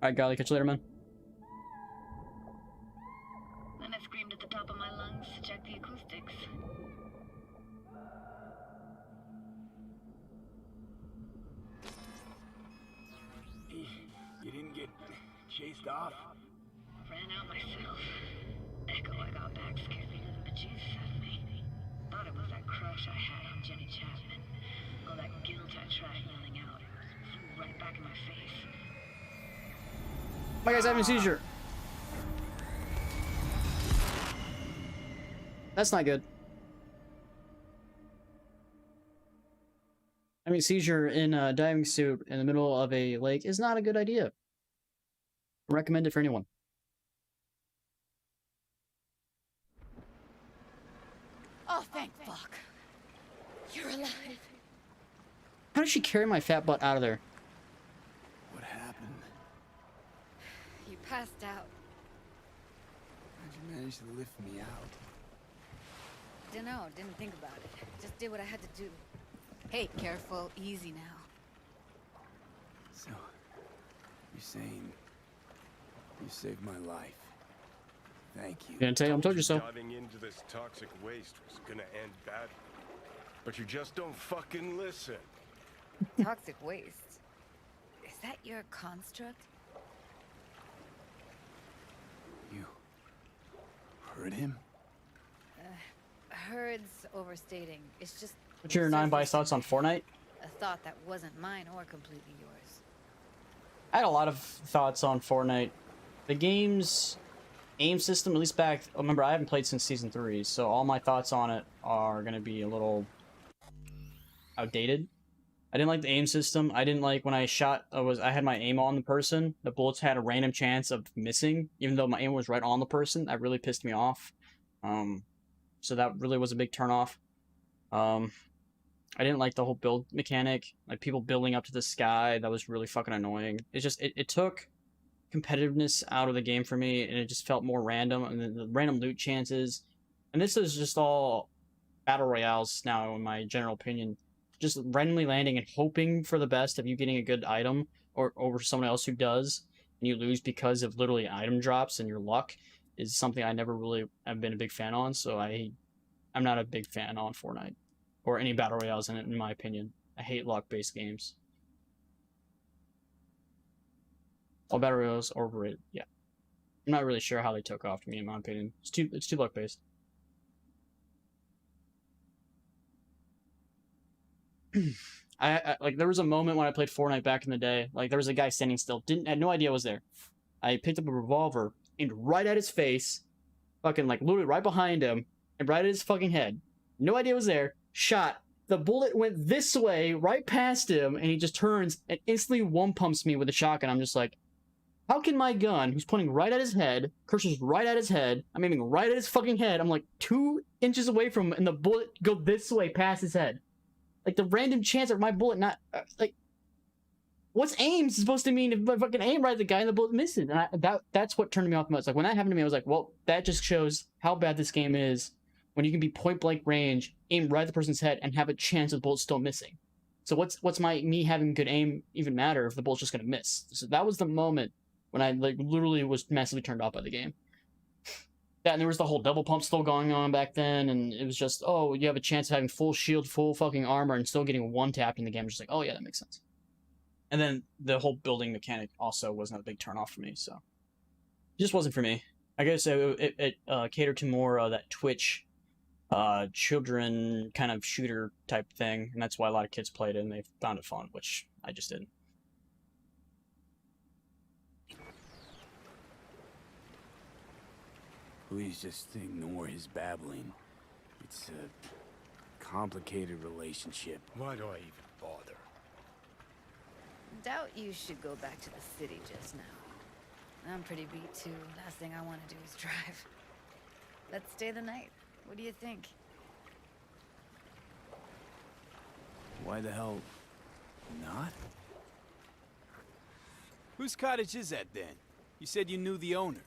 Alright, Golly, catch you later, man. Then I screamed at the top of my lungs to check the acoustics. You didn't get chased off? Ran out myself. Echo I got back scared me to the bejesus My guy's having a seizure. That's not good. I mean, seizure in a diving suit in the middle of a lake is not a good idea. Recommend it for anyone. Oh, thank fuck. You're alive. How did she carry my fat butt out of there? What happened? You passed out. How'd you manage to lift me out? Dunno, didn't think about it. Just did what I had to do. Hey, careful, easy now. So, you're saying you saved my life. Thank you. Gonna tell you, I told you so. Diving into this toxic waste was gonna end badly. But you just don't fucking listen. Toxic waste. Is that your construct? You heard him? Heard's overstating. It's just What's your non-biased thoughts on Fortnite? a thought that wasn't mine or completely yours. I had a lot of thoughts on Fortnite. The game's aim system, at least back... Remember, I haven't played since Season 3, so all my thoughts on it are going to be a little outdated. I didn't like the aim system. I didn't like when I shot... I had my aim on the person. The bullets had a random chance of missing, even though my aim was right on the person. That really pissed me off. So that really was a big turnoff. I didn't like the whole build mechanic, like people building up to the sky. That was really fucking annoying. It's just it took competitiveness out of the game for me, and it just felt more random, and the random loot chances. And this is just all battle royales now, in my general opinion. Just randomly landing and hoping for the best of you getting a good item or over someone else who does, and you lose because of literally item drops and your luck is something I never really have been a big fan on. So I'm not a big fan on Fortnite or any battle royales in it, in my opinion. I hate luck-based games. All battle royales are overrated. Yeah, I'm not really sure how they took off to me, in my opinion. It's too luck-based. I like there was a moment when I played Fortnite back in the day. Like there was a guy standing still, had no idea I was there. I picked up a revolver, aimed right at his face, fucking like literally right behind him, and right at his fucking head. No idea I was there. Shot. The bullet went this way, right past him, and he just turns and instantly one pumps me with a shotgun. I'm just like, how can my gun, who's pointing right at his head, cursor's right at his head, I'm aiming right at his fucking head, I'm like 2 inches away from him, and the bullet go this way past his head? Like the random chance of my bullet not like, what's aim supposed to mean if I fucking aim right at the guy and the bullet misses? And that's what turned me off the most. Like when that happened to me, I was like, well, that just shows how bad this game is when you can be point blank range, aim right at the person's head, and have a chance of the bullet still missing. So what's me having good aim even matter if the bullet's just gonna miss? So that was the moment when I like literally was massively turned off by the game. That, and there was the whole double pump still going on back then, and it was just, oh, you have a chance of having full shield, full fucking armor, and still getting one tapped in the game. I'm just like, oh yeah, that makes sense. And then the whole building mechanic also wasn't a big turnoff for me, so it just wasn't for me. I guess it catered to more that Twitch children kind of shooter type thing, and that's why a lot of kids played it and they found it fun, which I just didn't. Please just ignore his babbling. It's a complicated relationship. Why do I even bother? Doubt you should go back to the city just now. I'm pretty beat too. Last thing I want to do is drive. Let's stay the night. What do you think? Why the hell not? Whose cottage is that then? You said you knew the owner.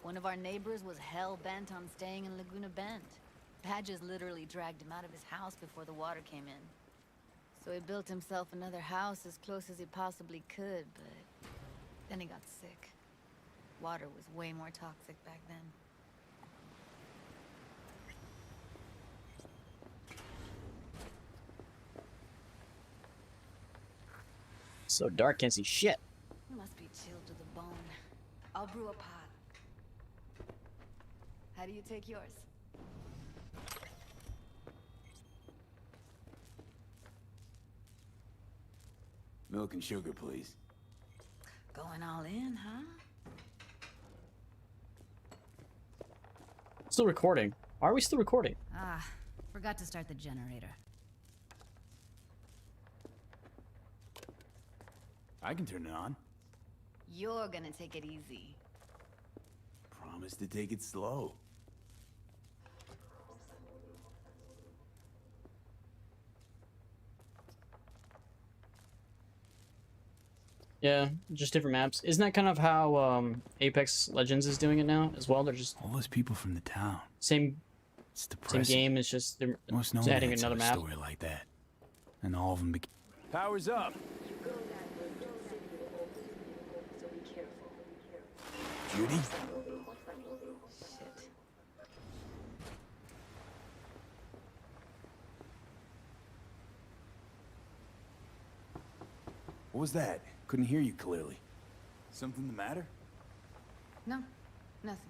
One of our neighbors was hell-bent on staying in Laguna Bend. Badges literally dragged him out of his house before the water came in. So he built himself another house as close as he possibly could, but then he got sick. Water was way more toxic back then. So dark, can't see shit. You must be chilled to the bone. I'll brew a pot. How do you take yours? Milk and sugar, please. Going. Going all in, huh? Still recording. Why are we still recording? Ah, forgot to start the generator. I can turn it on. You're gonna take it easy. Promise to take it slow. Yeah, just different maps. Isn't that kind of how Apex Legends is doing it now as well? They're just all those people from the town. Same game. It's just they're Most just adding another a map. story like that, and all of them became. Power's up. Judy. Shit. What was that? Couldn't hear you clearly. Something the matter? No, nothing.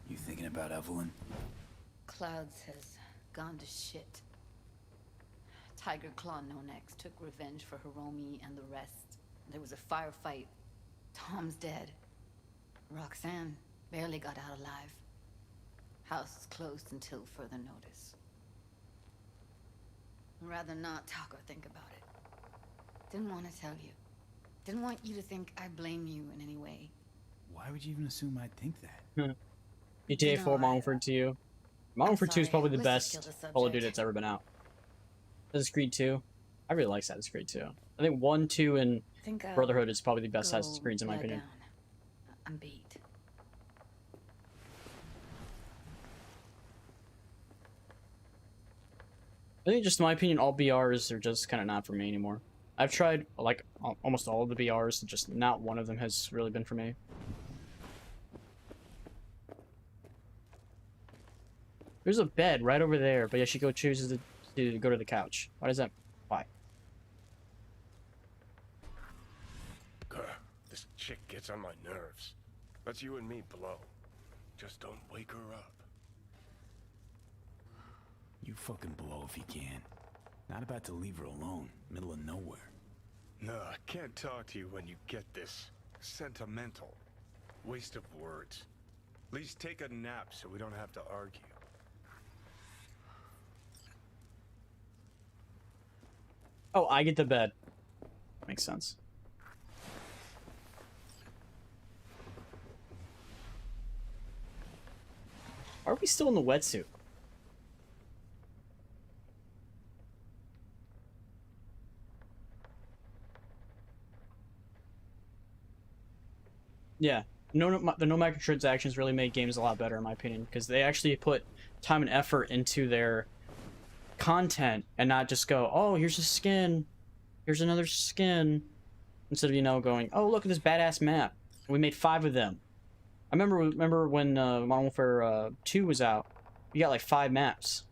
You thinking about Evelyn? Clouds has gone to shit. Tiger Claw No Nex took revenge for Hiromi and the rest. There was a firefight. Tom's dead. Roxanne barely got out alive. House is closed until further notice. I'd rather not talk or think about it. Didn't want to tell you. Didn't want you to think I blame you in any way. Why would you even assume I'd think that? GTA 4 Modern Warfare 2. Modern Warfare 2 is probably the Let's just best kill the Call of Duty subject. that's ever been out. Assassin's Creed 2. I really like Assassin's Creed 2. I think 1, 2, and Think I'll Brotherhood is probably the best go Assassin's Creeds in my lie opinion. down. I'm beat. I think just in my opinion, all BRs are just kind of not for me anymore. I've tried like almost all of the BRs, just not one of them has really been for me. There's a bed right over there, but yeah, she chooses to go to the couch. Why does that? Why? Grr, this chick gets on my nerves. Let's you and me blow. Just don't wake her up. You fucking blow if you can. Not about to leave her alone, middle of nowhere. No, I can't talk to you when you get this sentimental. Waste of words. At least take a nap so we don't have to argue. Oh, I get the bed. Makes sense. Why are we still in the wetsuit? Yeah, the no microtransactions really made games a lot better in my opinion, because they actually put time and effort into their content and not just go, oh, here's a skin, here's another skin, instead of, you know, going, oh, look at this badass map. We made 5 of them. I remember when Modern Warfare 2 was out, you got like 5 maps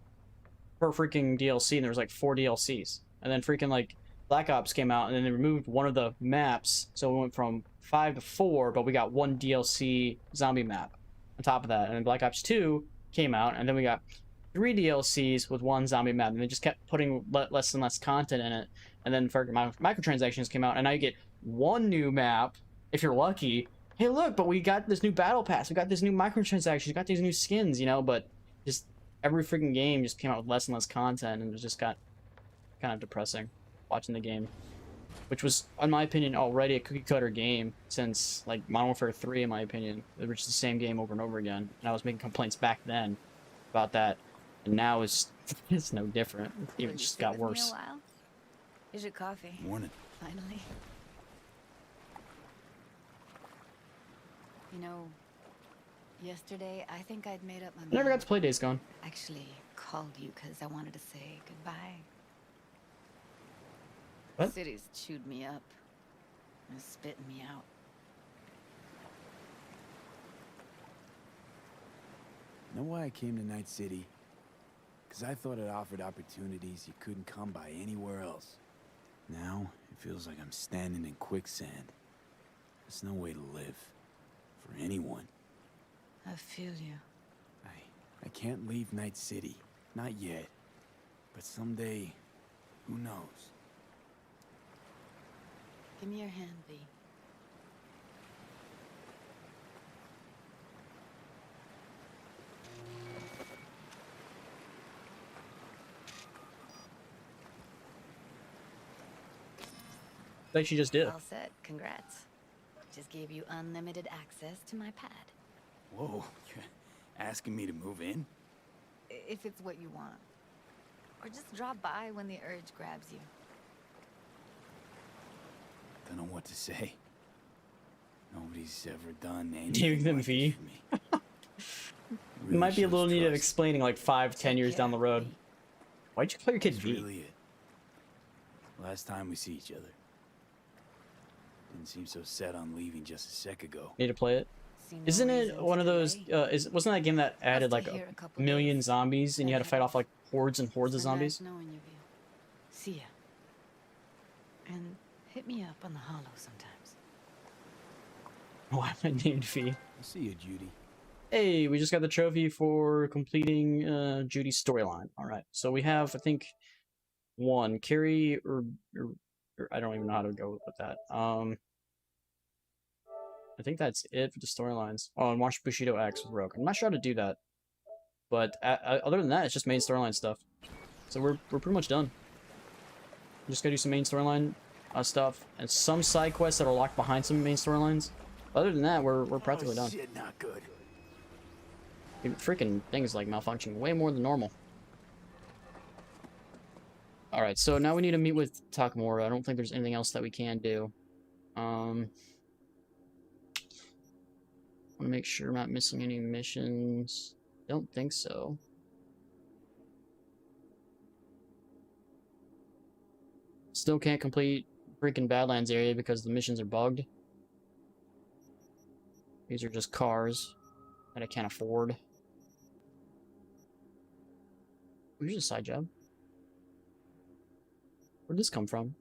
per freaking DLC, and there was like 4 DLCs. And then freaking like Black Ops came out, and then they removed one of the maps, so we went from 5 to 4, but we got 1 DLC zombie map on top of that. And then Black Ops 2 came out, and then we got 3 DLCs with 1 zombie map, and they just kept putting less and less content in it. And then microtransactions came out, and now you get 1 new map if you're lucky. Hey, look, but we got this new battle pass, we got this new microtransactions, we got these new skins, you know. But just every freaking game just came out with less and less content, and it just got kind of depressing watching the game, which was, in my opinion, already a cookie-cutter game since like Modern Warfare 3, in my opinion. It was the same game over and over again, and I was making complaints back then about that, and now it's no different. It just got worse. Me a while? Here's your coffee. Morning. Finally. You know, yesterday I think I'd made up my mind. I never got to play Days Gone. Actually called you because I wanted to say goodbye. What? City's chewed me up and spitting me out. Know why I came to Night City? Because I thought it offered opportunities you couldn't come by anywhere else. Now, it feels like I'm standing in quicksand. There's no way to live. For anyone. I feel you. I can't leave Night City. Not yet. But someday, who knows? Give me your hand, V. Like she just did. All set. Congrats. Just gave you unlimited access to my pad. Whoa, you're asking me to move in? If it's what you want. Or just drop by when the urge grabs you. Don't know what to say. Nobody's ever done Giving anything them like V. this for me. It might be a little shows need of trust. explaining like 5-10 years down the road. Why'd you call your kid That's V? really it. Last time we see each other. Didn't seem so set on leaving just a sec ago. Need to play it? Isn't it one of those? Wasn't that a game that added like a million zombies and you had to fight off like hordes and hordes of zombies? Knowing you, V. See ya. And hit me up on the holo sometimes. Why am I named V? I'll see you, Judy. Hey, we just got the trophy for completing Judy's storyline. All right, so we have I think one Carrie or I don't even know how to go with that. I think that's it for the storylines. Oh, and watch Bushido X with Rogue. I'm not sure how to do that, but other than that, it's just main storyline stuff. So we're pretty much done. Just gotta do some main storyline stuff and some side quests that are locked behind some main storylines. Other than that, we're practically done. Shit, not good. Dude, freaking things like malfunctioning way more than normal. All right, so now we need to meet with Takamura. I don't think there's anything else that we can do. Want to make sure I'm not missing any missions. Don't think so. Still can't complete freaking Badlands area because the missions are bugged. These are just cars that I can't afford. Here's a side job. Where'd this come from?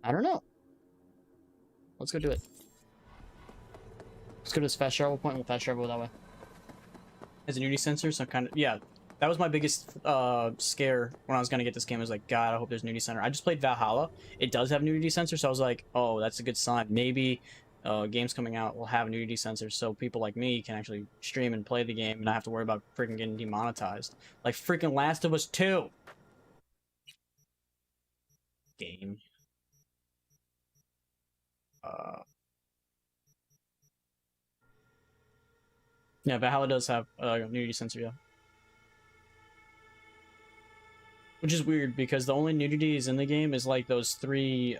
I don't know. Let's go do it. Let's go to this fast travel point. We'll fast travel that way. Has a nudity sensor, so kind of yeah. That was my biggest scare when I was gonna get this game. I was like, God, I hope there's nudity sensor. I just played Valhalla. It does have nudity sensor, so I was like, oh, that's a good sign. Maybe games coming out will have nudity sensors, so people like me can actually stream and play the game and not have to worry about freaking getting demonetized. Like freaking Last of Us 2. Game. Yeah, Valhalla does have nudity sensor, yeah. Which is weird because the only nudity is in the game is like those 3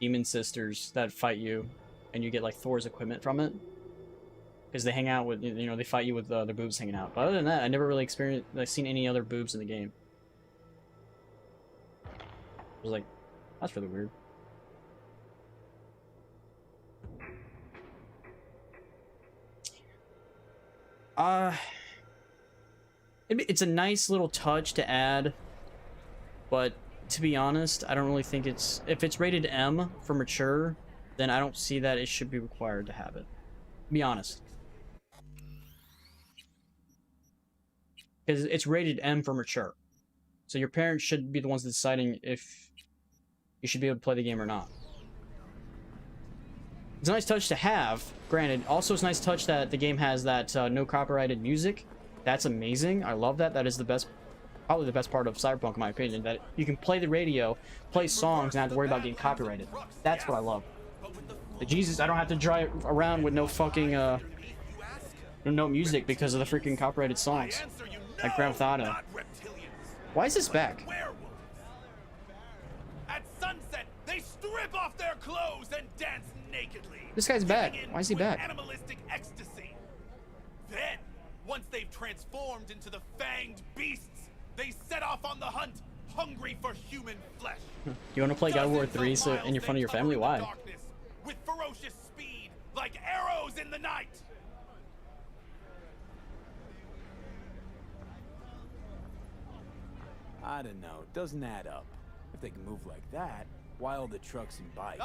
demon sisters that fight you, and you get like Thor's equipment from it. Because they hang out with, you know, they fight you with their boobs hanging out. But other than that, I never really seen any other boobs in the game. I was like, that's really weird. It's a nice little touch to add, but to be honest, I don't really think it's... If it's rated M for mature, then I don't see that it should be required to have it. Be honest. Because it's rated M for mature. So your parents should be the ones deciding if you should be able to play the game or not. It's a nice touch to have, granted. Also, it's a nice touch that the game has that no copyrighted music. That's amazing. I love that. That is the best, probably the best part of Cyberpunk, in my opinion. That you can play the radio, play songs, and not have to worry about getting copyrighted. That's what I love. But Jesus, I don't have to drive around with no fucking, no music because of the freaking copyrighted songs. Like Grand Theft Auto. Why is this back? At sunset, they strip off their clothes and dance nakedly. This guy's back. Why is he back? Animalistic ecstasy. Then, once they've transformed into the fanged beasts, they set off on the hunt, hungry for human flesh. You want to play God of War 3 so in front of your family? Why? With ferocious speed, like arrows in the night. I don't know. It doesn't add up. If they can move like that, Why all the trucks and bikes?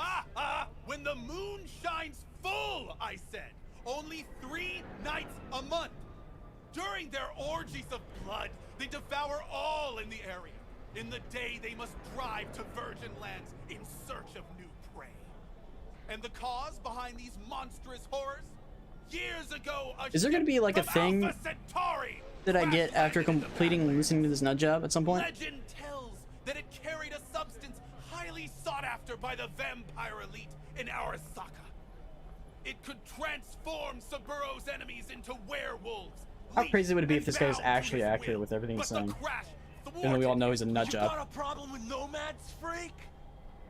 When the moon shines full, I said. Only 3 nights a month. During their orgies of blood, they devour all in the area. In the day, they must drive to virgin lands in search of new prey. And the cause behind these monstrous horrors? Years ago, Is there gonna be like a thing that I get after completing listening to this nut job at some point? Legend tells that it carried a substance highly sought after by the vampire elite in Arasaka. It could transform Saburo's enemies into werewolves. How crazy would it be if this guy is actually accurate with everything he's saying? Even though we all know he's a nut job. You got a problem with nomads, freak?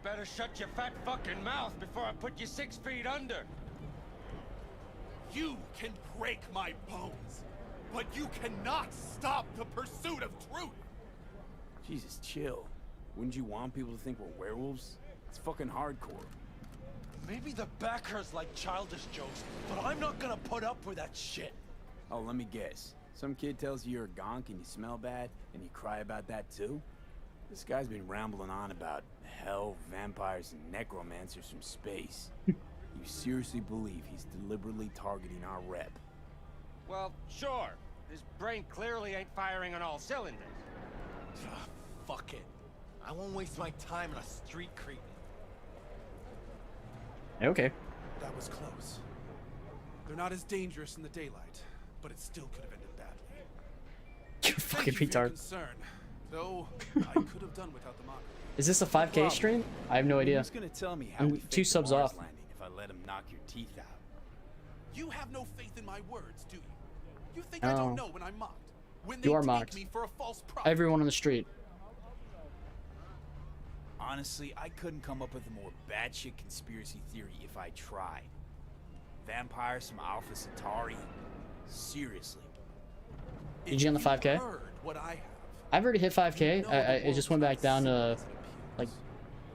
Better shut your fat fucking mouth before I put you 6 feet under. You can break my bones, but you cannot stop the pursuit of truth. Jesus, chill. Wouldn't you want people to think we're werewolves? It's fucking hardcore. Maybe the backers like childish jokes, but I'm not gonna put up with that shit. Oh, let me guess. Some kid tells you you're a gonk and you smell bad, and you cry about that too? This guy's been rambling on about hell, vampires, and necromancers from space. You seriously believe he's deliberately targeting our rep? Well, sure. His brain clearly ain't firing on all cylinders. Fuck it. I won't waste my time on a street cretin. Okay. That was close. They're not as dangerous in the daylight, but it still could have ended badly. You fucking retard. Concern, though I could have done without the mockery. Is this a 5K stream? I have no idea. Who's gonna tell me how I'm we 2 faked subs the Mars off. landing if I let him knock your teeth out? You have no faith in my words, do you? You think No. I don't know when I'm mocked? When You they are take mocked. me for a false prophet? Everyone on the street. Honestly, I couldn't come up with a more batshit conspiracy theory if I tried. Vampires from Alpha Centauri? Seriously. Did you on the 5K? Heard what I have. I've already hit 5K. It just went back down to like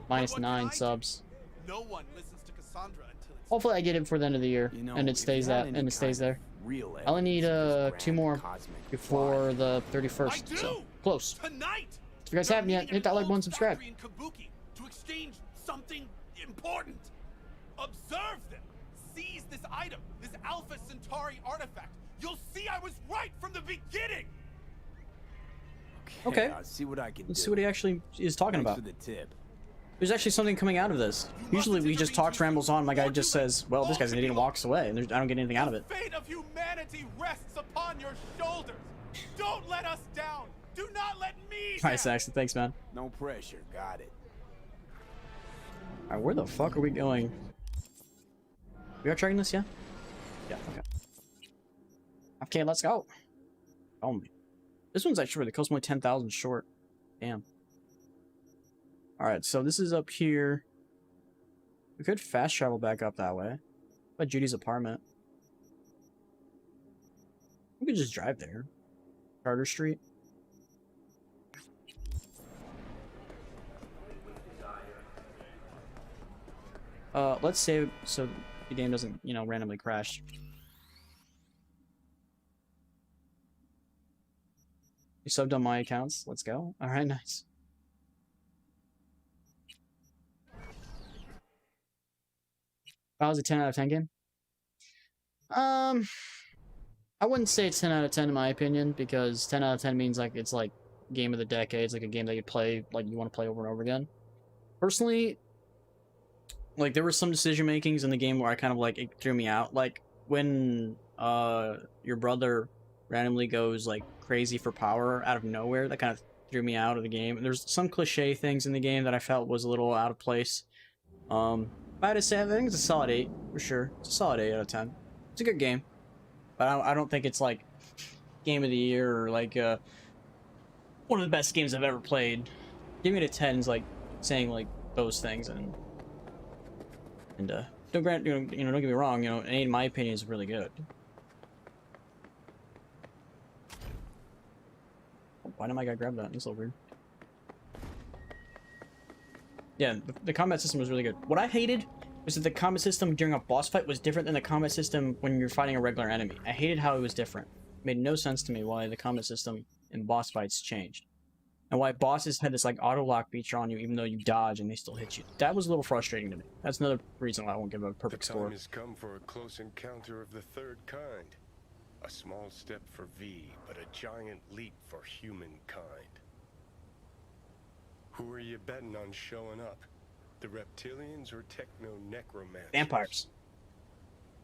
-9 subs. No one listens to Cassandra until it's Hopefully I get it before the end of the year, You know, and it if stays you had that, any and it stays kind there. of real I only need evidence of 2 this more grand cosmic before fly, the 31st. So close. tonight. If you guys haven't yet, hit that like button, subscribe. In Kabuki to exchange something important. Observe them. Seize this item, this Alpha Centauri artifact. You'll see I was right from the beginning. Okay. I'll see what I can Let's do. see what he actually is talking Thanks about. for the tip. There's actually something coming out of this. Usually we just talk, rambles on. My guy just says, "Well, this guy's an idiot," and walks away, and I don't get anything out of it. The fate of humanity rests upon your shoulders. Don't let us down. Do not let me All right, Saxon. Thanks, man. No pressure. Got it. All right, where the fuck are we going? We are tracking this, yeah? Yeah. Okay. Okay, let's go. Oh my. This one's actually really close, only 10,000 short. Damn. Alright, so this is up here. We could fast travel back up that way. By Judy's apartment. We could just drive there. Carter Street. Let's save so the game doesn't, you know, randomly crash. You subbed on my accounts. Let's go. Alright, nice. That was a 10 out of 10 game? I wouldn't say it's 10 out of 10 in my opinion, because 10 out of 10 means like it's like game of the decade. It's like a game that you play, like you want to play over and over again. Personally, like there were some decision makings in the game where I kind of like, it threw me out. Like when your brother randomly goes like crazy for power out of nowhere, that kind of threw me out of the game. There's some cliche things in the game that I felt was a little out of place. If I had to say, I think it's a solid 8 for sure. It's a solid 8 out of 10. It's a good game, but I don't think it's like game of the year or like one of the best games I've ever played. Giving it a 10 is like saying like those things, and don't get me wrong, you know, an 8 in my opinion is really good. Why did my guy grab that? It's a little weird. Yeah, the combat system was really good. What I hated was that the combat system during a boss fight was different than the combat system when you're fighting a regular enemy. I hated how it was different. It made no sense to me why the combat system in boss fights changed. And why bosses had this like auto lock feature on you even though you dodge and they still hit you. That was a little frustrating to me. That's another reason why I won't give it a perfect The score. time has come for a close encounter of the third kind. A small step for V, but a giant leap for humankind. Who are you betting on showing up? The reptilians or techno-necromancers? Vampires.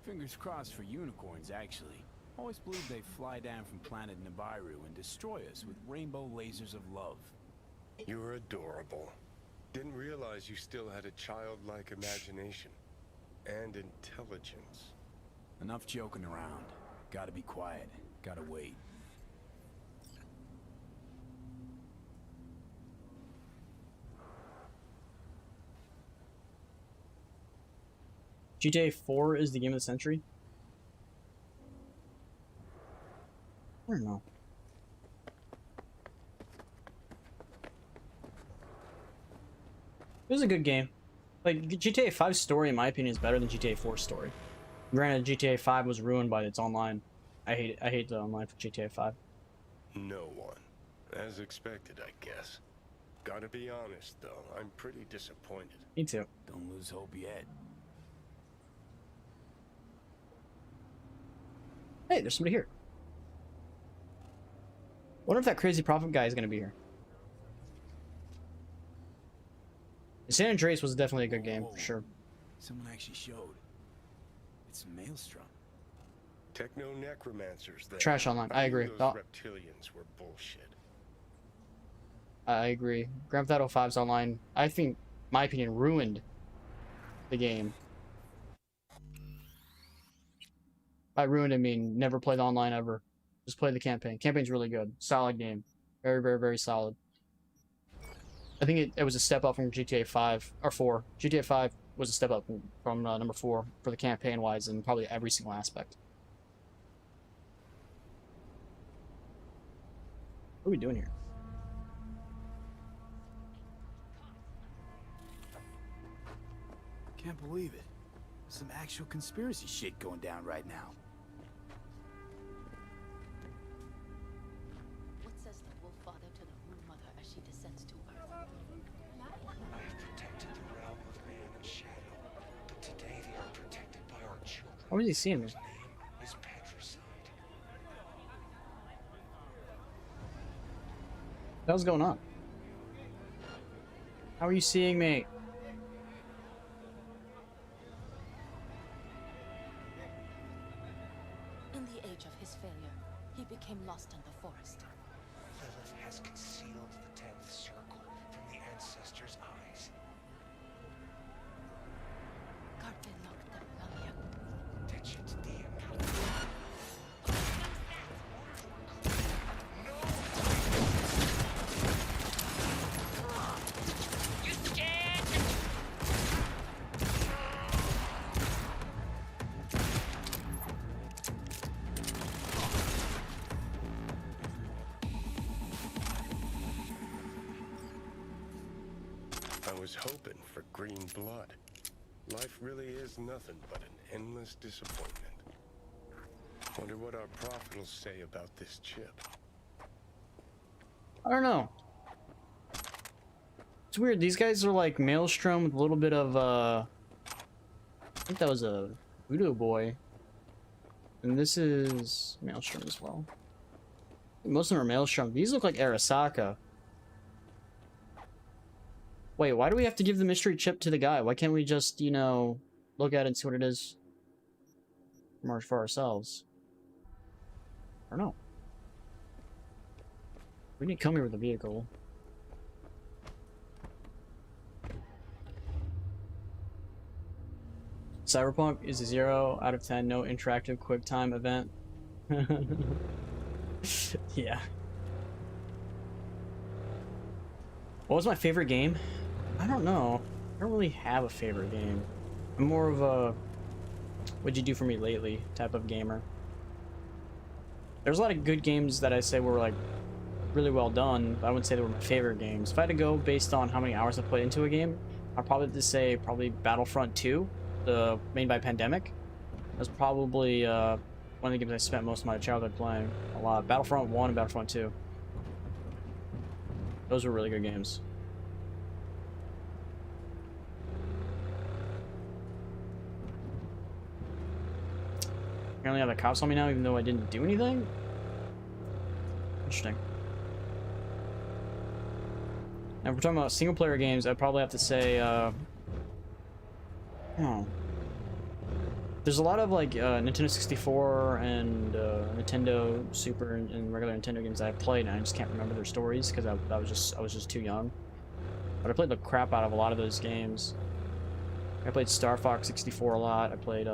Fingers crossed for unicorns, actually. Always believed they fly down from planet Nibiru and destroy us with rainbow lasers of love. You're adorable. Didn't realize you still had a childlike imagination. And intelligence. Enough joking around. Gotta be quiet. Gotta wait. GTA 4 is the game of the century? I don't know. It was a good game. Like, GTA 5's story, in my opinion, is better than GTA 4's story. Granted, GTA 5 was ruined by its online. I hate the online for GTA 5. No one. As expected, I guess. Gotta be honest, though, I'm pretty disappointed. Me too. Don't lose hope yet. Hey, there's somebody here. Wonder if that crazy prophet guy is gonna be here. San Andreas was definitely a good game, for sure. Someone actually showed. It's Maelstrom. Techno-necromancers there. Trash online. I agree. Those Oh. reptilians were bullshit. I agree. Grand Theft Auto 5's online, I think, my opinion, ruined the game. By ruined, I mean never played online ever. Just play the campaign. Campaign's really good. Solid game. Very, very, very solid. I think it was a step up from GTA 5 or 4. GTA 5 was a step up from number 4 for the campaign-wise in probably every single aspect. What are we doing here? Can't believe it. Some actual conspiracy shit going down right now. What says the Wolf Father to the Moon Mother as she descends to Earth? I have protected the realm of man and shadow, but today they are protected by our children. How is he seeing me? His name is Patricide. What the hell's going on? How are you seeing me? In the age of his failure, he became lost in the forest. Lilith has concealed the 10th circle from the ancestors' eyes. Tecit diem. I was hoping for green blood. Life really is nothing but an endless disappointment. Wonder what our prophet will say about this chip. I don't know. It's weird. These guys are like Maelstrom with a little bit of I think that was a Voodoo Boy. And this is Maelstrom as well. Most of them are Maelstrom. These look like Arasaka. Wait, why do we have to give the mystery chip to the guy? Why can't we just, you know, look at it and see what it is for ourselves? I don't know. We need to come here with a vehicle. Cyberpunk is a 0 out of 10, no interactive quick time event. Yeah. What was my favorite game? I don't know. I don't really have a favorite game. I'm more of a what'd you do for me lately type of gamer. There's a lot of good games that I say were like really well done, but I wouldn't say they were my favorite games. If I had to go based on how many hours I played into a game, I'd probably just say Battlefront 2, made by Pandemic. That's probably one of the games I spent most of my childhood playing a lot. Battlefront 1 and Battlefront 2. Those were really good games. Apparently have the cops on me now, even though I didn't do anything? Interesting. Now, if we're talking about single-player games, I'd probably have to say, oh. There's a lot of, like, Nintendo 64 and Nintendo Super and regular Nintendo games that I played, and I just can't remember their stories, because I was just too young. But I played the crap out of a lot of those games. I played Star Fox 64 a lot. I played,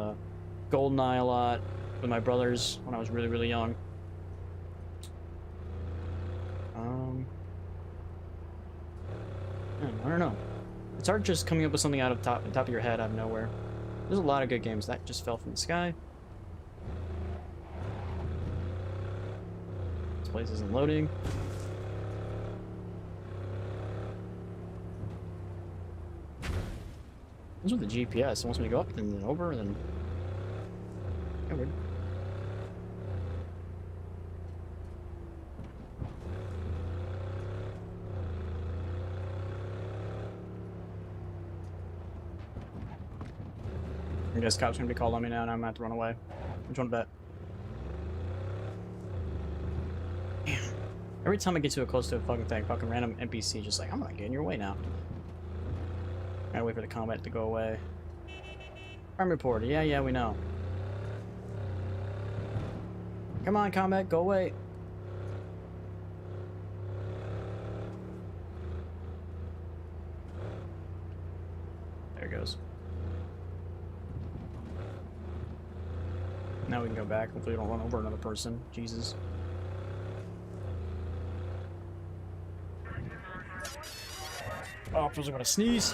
GoldenEye a lot with my brothers when I was really, really young. I don't know. It's hard just coming up with something out of top of your head out of nowhere. There's a lot of good games that just fell from the sky. This place isn't loading. What's with the GPS? It wants me to go up and then over and then... Yeah, weird. I guess cops gonna be called on me now and I'm gonna have to run away. Which one to bet? Damn. Every time I get too close to a fucking thing, fucking random NPC just like, I'm gonna get in your way now. Gotta wait for the combat to go away. Crime reporter, yeah, we know. Come on, combat, go away. There it goes. Now we can go back. Hopefully we don't run over another person. Jesus. Oh, feels like I'm gonna sneeze.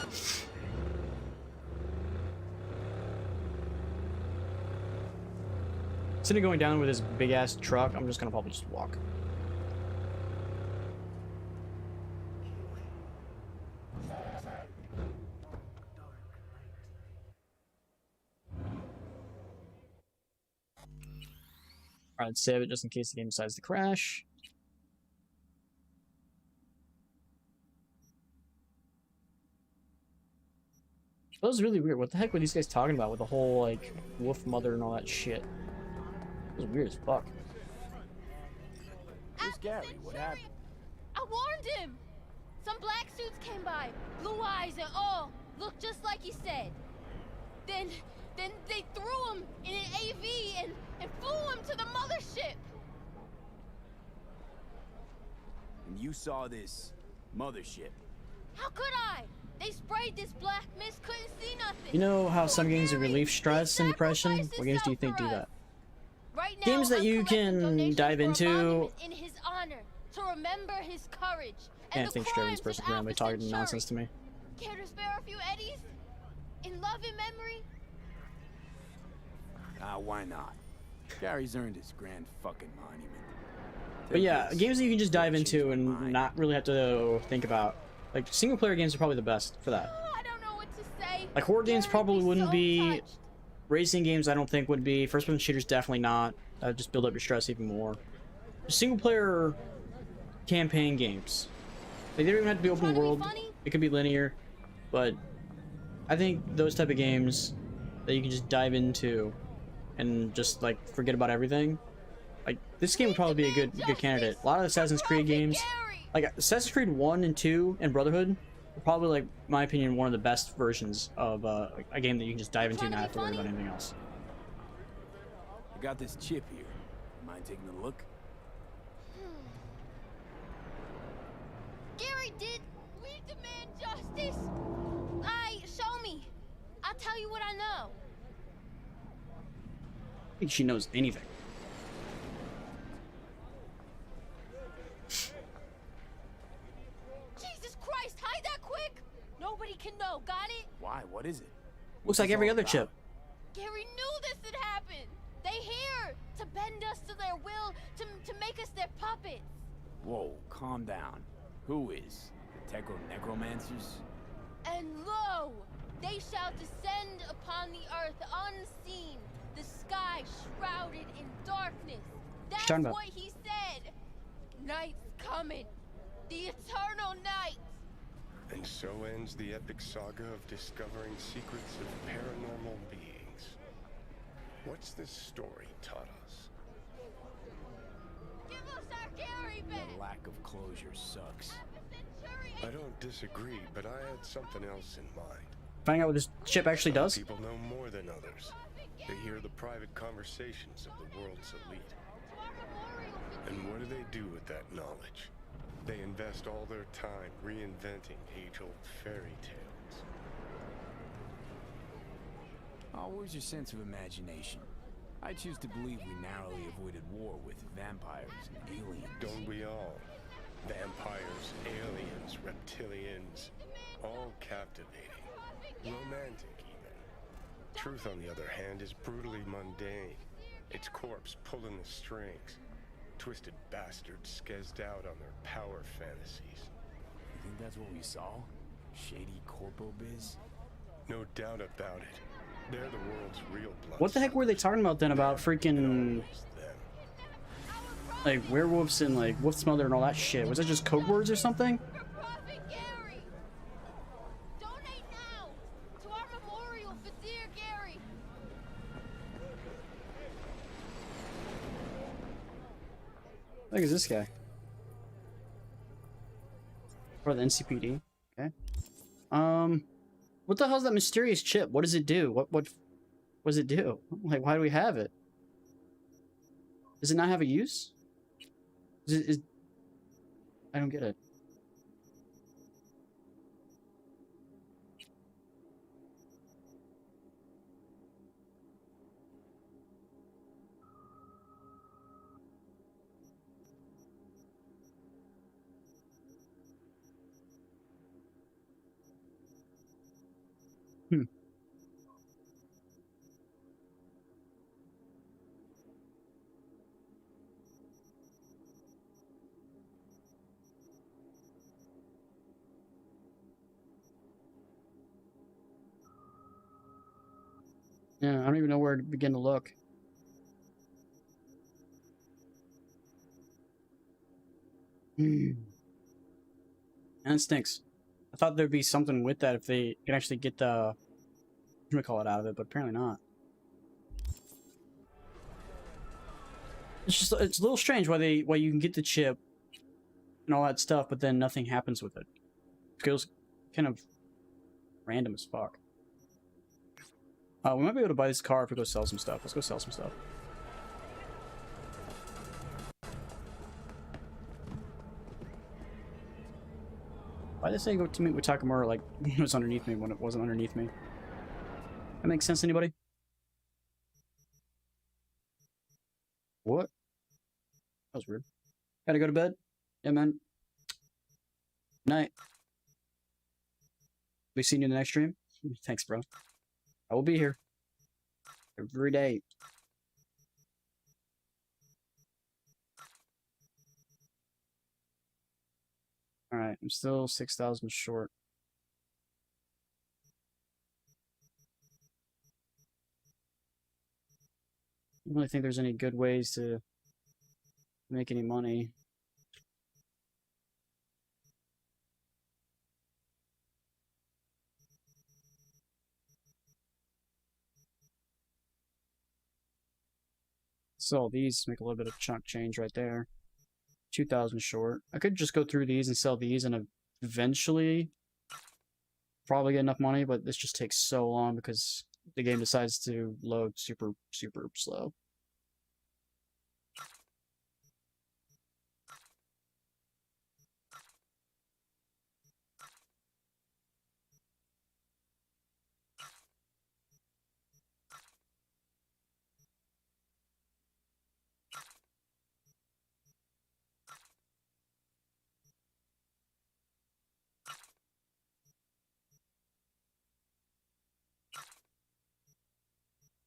Instead of going down with his big ass truck, I'm just gonna probably just walk. Alright, let's save it just in case the game decides to crash. That was really weird. What the heck were these guys talking about with the whole, like, wolf mother and all that shit? It was weird as fuck. Where's Gary? What happened? I warned him! Some black suits came by, blue eyes and all, looked just like he said. Then they threw him in an AV and flew him to the mothership. And you saw this mothership? How could I? They sprayed this black mist, couldn't see nothing. You know how some games relieve stress and depression? What games do you think do that? Right now, Games that you can dive into. In his honor, to remember his courage. Can't think straight with this person randomly talking nonsense to me. Care to spare a few eddies? In love and memory? Why not? Gary's earned his grand fucking monument. But yeah, games that you can just dive into and not really have to think about. Like, single player games are probably the best for that. I don't know what to say. Like, horror games probably wouldn't be. Touched. Racing games I don't think would be. First person shooters definitely not. Just build up your stress even more. Single player campaign games. Like, they don't even have to be open world. It could be linear. But I think those type of games that you can just dive into and just like forget about everything. Like, this game would probably be a good candidate. A lot of Assassin's Creed games, like Assassin's Creed 1 and 2 and Brotherhood, are probably, like, my opinion, one of the best versions of a game that you can just dive into and not have to worry about anything else. I got this chip here. Mind taking a look? Gary did. We demand justice. Show me. I'll tell you what I know. I think she knows anything. Jesus Christ, hide that quick! Nobody can know, got it? Why? What is it? Looks like every other chip. Gary knew this had happened. They here to bend us to their will, to make us their puppets. Whoa, calm down. Who is? The Tegro necromancers? And lo, they shall descend upon the earth unseen, the sky shrouded in darkness. That's what he said. Night's coming. The eternal night! And so ends the epic saga of discovering secrets of paranormal beings. What's this story taught us? Give us our Gary back! The lack of closure sucks. I don't disagree, but I had something else in mind. Finding out what this chip actually Some does? people know more than others. They hear the private conversations of the world's elite. And what do they do with that knowledge? They invest all their time reinventing age-old fairy tales. Oh, where's your sense of imagination? I choose to believe we narrowly avoided war with vampires and aliens. Don't we all? Vampires, aliens, reptilians, all captivating. Romantic, even. Truth, on the other hand, is brutally mundane. Its corpse pulling the strings. Twisted bastards skezzed out on their power fantasies. You think that's what we saw? Shady corpo biz? No doubt about it. They're the world's real blood. What the heck were they talking about then about freaking like werewolves and like wolf's mother and all that shit? Was that just code words or something? Donate now to our memorial for dear Gary. Look at this guy. Or the NCPD. Okay. What the hell's that mysterious chip? What does it do? What does it do? Like, why do we have it? Does it not have a use? I don't get it. Yeah, I don't even know where to begin to look. And it stinks. I thought there'd be something with that if they can actually get the whatchamacallit out of it, but apparently not. It's a little strange why you can get the chip and all that stuff, but then nothing happens with it. It feels kind of random as fuck. We might be able to buy this car if we go sell some stuff. Let's go sell some stuff. Why did they say go to meet with Takamura like it was underneath me when it wasn't underneath me? That makes sense to anybody? What? That was weird. Gotta go to bed? Yeah, man. Night. Be seeing you in the next stream? Thanks, bro. I will be here. Every day. Alright, I'm still 6,000 short. I don't really think there's any good ways to make any money. Sell these, make a little bit of chunk change right there. 2,000 short. I could just go through these and sell these and eventually probably get enough money, but this just takes so long because the game decides to load super, super slow.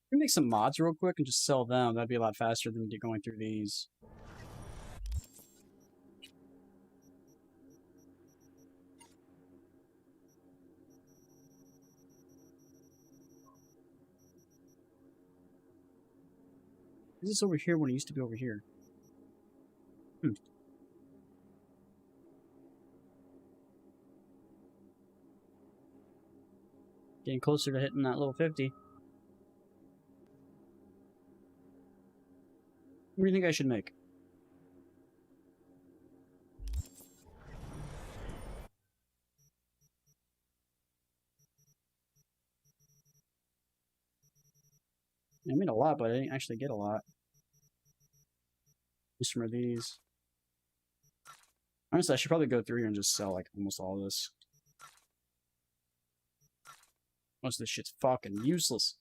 We can make some mods real quick and just sell them. That'd be a lot faster than going through these. Is this over here when it used to be over here? Getting closer to hitting that little 50. What do you think I should make? I made a lot, but I didn't actually get a lot. Just from these. Honestly, I should probably go through here and just sell like almost all of this. Most of this shit's fucking useless.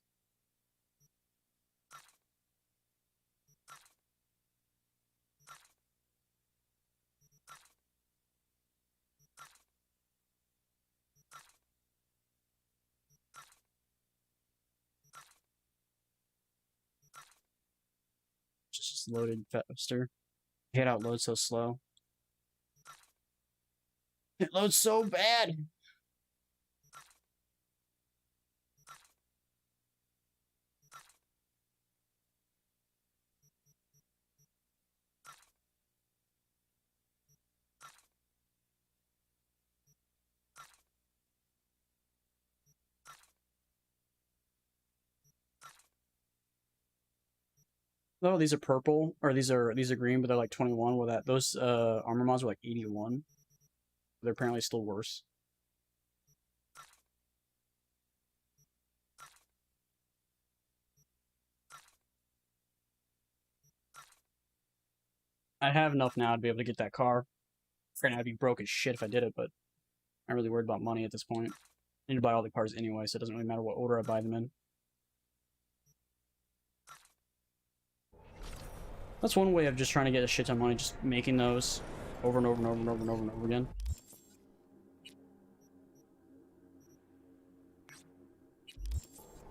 Just loaded faster. Hate how it loads so slow. It loads so bad. Oh, these are purple, or these are green, but they're like 21. Well, those armor mods were like 81. They're apparently still worse. I have enough now to be able to get that car. Granted, I'd be broke as shit if I did it, but I'm really worried about money at this point. I need to buy all the cars anyway, so it doesn't really matter what order I buy them in. That's one way of just trying to get a shit ton of money, just making those over and over and over and over and over and over again.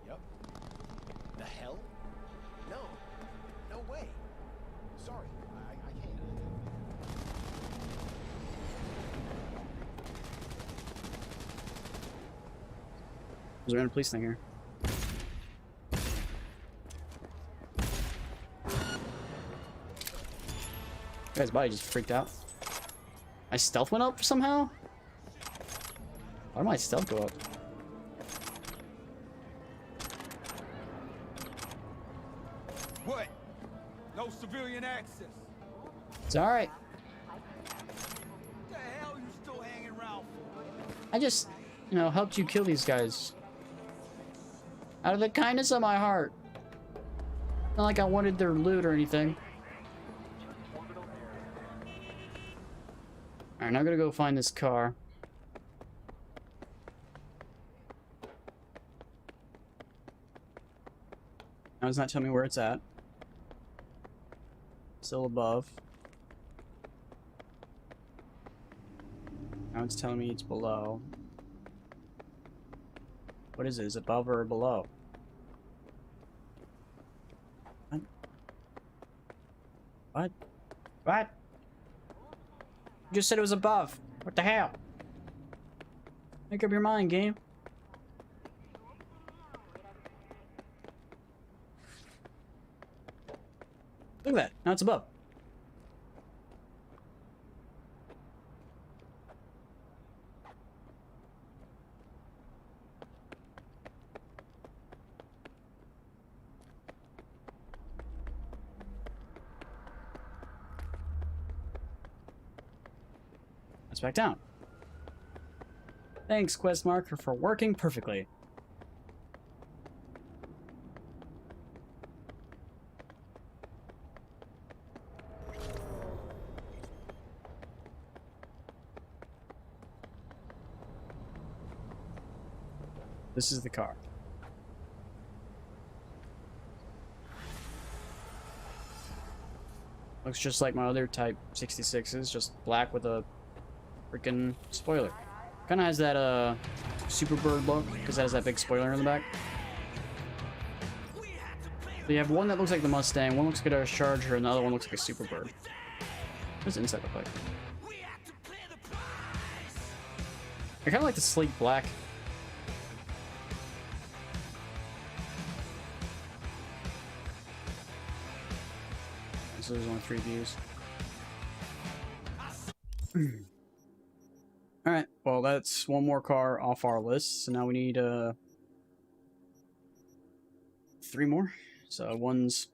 Yep. The hell? No. No way. Sorry. I can't. There's a random police thing here. Guy's body just freaked out. My stealth went up somehow? Why did my stealth go up? What? No civilian access. It's alright. What the hell you still hanging around for? I just, you know, helped you kill these guys. Out of the kindness of my heart. Not like I wanted their loot or anything. Alright, now I'm gonna go find this car. Now it's not telling me where it's at. Still above. Now it's telling me it's below. What is it? Is it above or below? What? What? What? You just said it was above. What the hell? Make up your mind, game. Look at that. Now it's above. Let's back down. Thanks, quest marker, for working perfectly. This is the car. Looks just like my other Type 66s, just black with a freaking spoiler. Kind of has that Superbird look because it has that big spoiler in the back. So you have one that looks like the Mustang, one looks like a Charger, and the other one looks like a Superbird. What does the inside look like? I kind of like the sleek black. So there's only 3 views. Alright, well that's one more car off our list, so now we need three more. So one's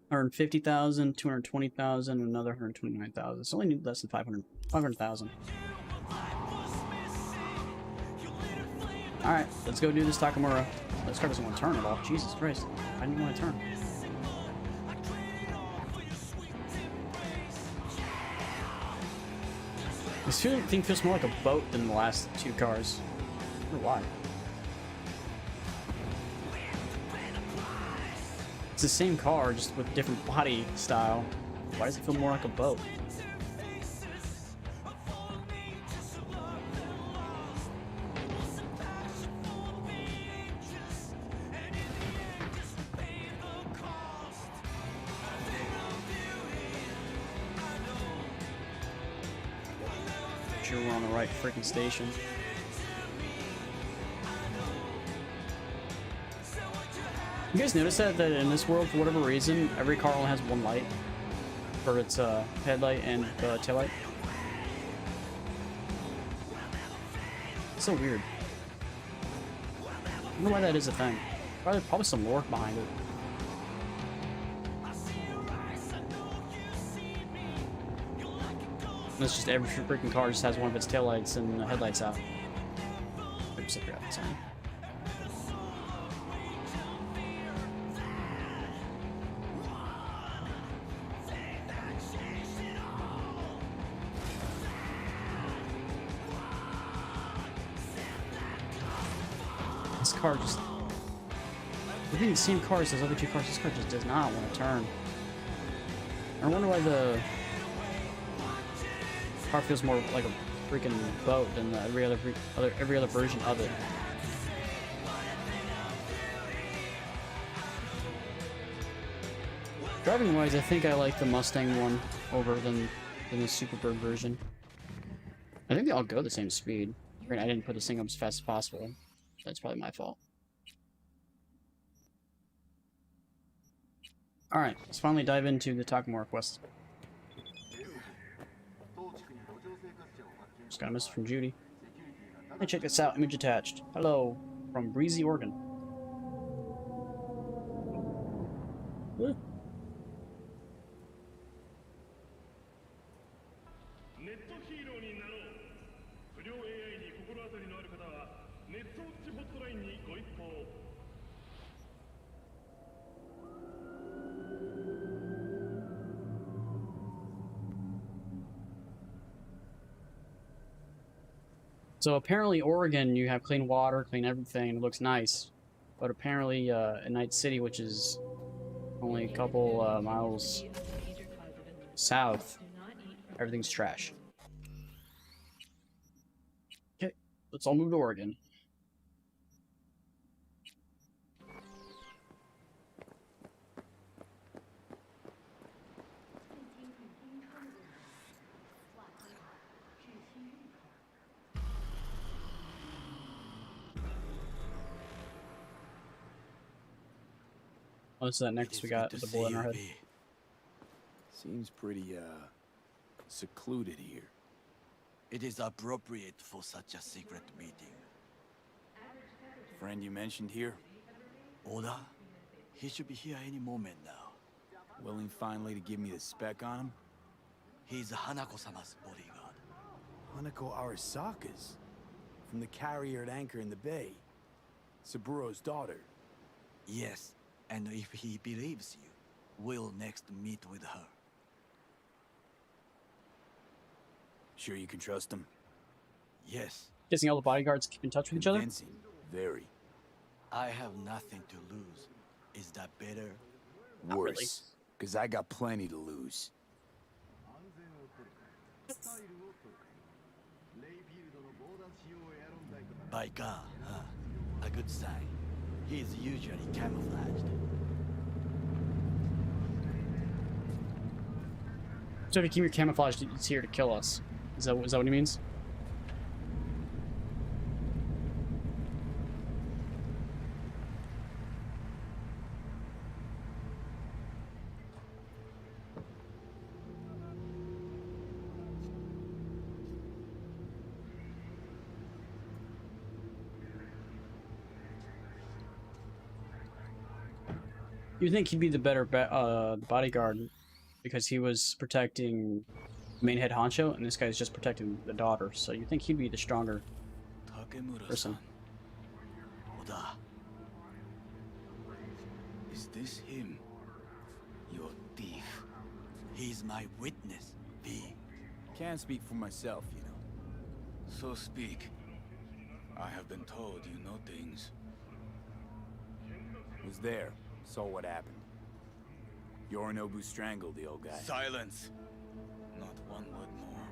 150,000, 220,000, another 129,000. It's only need less than 500,000. Alright, let's go do this Takamura. This car doesn't want to turn at all. Jesus Christ. I didn't want to turn. This thing feels more like a boat than the last two cars. I don't know why. It's the same car, just with different body style. Why does it feel more like a boat? Sure we're on the right freaking station. You guys notice that in this world, for whatever reason, every car only has one light for its headlight and taillight? It's so weird. I don't know why that is a thing. Probably some lore behind it. And it's just every freaking car just has one of its taillights and headlights out. Oops, I forgot the sign. This car just... I think the same car as those other two cars, this car just does not want to turn. I wonder why the car feels more like a freaking boat than every other version of it. Driving wise, I think I like the Mustang one over than the Superbird version. I think they all go the same speed. I didn't put this thing up as fast as possible. That's probably my fault. Alright, let's finally dive into the Takamura quest. Just got a message from Judy. Hey, check this out. Image attached. Hello. From Breezy, Oregon. Huh? So apparently Oregon, you have clean water, clean everything, and it looks nice. But apparently in Night City, which is only a couple miles south, everything's trash. Okay, let's all move to Oregon. What's that next we got with the bullet in our head? Seems pretty, secluded here. It is appropriate for such a secret meeting. Friend you mentioned here? Oda? He should be here any moment now. Willing finally to give me the spec on him? He's Hanako-sama's bodyguard. Hanako Arasaka's? From the carrier at anchor in the bay. Saburo's daughter. Yes, and if he believes you, we'll next meet with her. Sure you can trust him? Yes. Guessing all the bodyguards keep in touch with each other? Very. I have nothing to lose. Is that better? Worse. Because I got plenty to lose. By God, huh? A good sign. He is usually camouflaged. So if you keep your camouflage, it's here to kill us. Is that what he means? You think he'd be the better bodyguard because he was protecting the main head honcho, and this guy's just protecting the daughter. So you think he'd be the stronger person? Oda. Is this him? Your thief? He's my witness, V. Can't speak for myself, you know. So speak. I have been told you know things. Was there. Saw what happened. Yorinobu strangled the old guy. Silence! Not one word more.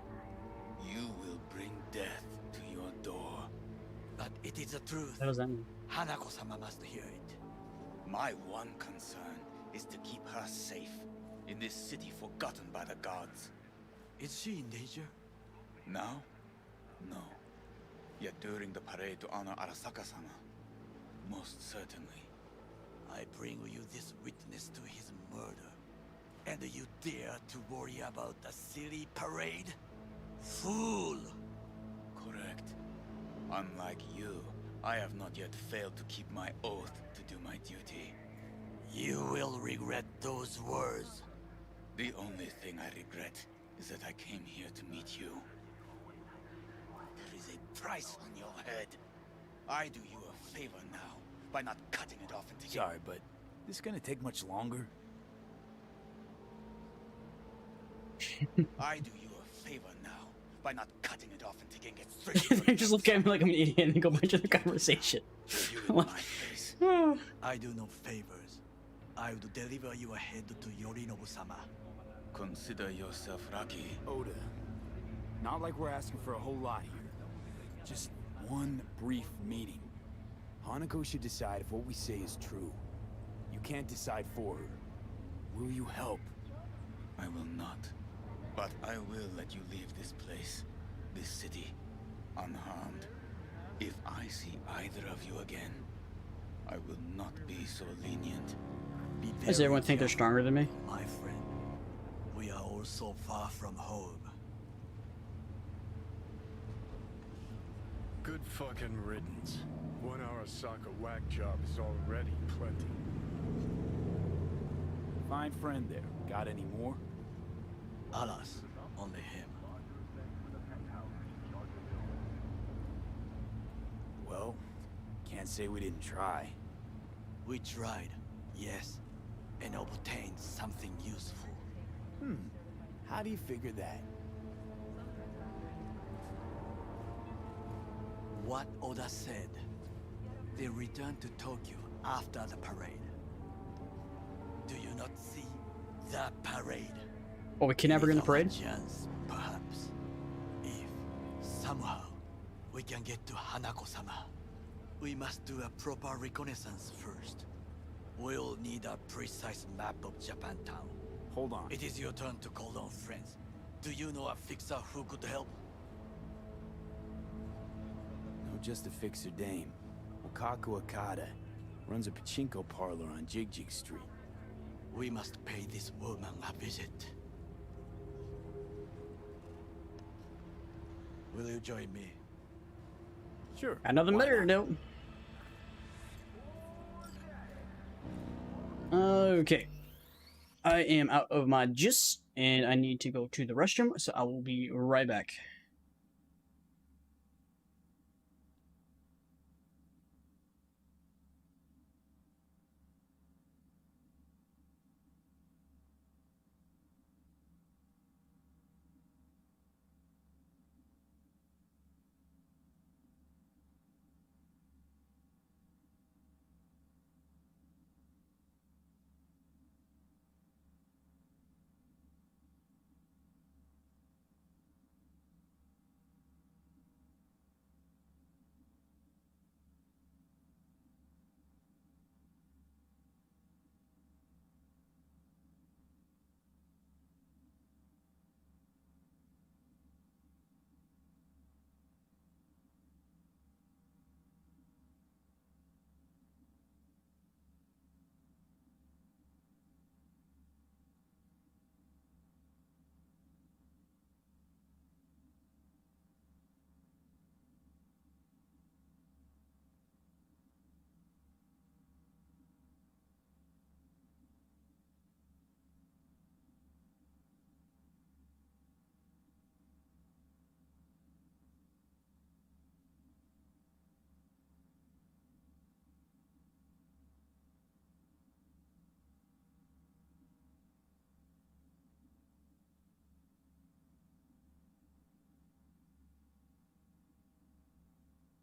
You will bring death to your door. But it is the truth. What does that mean? Hanako-sama must hear it. My one concern is to keep her safe in this city forgotten by the gods. Is she in danger? Now? No. Yet during the parade to honor Arasaka-sama, most certainly. I bring you this witness to his murder. And you dare to worry about a silly parade? Fool! Correct. Unlike you, I have not yet failed to keep my oath to do my duty. You will regret those words. The only thing I regret is that I came here to meet you. There is a price on your head. I do you a favor now by not cutting it off into... Sorry, but this gonna take much longer? I do you a favor now by not cutting it off and taking it straight. They just look at me like I'm an idiot and go back to the conversation. I do no favors. I would deliver you ahead to Yorinobu-sama. Consider yourself lucky. Oda, not like we're asking for a whole lot here. Just one brief meeting. Hanako should decide if what we say is true. You can't decide for her. Will you help? I will not. But I will let you leave this place, this city, unharmed. If I see either of you again, I will not be so lenient. Does everyone think they're stronger than me? My friend, we are all so far from home. Good fucking riddance. 1 Arasaka whack job is already plenty. Fine friend there. Got any more? Alas, only him. Well, can't say we didn't try. We tried, yes, and obtained something useful. How do you figure that? What Oda said. They returned to Tokyo after the parade. Do you not see the parade? Oh, we kidnap her in the parade? Chance, perhaps. If somehow we can get to Hanako-sama, we must do a proper reconnaissance first. We'll need a precise map of Japantown. Hold on. It is your turn to call on friends. Do you know a fixer who could help? No, just a fixer dame. Wakaku Akata runs a pachinko parlor on Jig Street. We must pay this woman a visit. Will you join me? Sure. Another better note. Okay. I am out of my juice, and I need to go to the restroom, so I will be right back.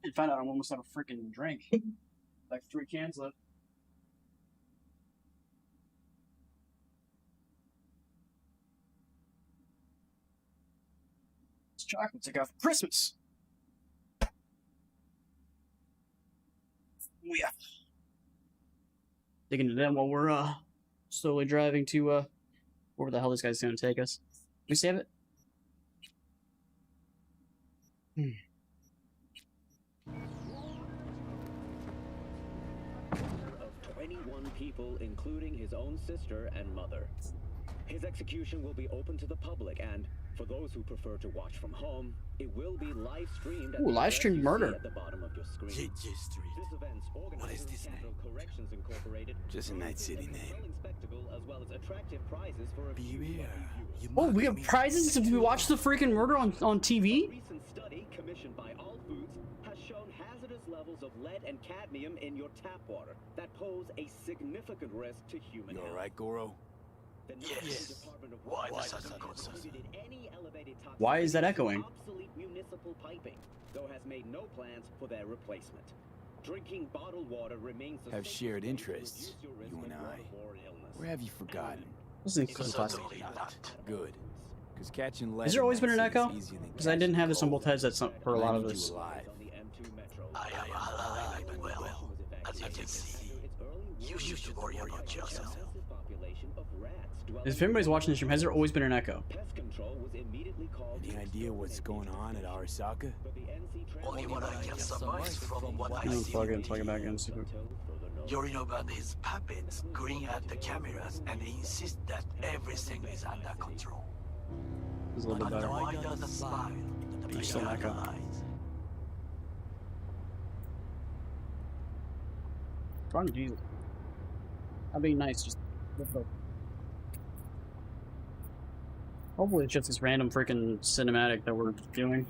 And found out I'm almost out of freaking drink. Like 3 cans left. It's chocolates I got for Christmas. Oh yeah. Digging into them while we're slowly driving to where the hell this guy's gonna take us. Can we save it? 21 people, including his own sister and mother. His execution will be open to the public, and for those who prefer to watch from home, it will be live streamed at Ooh, the live address streamed you see murder. at the bottom of your screen. JJ Street. This event's What is organizers, this Capital Corrections Incorporated, Just a Night City name. thrilling spectacle as well as attractive prizes for a few Beware. lucky viewers. You Oh, must we have be- prizes if we watch the freaking murder on A TV? recent study commissioned by All Foods has shown hazardous levels of lead and cadmium in your tap water that pose a significant risk to human You health. alright, Goro? The Yes. National Department of Why Water does that Supply concern? attributed any elevated Why is that toxicity echoing? to obsolete municipal piping, though has made no plans for their replacement. Drinking bottled water remains the Have safest shared way to interests, reduce your risk you and of I. waterborne illness. Where have you forgotten? This is including plastic. Certainly not. Good. Because catching lead Has there in always Night been an City is echo? easier than Because I didn't catching have this on cold. both heads at some, for a And I lot of need you this. alive. On the M2 Metro. I am alive and well. As you can see, you should worry about yourself. Population of rats If anybody's watching this stream, has there always been an echo? Pest control was immediately called. Any idea what's going on at Arasaka? Only what I can surmise from what I see. Plug it back in. See if it- Yorinobu and his puppets grin at the cameras and insist that everything is under control. It's a little bit But better. why does the smile? The There's still an echo. eyes. Trying to Jesus. That'd be nice. Just lift up. Hopefully it's just this random freaking cinematic that we're doing.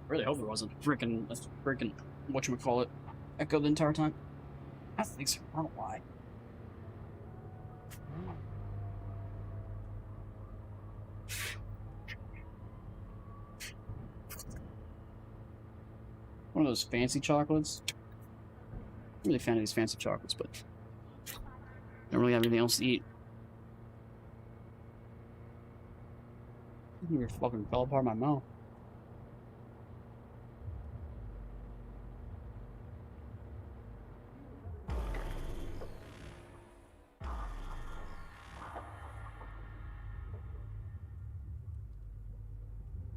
Really hope it wasn't freaking whatchamacallit echo the entire time. I think so. I don't know why. One of those fancy chocolates. I'm really a fan of these fancy chocolates, but I don't really have anything else to eat. You fucking fell apart my mouth.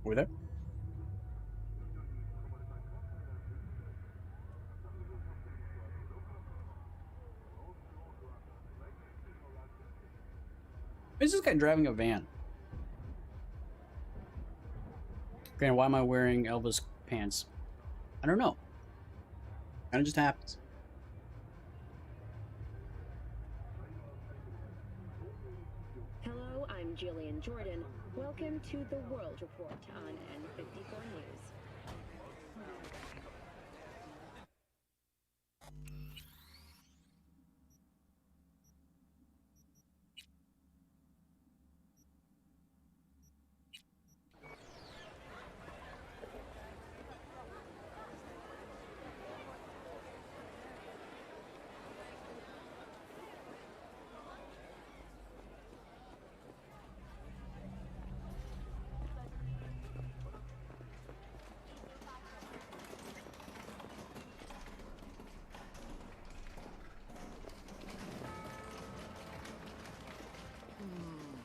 Were we there? Is this guy driving a van? Granted, why am I wearing Elvis pants? I don't know. Kinda just happens. Hello, I'm Jillian Jordan. Welcome to the World Report on N54 News.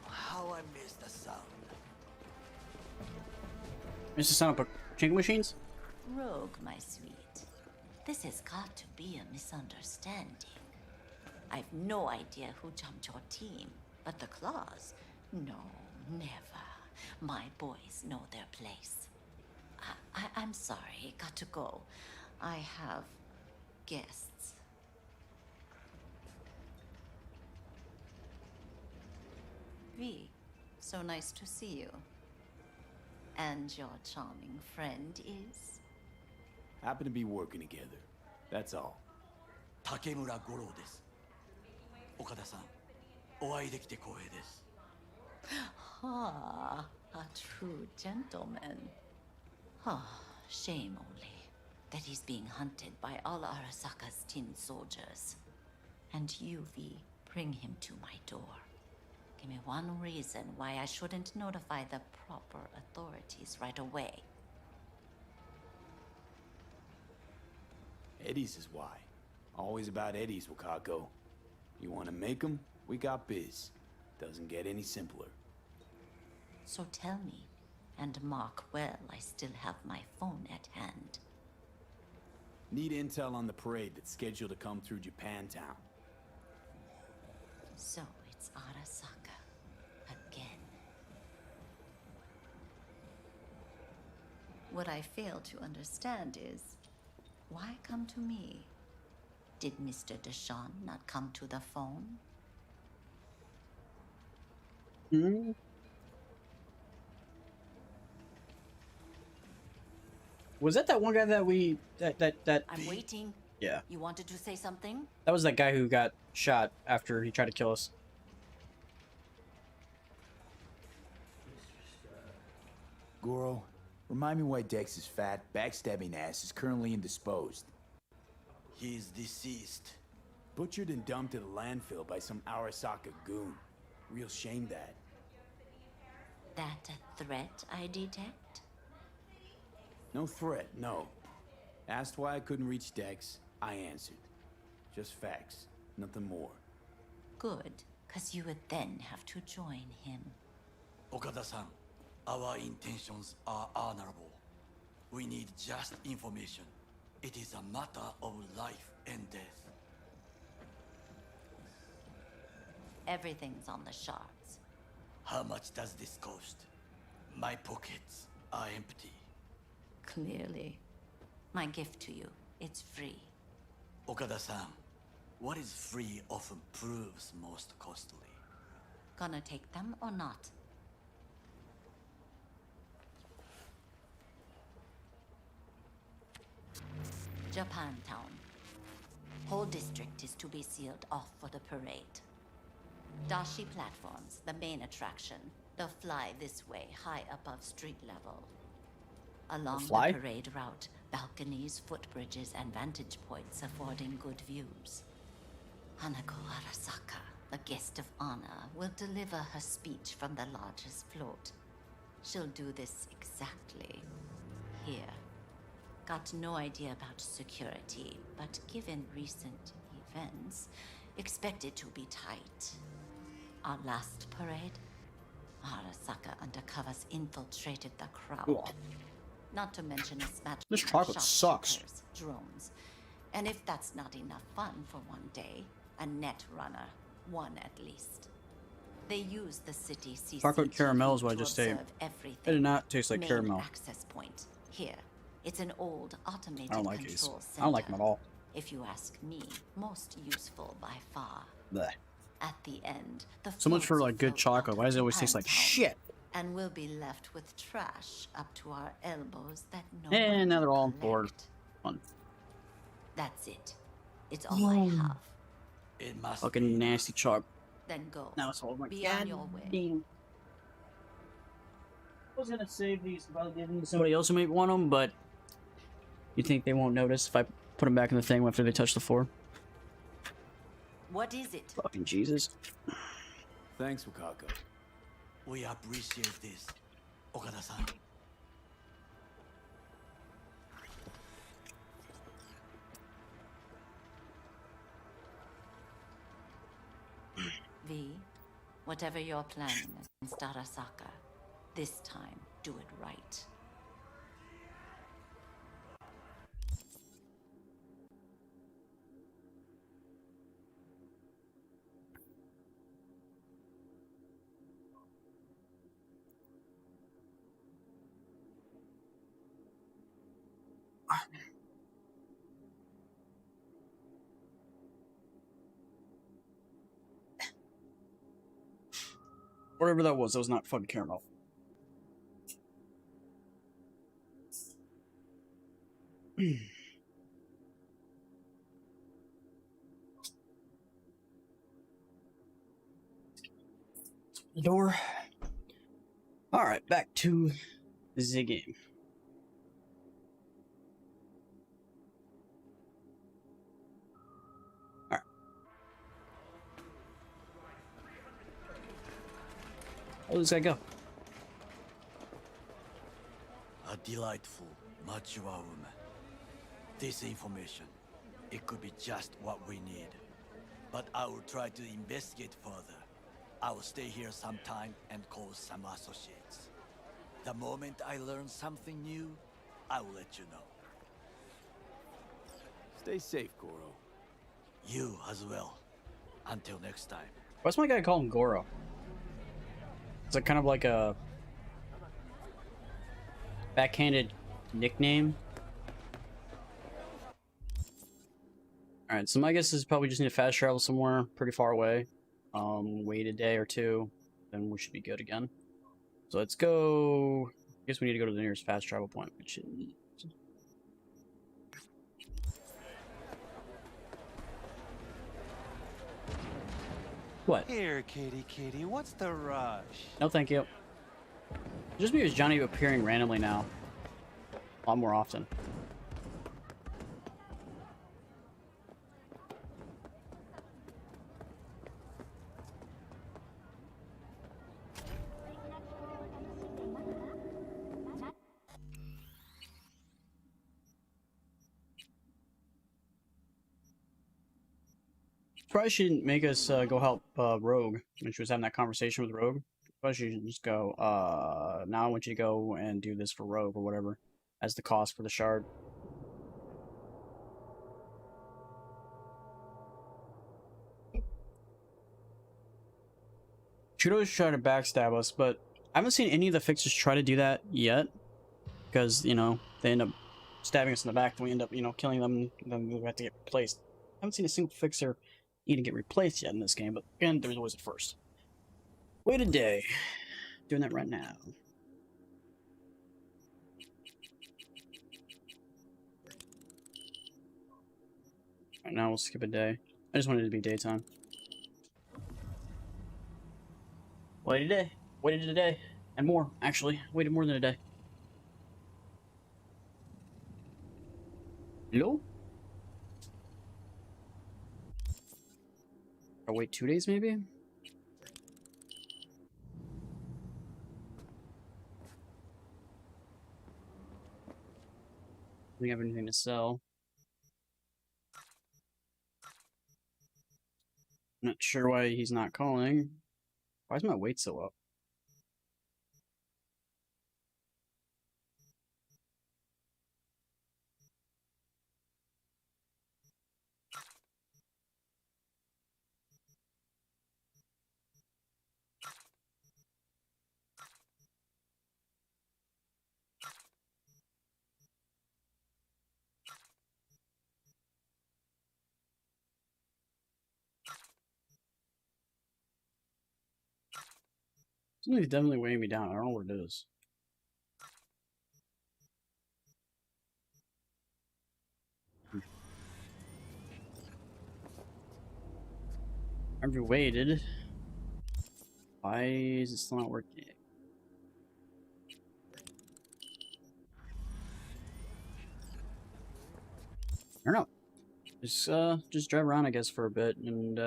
How I miss the sound. Is the sound of chicken machines? Rogue, my sweet. This has got to be a misunderstanding. I've no idea who jumped your team, but the claws? No, never. My boys know their place. I'm sorry, got to go. I have guests. V, so nice to see you. And your charming friend is? Happen to be working together. That's all. Takemura Goro です。岡田さん、お会いできて光栄です。Ah, a true gentleman. Ah, shame only that he's being hunted by all Arasaka's tin soldiers. And you, V, bring him to my door. Give me one reason why I shouldn't notify the proper authorities right away. Eddie's is why. Always about Eddie's, Wakako. You want to make them? We got biz. Doesn't get any simpler. So tell me, and mark well I still have my phone at hand. Need intel on the parade that's scheduled to come through Japantown. So it's Arasaka again. What I fail to understand is, why come to me? Did Mr. Deshawn not come to the phone? Hmm? Was that one guy that I'm waiting. Yeah. You wanted to say something? That was that guy who got shot after he tried to kill us. Goro, remind me why Dex's fat, backstabbing ass is currently indisposed. He's deceased. Butchered and dumped at a landfill by some Arasaka goon. Real shame that. That a threat I detect? No threat, no. Asked why I couldn't reach Dex, I answered. Just facts, nothing more. Good, because you would then have to join him. Okada-san, our intentions are honorable. We need just information. It is a matter of life and death. Everything's on the shards. How much does this cost? My pockets are empty. Clearly. My gift to you, it's free. Okada-san, what is free often proves most costly. Gonna take them or not? Japantown. Whole district is to be sealed off for the parade. Dashi platforms, the main attraction. They'll fly this way, high above street level. Along the parade route, balconies, footbridges, and vantage points affording good views. Hanako Arasaka, the guest of honor, will deliver her speech from the largest float. She'll do this exactly here. Got no idea about security, but given recent events, expect it to be tight. Our last parade, Arasaka undercovers infiltrated the crowd. Cool. Not to mention a smattering This of chocolate sucks. shopkeepers, drones. And if that's not enough fun for one day, a net runner, one at least. They use the city CCTV Chocolate caramel is what I to just ate. observe everything. It did not taste like Main caramel. access point here. It's an old automated I don't like control these. center. I don't like them at all. If you ask me, most useful by far. Blech. At the end, the So much for floats like good float chocolate. out Why does it of always taste like Japantown, shit? And we'll be left with trash up to our elbows that no And one now they're will all on board. collect. Fun. That's it. It's all I have. It must Fucking nasty chocolate. Then go. Now it's all like Be on your way. damn. I was gonna save these and probably give them to somebody else who might want them, but you think they won't notice if I put them back in the thing after they touch the floor? What is it? Fucking Jesus. Thanks, Wakako. We appreciate this, Okada-san. V, whatever you're planning against Arasaka, this time do it right. Whatever that was not fucking caramel. The door. Alright, back to the game. Alright. Where does this guy go? A delightful, mature woman. This information, it could be just what we need. But I will try to investigate further. I will stay here some time and call some associates. The moment I learn something new, I will let you know. Stay safe, Goro. You as well. Until next time. Why's my guy call him Goro? Is it kind of like a backhanded nickname? Alright, so my guess is probably just need to fast travel somewhere pretty far away. Wait a day or two, then we should be good again. So let's go. I guess we need to go to the nearest fast travel point, which is... What? Here, kitty, what's the rush? No, thank you. Just because Johnny appearing randomly now. A lot more often. Probably shouldn't make us go help Rogue when she was having that conversation with Rogue. Probably should just go, now I want you to go and do this for Rogue or whatever as the cost for the shard. She'd always try to backstab us, but I haven't seen any of the fixers try to do that yet. Because, you know, they end up stabbing us in the back and we end up, you know, killing them and then we have to get replaced. I haven't seen a single fixer need to get replaced yet in this game, but again, there's always a first. Wait a day. Doing that right now. Right now we'll skip a day. I just wanted it to be daytime. Waited a day. Waited a day. And more, actually. Waited more than a day. Hello? Or wait 2 days maybe? We have anything to sell. Not sure why he's not calling. Why is my weight so up? Something's definitely weighing me down. I don't know what it is. I've waited. Why is it still not working? I don't know. Just drive around, I guess, for a bit, and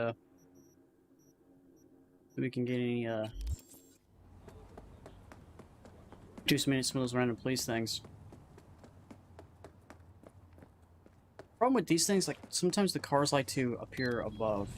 we can get any do some of those random police things. Problem with these things, like sometimes the cars like to appear above.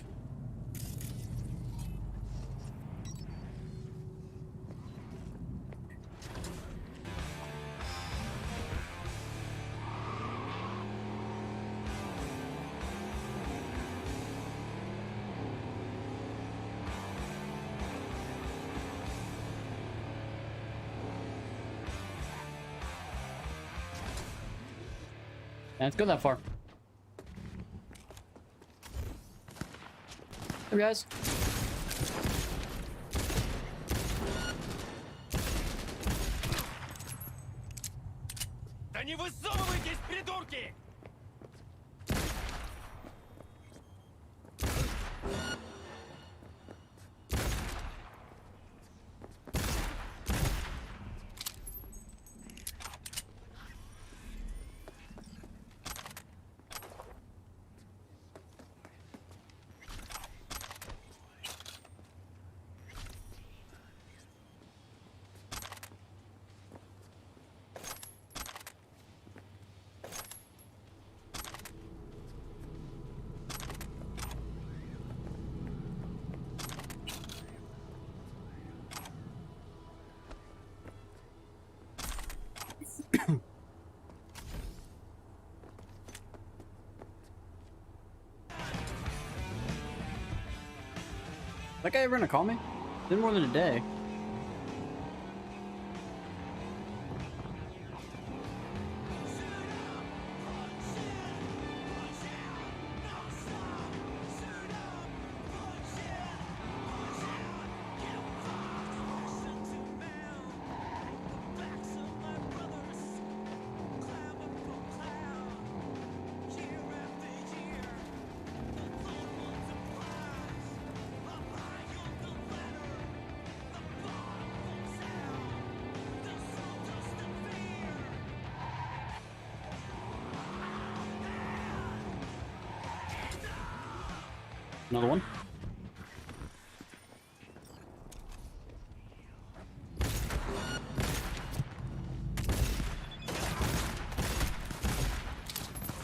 Let's go that far. Hey guys. Да не высовывайтесь, придурки! That guy ever gonna call me? Been more than a day. Another one.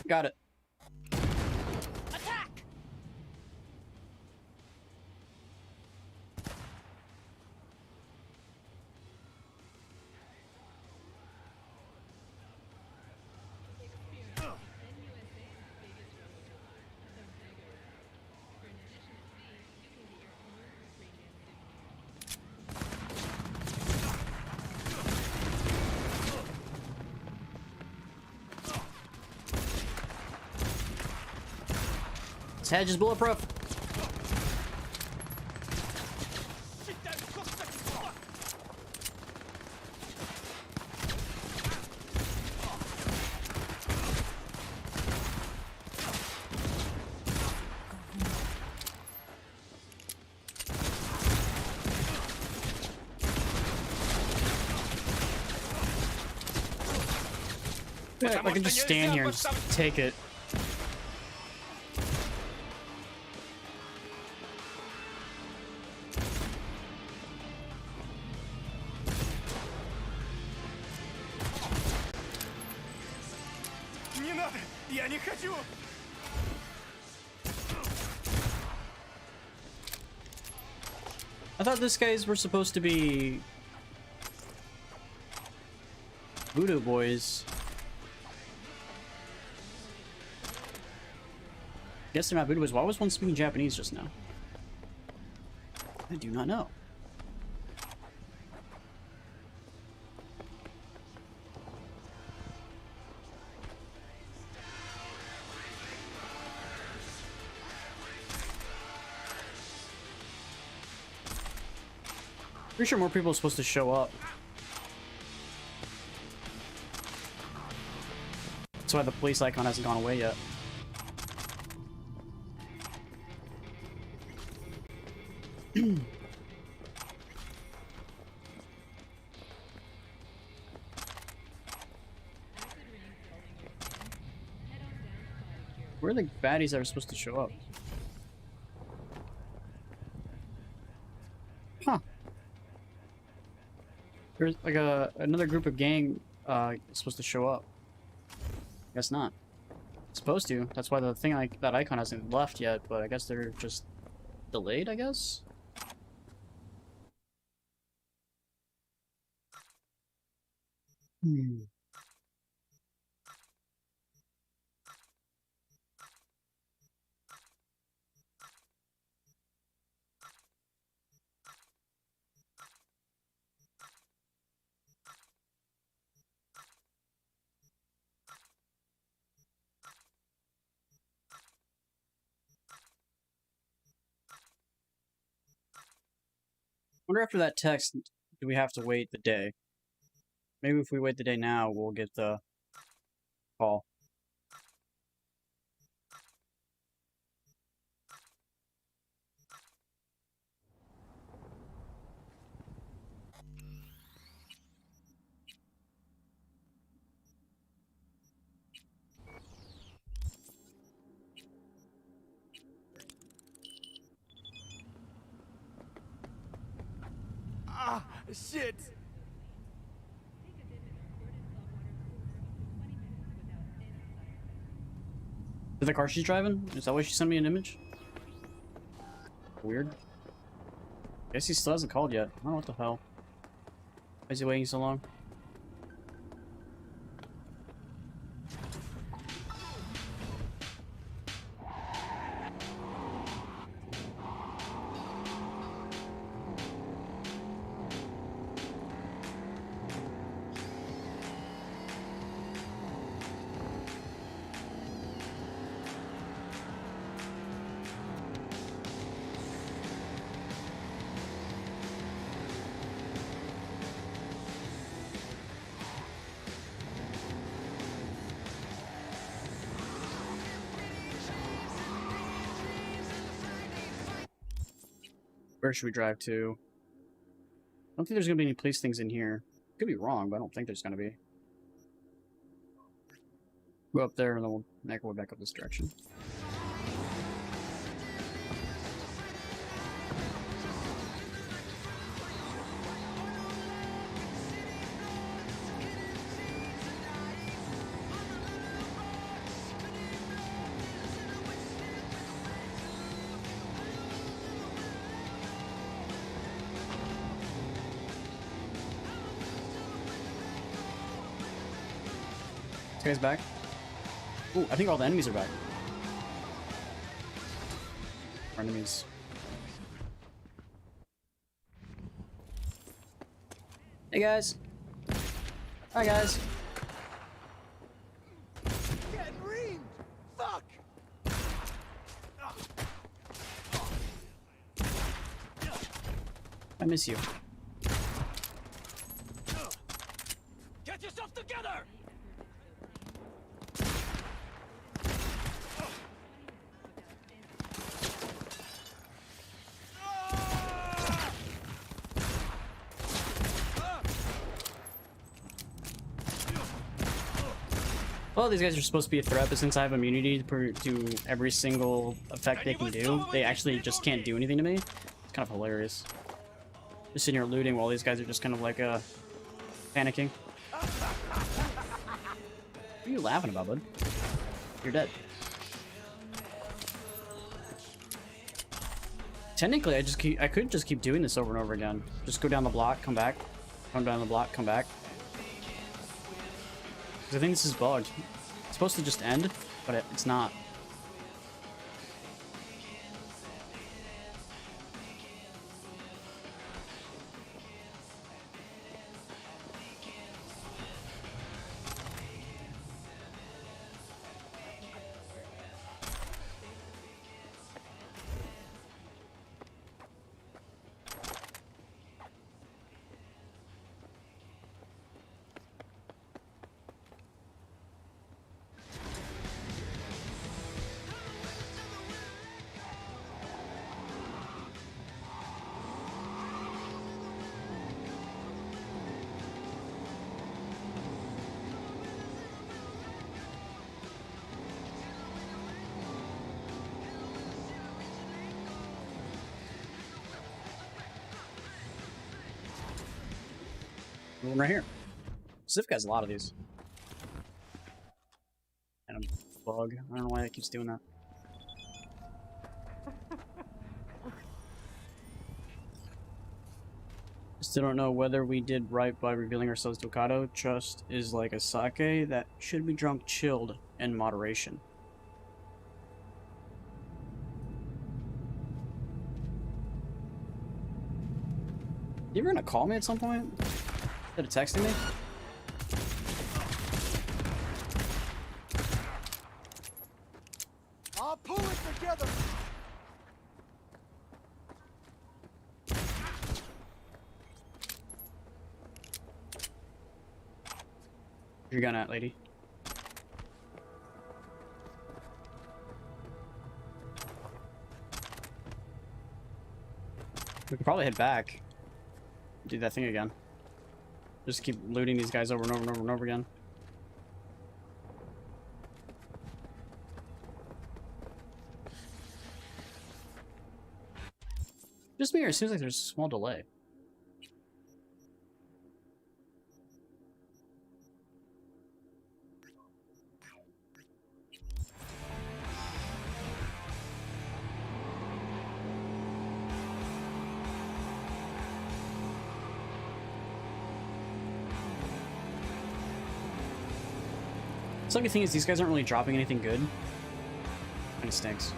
Got it. His hedge is bulletproof. Yeah, I can just stand here and just take it. Не надо! Я не хочу! I thought these guys were supposed to be voodoo boys. Guess they're not voodoo boys. Why was one speaking Japanese just now? I do not know. Pretty sure more people are supposed to show up. That's why the police icon hasn't gone away yet. Where are the baddies that are supposed to show up? Huh. There's like another group of gang supposed to show up. Guess not. Supposed to. That's why the thing like that icon hasn't left yet, but I guess they're just delayed, I guess? Hmm. Wonder after that text, do we have to wait the day? Maybe if we wait the day now, we'll get the call. Ah, shit! Is the car she's driving? Is that why she sent me an image? Weird. Guess he still hasn't called yet. Oh, what the hell? Why is he waiting so long? Where should we drive to? I don't think there's gonna be any police things in here. Could be wrong, but I don't think there's gonna be. Go up there and then we'll make our way back up this direction. This guy's back. Ooh, I think all the enemies are back. Our enemies. Hey guys. Hi guys. Getting reamed! Fuck! I miss you. Get yourself together! Well, these guys are supposed to be a threat, but since I have immunity to every single effect they can do, they actually just can't do anything to me. It's kind of hilarious. Just sitting here looting while these guys are just kind of like, panicking. What are you laughing about, bud? You're dead. Technically, I could just keep doing this over and over again. Just go down the block, come back. Come down the block, come back. I think this is bugged. It's supposed to just end, but it's not. One right here. Civic has a lot of these. And a bug. I don't know why it keeps doing that. Still don't know whether we did right by revealing ourselves to Okado. Trust is like a sake that should be drunk chilled in moderation. You ever gonna call me at some point? Instead of texting me? I'll pull it together! Your gun at, lady. We could probably head back. Do that thing again. Just keep looting these guys over and over and over and over again. Just me, or it seems like there's a small delay. The lucky thing is these guys aren't really dropping anything good. Kinda stinks.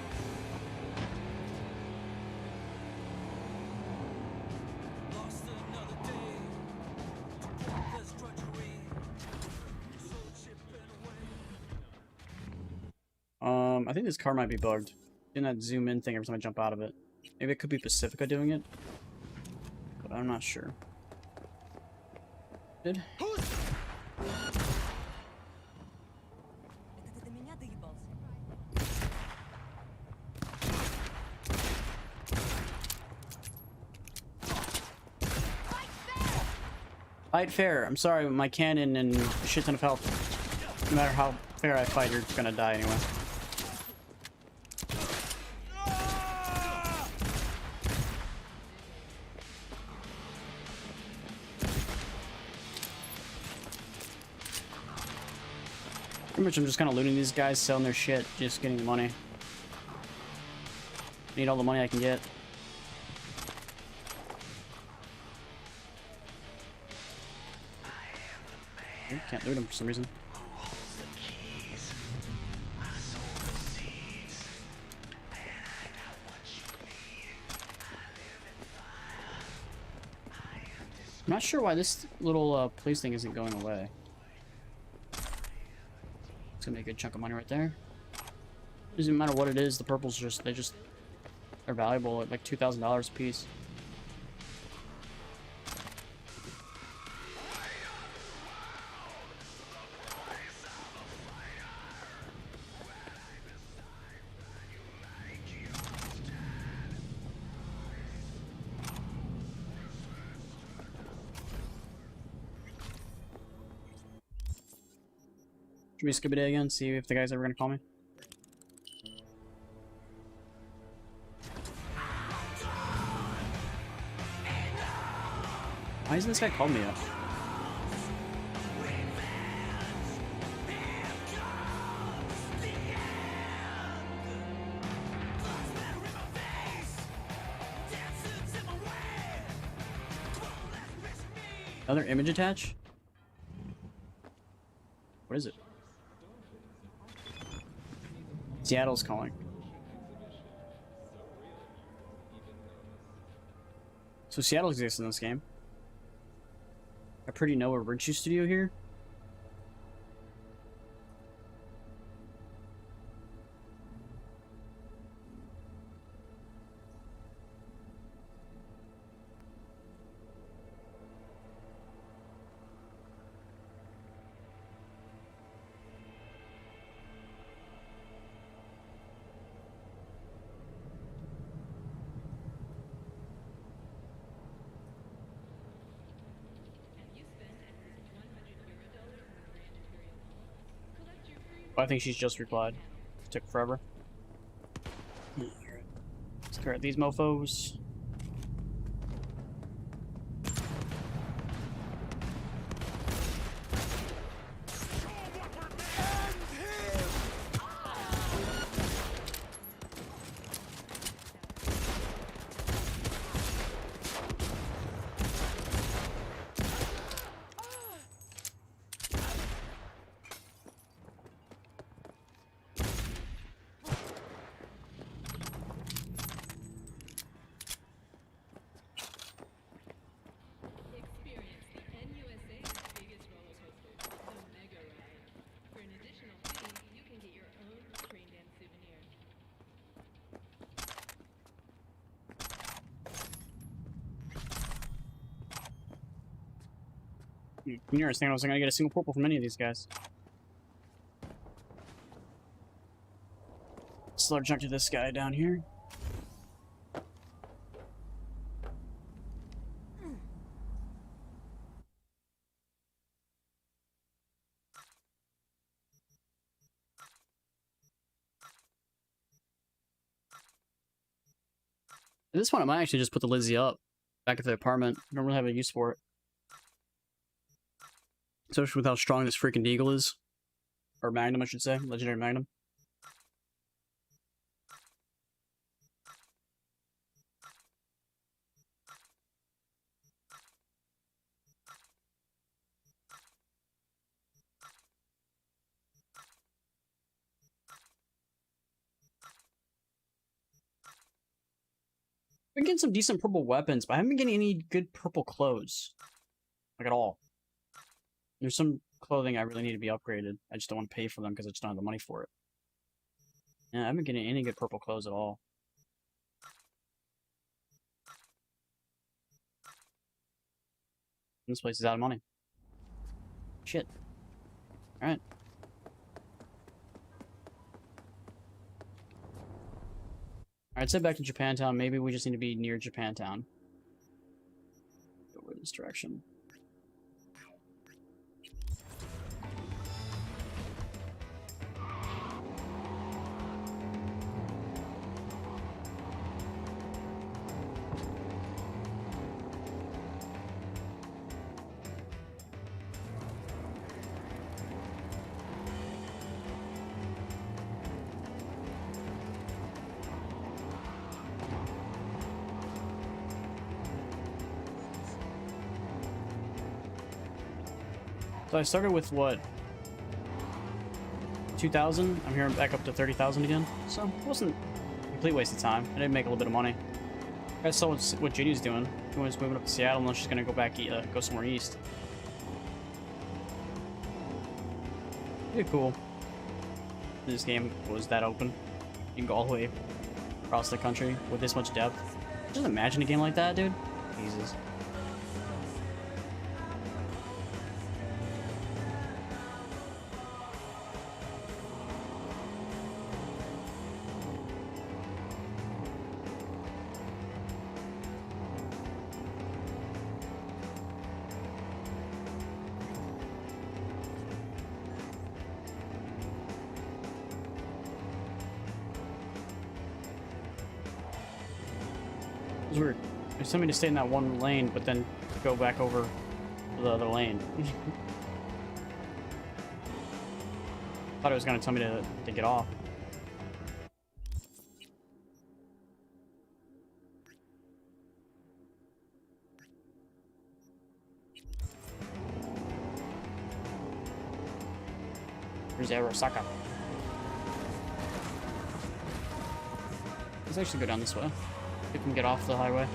I think this car might be bugged. Doing that zoom in thing every time I jump out of it. Maybe it could be Pacifica doing it, but I'm not sure. Good. Fight fair. I'm sorry, my cannon and a shit ton of health. No matter how fair I fight, you're gonna die anyway. Pretty much I'm just kind of looting these guys, selling their shit, just getting the money. Need all the money I can get. Can't loot them for some reason. I'm not sure why this little police thing isn't going away. It's gonna be a good chunk of money right there. Doesn't matter what it is, the purples are valuable at like $2,000 a piece. Should we skip a day again, see if the guy's ever gonna call me? Why hasn't this guy called me yet? Another image attach? What is it? Seattle's calling. So Seattle exists in this game. I pretty know a Virtue Studio here. I think she's just replied. It took forever. Let's clear out these mofos. You understand I wasn't gonna get a single purple from any of these guys. Slow jump to this guy down here. At this point, I might actually just put the Lizzie up back at the apartment. I don't really have a use for it. Especially with how strong this freaking Deagle is. Or Magnum, I should say. Legendary Magnum. I've been getting some decent purple weapons, but I haven't been getting any good purple clothes. Like, at all. There's some clothing I really need to be upgraded. I just don't want to pay for them because I just don't have the money for it. Yeah, I haven't been getting any good purple clothes at all. This place is out of money. Shit. Alright. Alright, so back to Japantown. Maybe we just need to be near Japantown. Go in this direction. So I started with what? 2,000. I'm here back up to 30,000 again. So it wasn't a complete waste of time. I did make a little bit of money. I saw what Judy's doing. Judy's moving up to Seattle, and then she's gonna go back, go somewhere east. Pretty cool. This game was that open. You can go all the way across the country with this much depth. Just imagine a game like that, dude. Jesus. It's weird. They told me to stay in that one lane, but then go back over to the other lane. Thought it was gonna tell me to get off. There's Arosaka. Let's actually go down this way. We can get off the highway.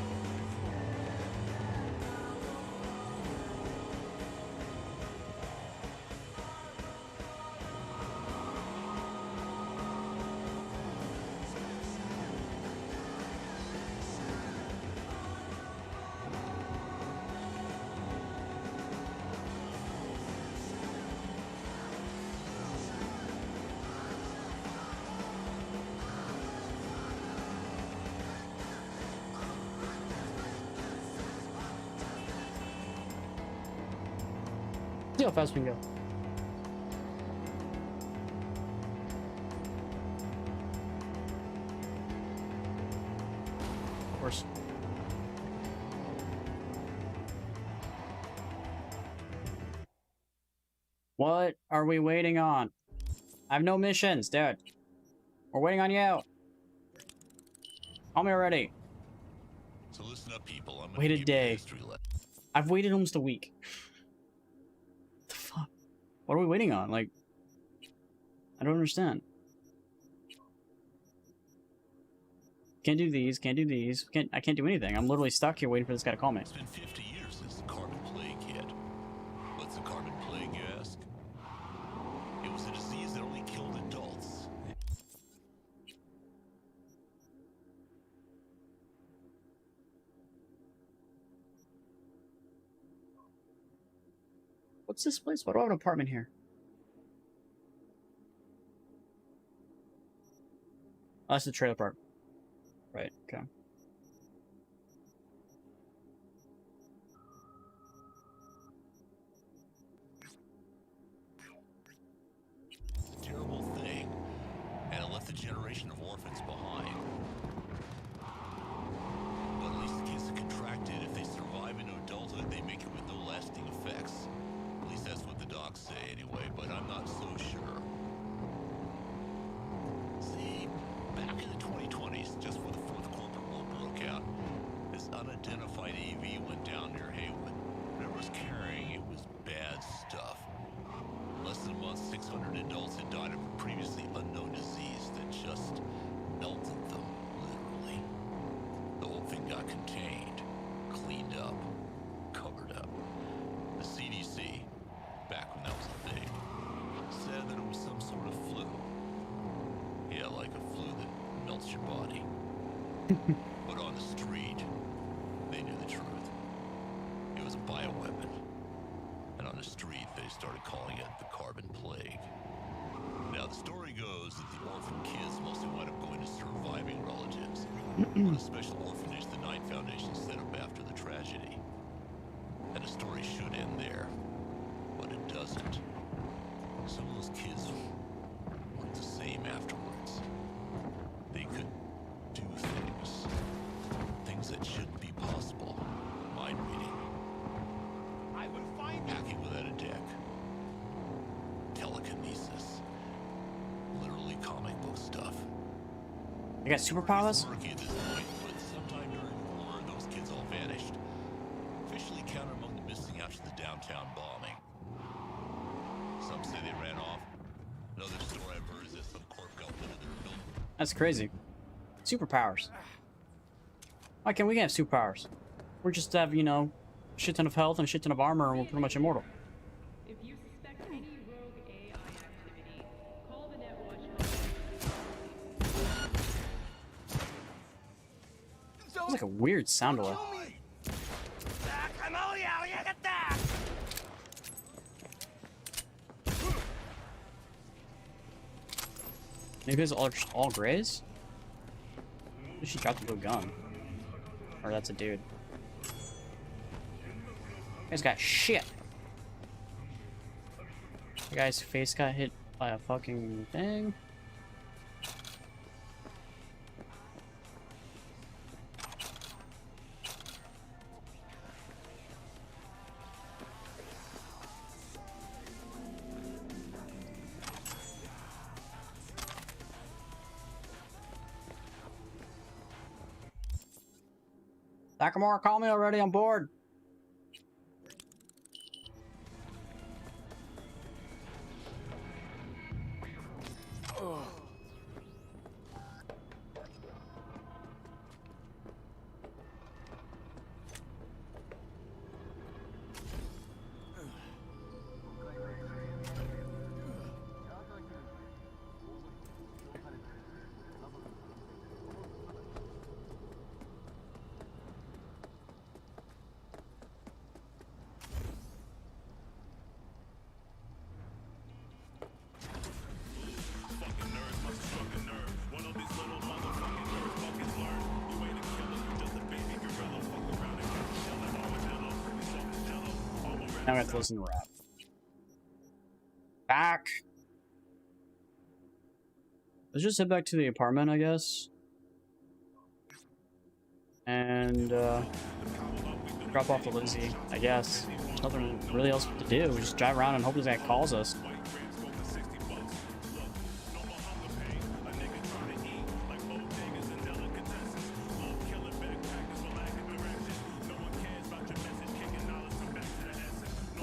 See how fast we can go. Of course. What are we waiting on? I have no missions, dude. We're waiting on you. Call me already. So listen up, people. I'm Wait a day. I've waited almost a week. What are we waiting on? Like, I don't understand. Can't do these, can't do these. I can't do anything. I'm literally stuck here waiting for this guy to call me. It's been 50 years since the carbon plague hit. What's the carbon plague, you ask? It was a disease that only killed adults. What's this place? Why do I have an apartment here? Oh, that's the trailer park. Right, okay. It's a terrible thing, and it left a generation of orphans behind. But at least the kids that contract it, if they survive into adulthood, they make it with no lasting effects. At least that's what the docs say anyway, but I'm not so sure. See, back in the 2020s, just before the fourth corporate war broke out, this unidentified AV went down near Haywood. Whatever it was carrying, it was bad stuff. In less than a month, 600 adults had died of a previously unknown disease that just melted them, literally. The whole thing got contained, cleaned up, covered up. The CDC, back when that was a thing, said that it was some sort of flu. Yeah, like a flu that melts your body. But on the street, they knew the truth. It was a bioweapon. And on the street, they started calling it the carbon plague. Now, the story goes that the orphan kids mostly wound up going to surviving relatives. On a special orphanage the Knight Foundation set up after the tragedy. And the story should end there, but it doesn't. Some of those kids weren't the same afterwards. They could do things that shouldn't be possible. Mind reading. I will find hacking without a deck. Telekinesis. Literally comic book stuff. I got superpowers? Murky at this point, but sometime during the war, those kids all vanished. Officially counted among the missing after the downtown bombing. Some say they ran off. Another story I've heard is that some corp got wind of their building. That's crazy. Superpowers. Why can't we have superpowers? We're just have, you know, a shit ton of health and a shit ton of armor and we're pretty much immortal. If you suspect any rogue AI activity, call the Netwatch. It's like a weird sound alert. Maybe it's all grays? Maybe she dropped a blue gun. Or that's a dude. Guy's got shit. The guy's face got hit by a fucking thing. Nakamura, call me already, I'm bored. Now I have to listen to rap. Back. Let's just head back to the apartment, I guess. And drop off the Lizzie, I guess. There's nothing really else to do. We just drive around and hope this guy calls us.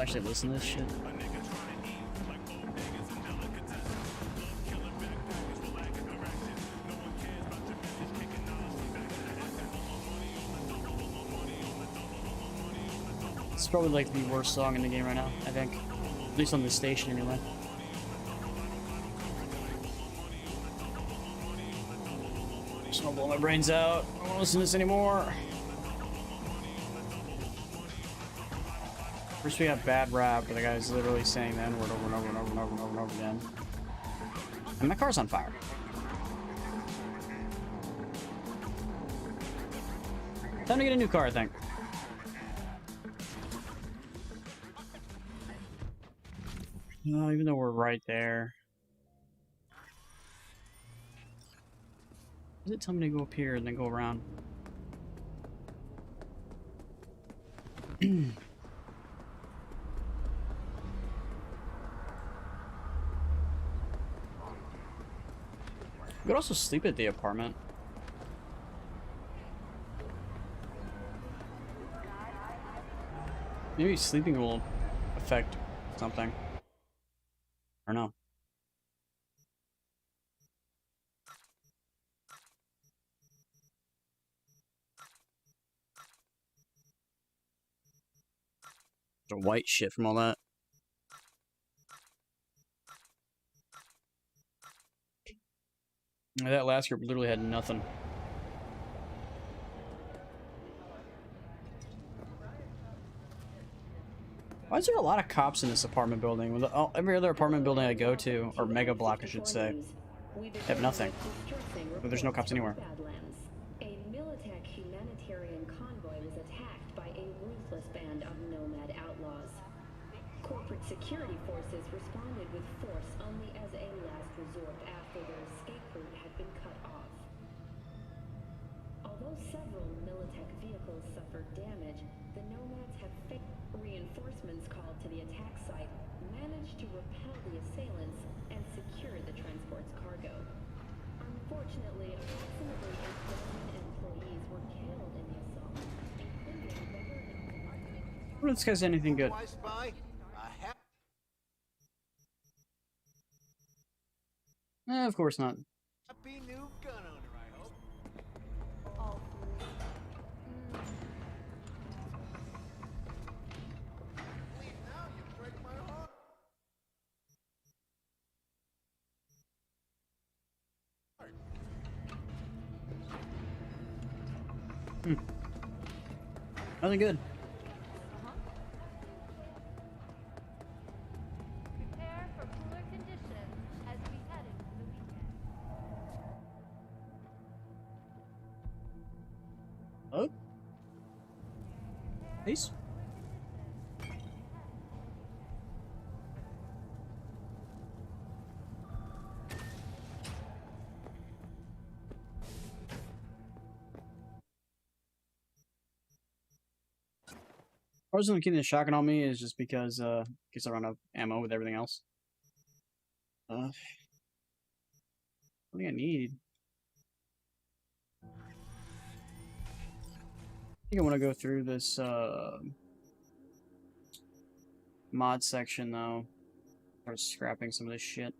Actually listen to this shit. It's probably like the worst song in the game right now, I think. At least on this station anyway. Just gonna blow my brains out. I don't wanna listen to this anymore. First we got bad rap, where the guy's literally saying the N-word over and over and over and over and over and over again. And my car's on fire. Time to get a new car, I think. No, even though we're right there. Does it tell me to go up here and then go around? You could also sleep at the apartment. Maybe sleeping will affect something. Or no. There's a white shit from all that. That last group literally had nothing. Why is there a lot of cops in this apartment building? With every other apartment building I go to, or mega block I should say, they have nothing. But there's no cops anywhere. A Militech humanitarian convoy was attacked by a ruthless band of nomad outlaws. Corporate security forces responded with force only as a last resort after their escape route had been cut off. Although several Militech vehicles suffered damage, the nomads have faked reinforcements called to the attack site, managed to repel the assailants, and secure the transport's cargo. Unfortunately, approximately 1,000 employees were killed in the assault, including the What if this guy's anything good? Of course not. Happy new gun owner, I hope. All three. Leave now, you break my heart. Nothing good. Prepare for cooler conditions as we head into the weekend. Oh. Peace. I was gonna keep the shotgun on me is just because in case I run out of ammo with everything else. I think I need. I think I want to go through this mod section though. Start scrapping some of this shit.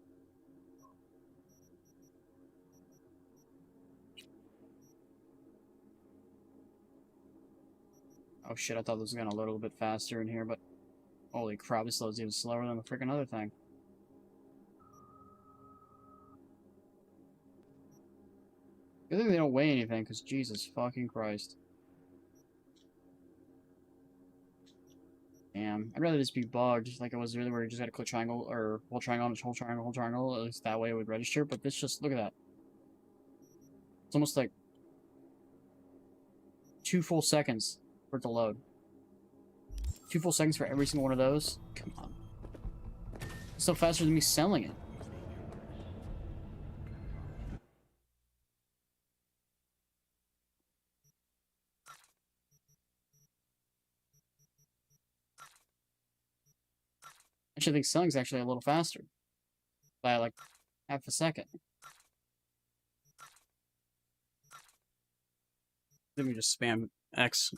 Oh shit, I thought this was gonna load a little bit faster in here, but holy crap, this loads even slower than the freaking other thing. Good thing they don't weigh anything, because Jesus fucking Christ. Damn. I'd rather this be bugged, like it was really where you just gotta click triangle, or hold triangle, hold triangle, hold triangle, at least that way it would register, but this just, look at that. It's almost like 2 full seconds for it to load. 2 full seconds for every single one of those? Come on. It's still faster than me selling it. Actually, I think selling's actually a little faster. By like half a second. Let me just spam X.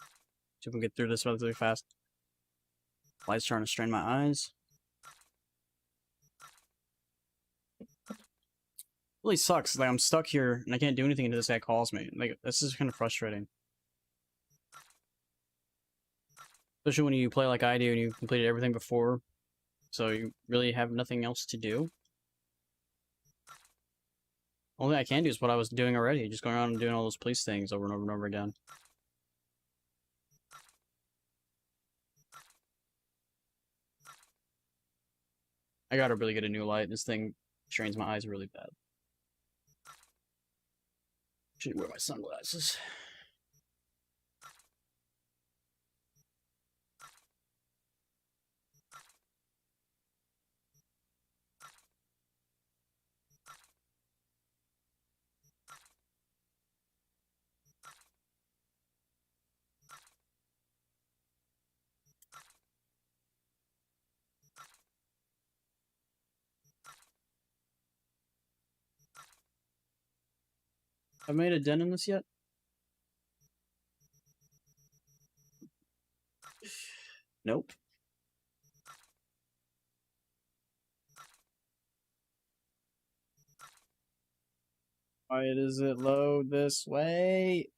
See if we can get through this relatively fast. Light's trying to strain my eyes. Really sucks. Like I'm stuck here and I can't do anything until this guy calls me. Like this is kind of frustrating. Especially when you play like I do and you've completed everything before. So you really have nothing else to do. Only thing I can do is what I was doing already. Just going around and doing all those police things over and over and over again. I gotta really get a new light. This thing strains my eyes really bad. Should wear my sunglasses. Have I made a dent in this yet? Nope. Why does it load this way?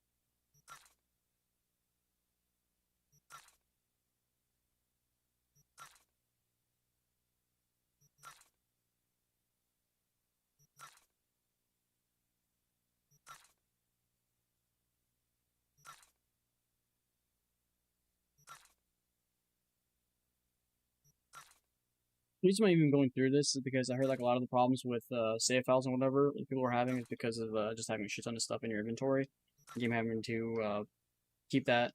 The reason I'm even going through this is because I heard like a lot of the problems with save files and whatever that people were having is because of just having a shit ton of stuff in your inventory. The game having to keep that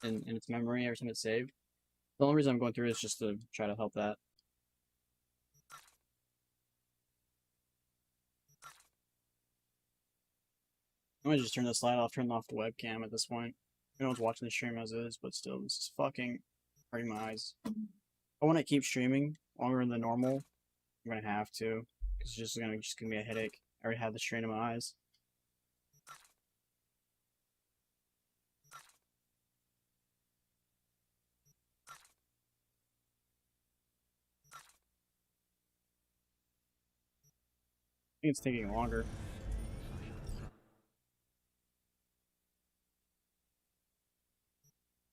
in its memory every time it's saved. The only reason I'm going through is just to try to help that. I might just turn this light off, turn off the webcam at this point. No one's watching the stream as is, but still, this is fucking hurting my eyes. I want to keep streaming longer than normal. I'm gonna have to, because it's just gonna be a headache. I already have the strain in my eyes. think it's taking longer.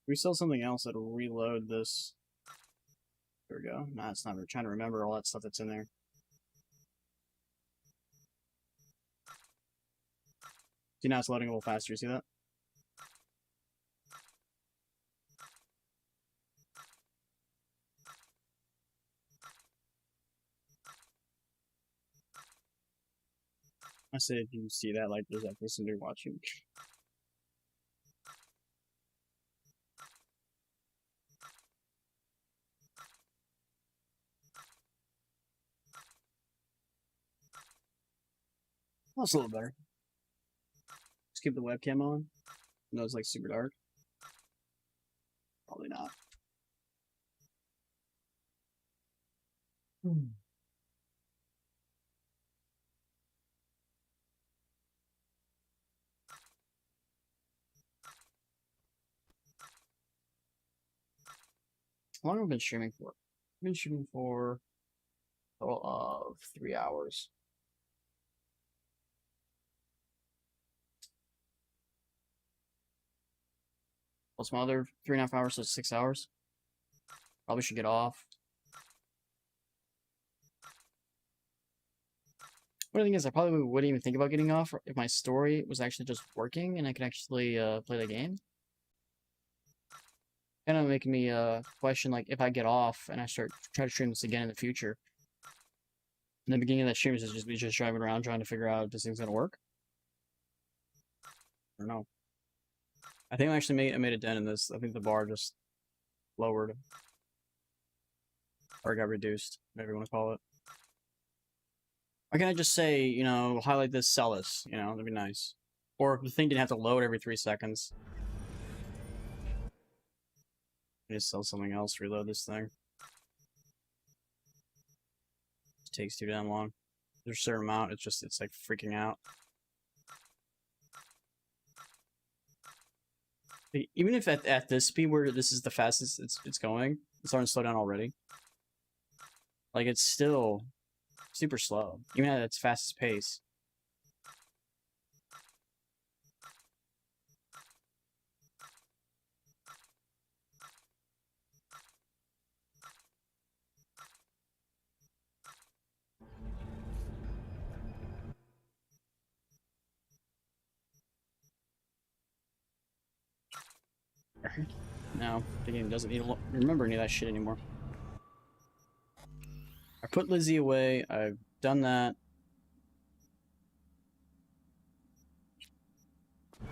We sell something else that'll reload this. There we go. Nah, it's not. We're trying to remember all that stuff that's in there. See, now it's loading a little faster. You see that? I said, if you see that, like, there's that person you're watching. That's a little better. Let's keep the webcam on. No, it's like super dark. Probably not. How long have I been streaming for? I've been streaming for a total of 3 hours. Plus my other 3.5 hours, so 6 hours. Probably should get off. But the thing is, I probably wouldn't even think about getting off if my story was actually just working and I could actually play the game. Kind of making me question, like, if I get off and I try to stream this again in the future. In the beginning of that stream is just me just driving around trying to figure out if this thing's gonna work. I don't know. I think I actually made a dent in this. I think the bar just lowered. Or got reduced, whatever you want to call it. Or can I just say, you know, highlight this, sell this, you know, that'd be nice. Or if the thing didn't have to load every 3 seconds. Just sell something else, reload this thing. It takes too damn long. There's a certain amount, it's like freaking out. Even if at this speed where this is the fastest it's going, it's starting to slow down already. Like, it's still super slow, even at its fastest pace. No, the game doesn't need to remember any of that shit anymore. I put Lizzie away. I've done that. I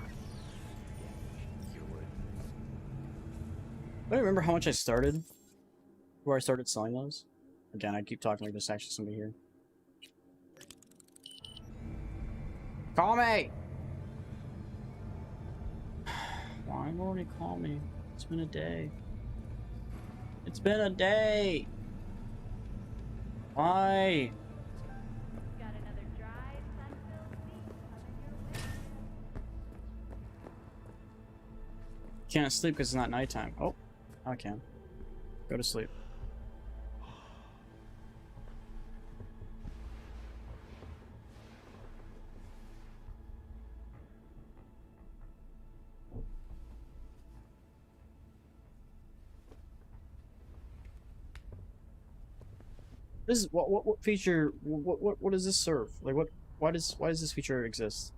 don't remember how much I started. Where I started selling those. Again, I keep talking like there's actually somebody here. Call me! Why already call me? It's been a day. It's been a day! Why? Can't sleep because it's not nighttime. Oh, I can. Go to sleep. This is what feature? What does this serve? Like why does this feature exist?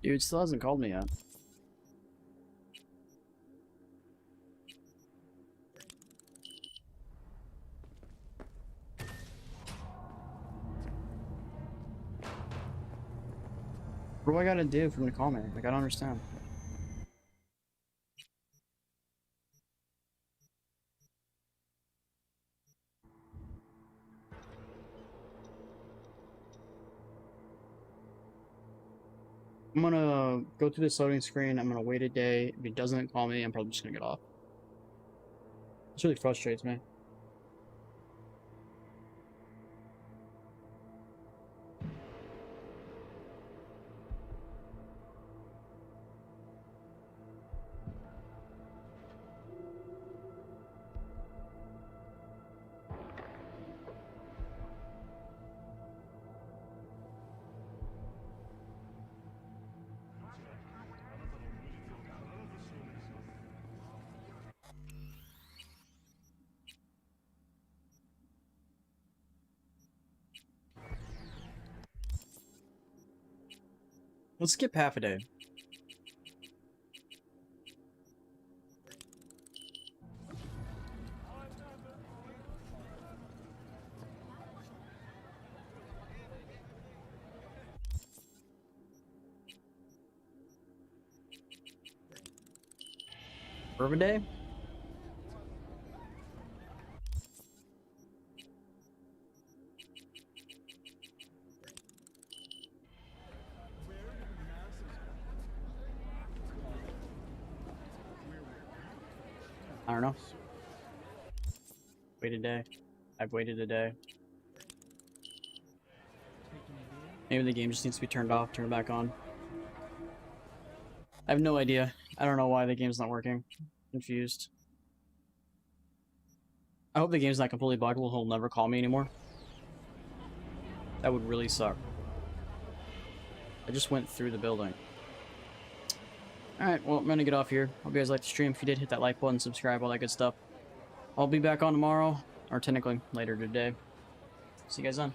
Dude, still hasn't called me yet. What do I gotta do for him to call me? Like, I don't understand. I'm gonna go through this loading screen. I'm gonna wait a day. If he doesn't call me, I'm probably just gonna get off. This really frustrates me. Let's skip half a day. Bourbon day? I don't know. Wait a day. I've waited a day. Maybe the game just needs to be turned off, turned back on. I have no idea. I don't know why the game's not working. Confused. I hope the game's not completely bugged. He'll never call me anymore. That would really suck. I just went through the building. Alright, well, I'm gonna get off here. Hope you guys liked the stream. If you did, hit that like button, subscribe, all that good stuff. I'll be back on tomorrow, or technically later today. See you guys then.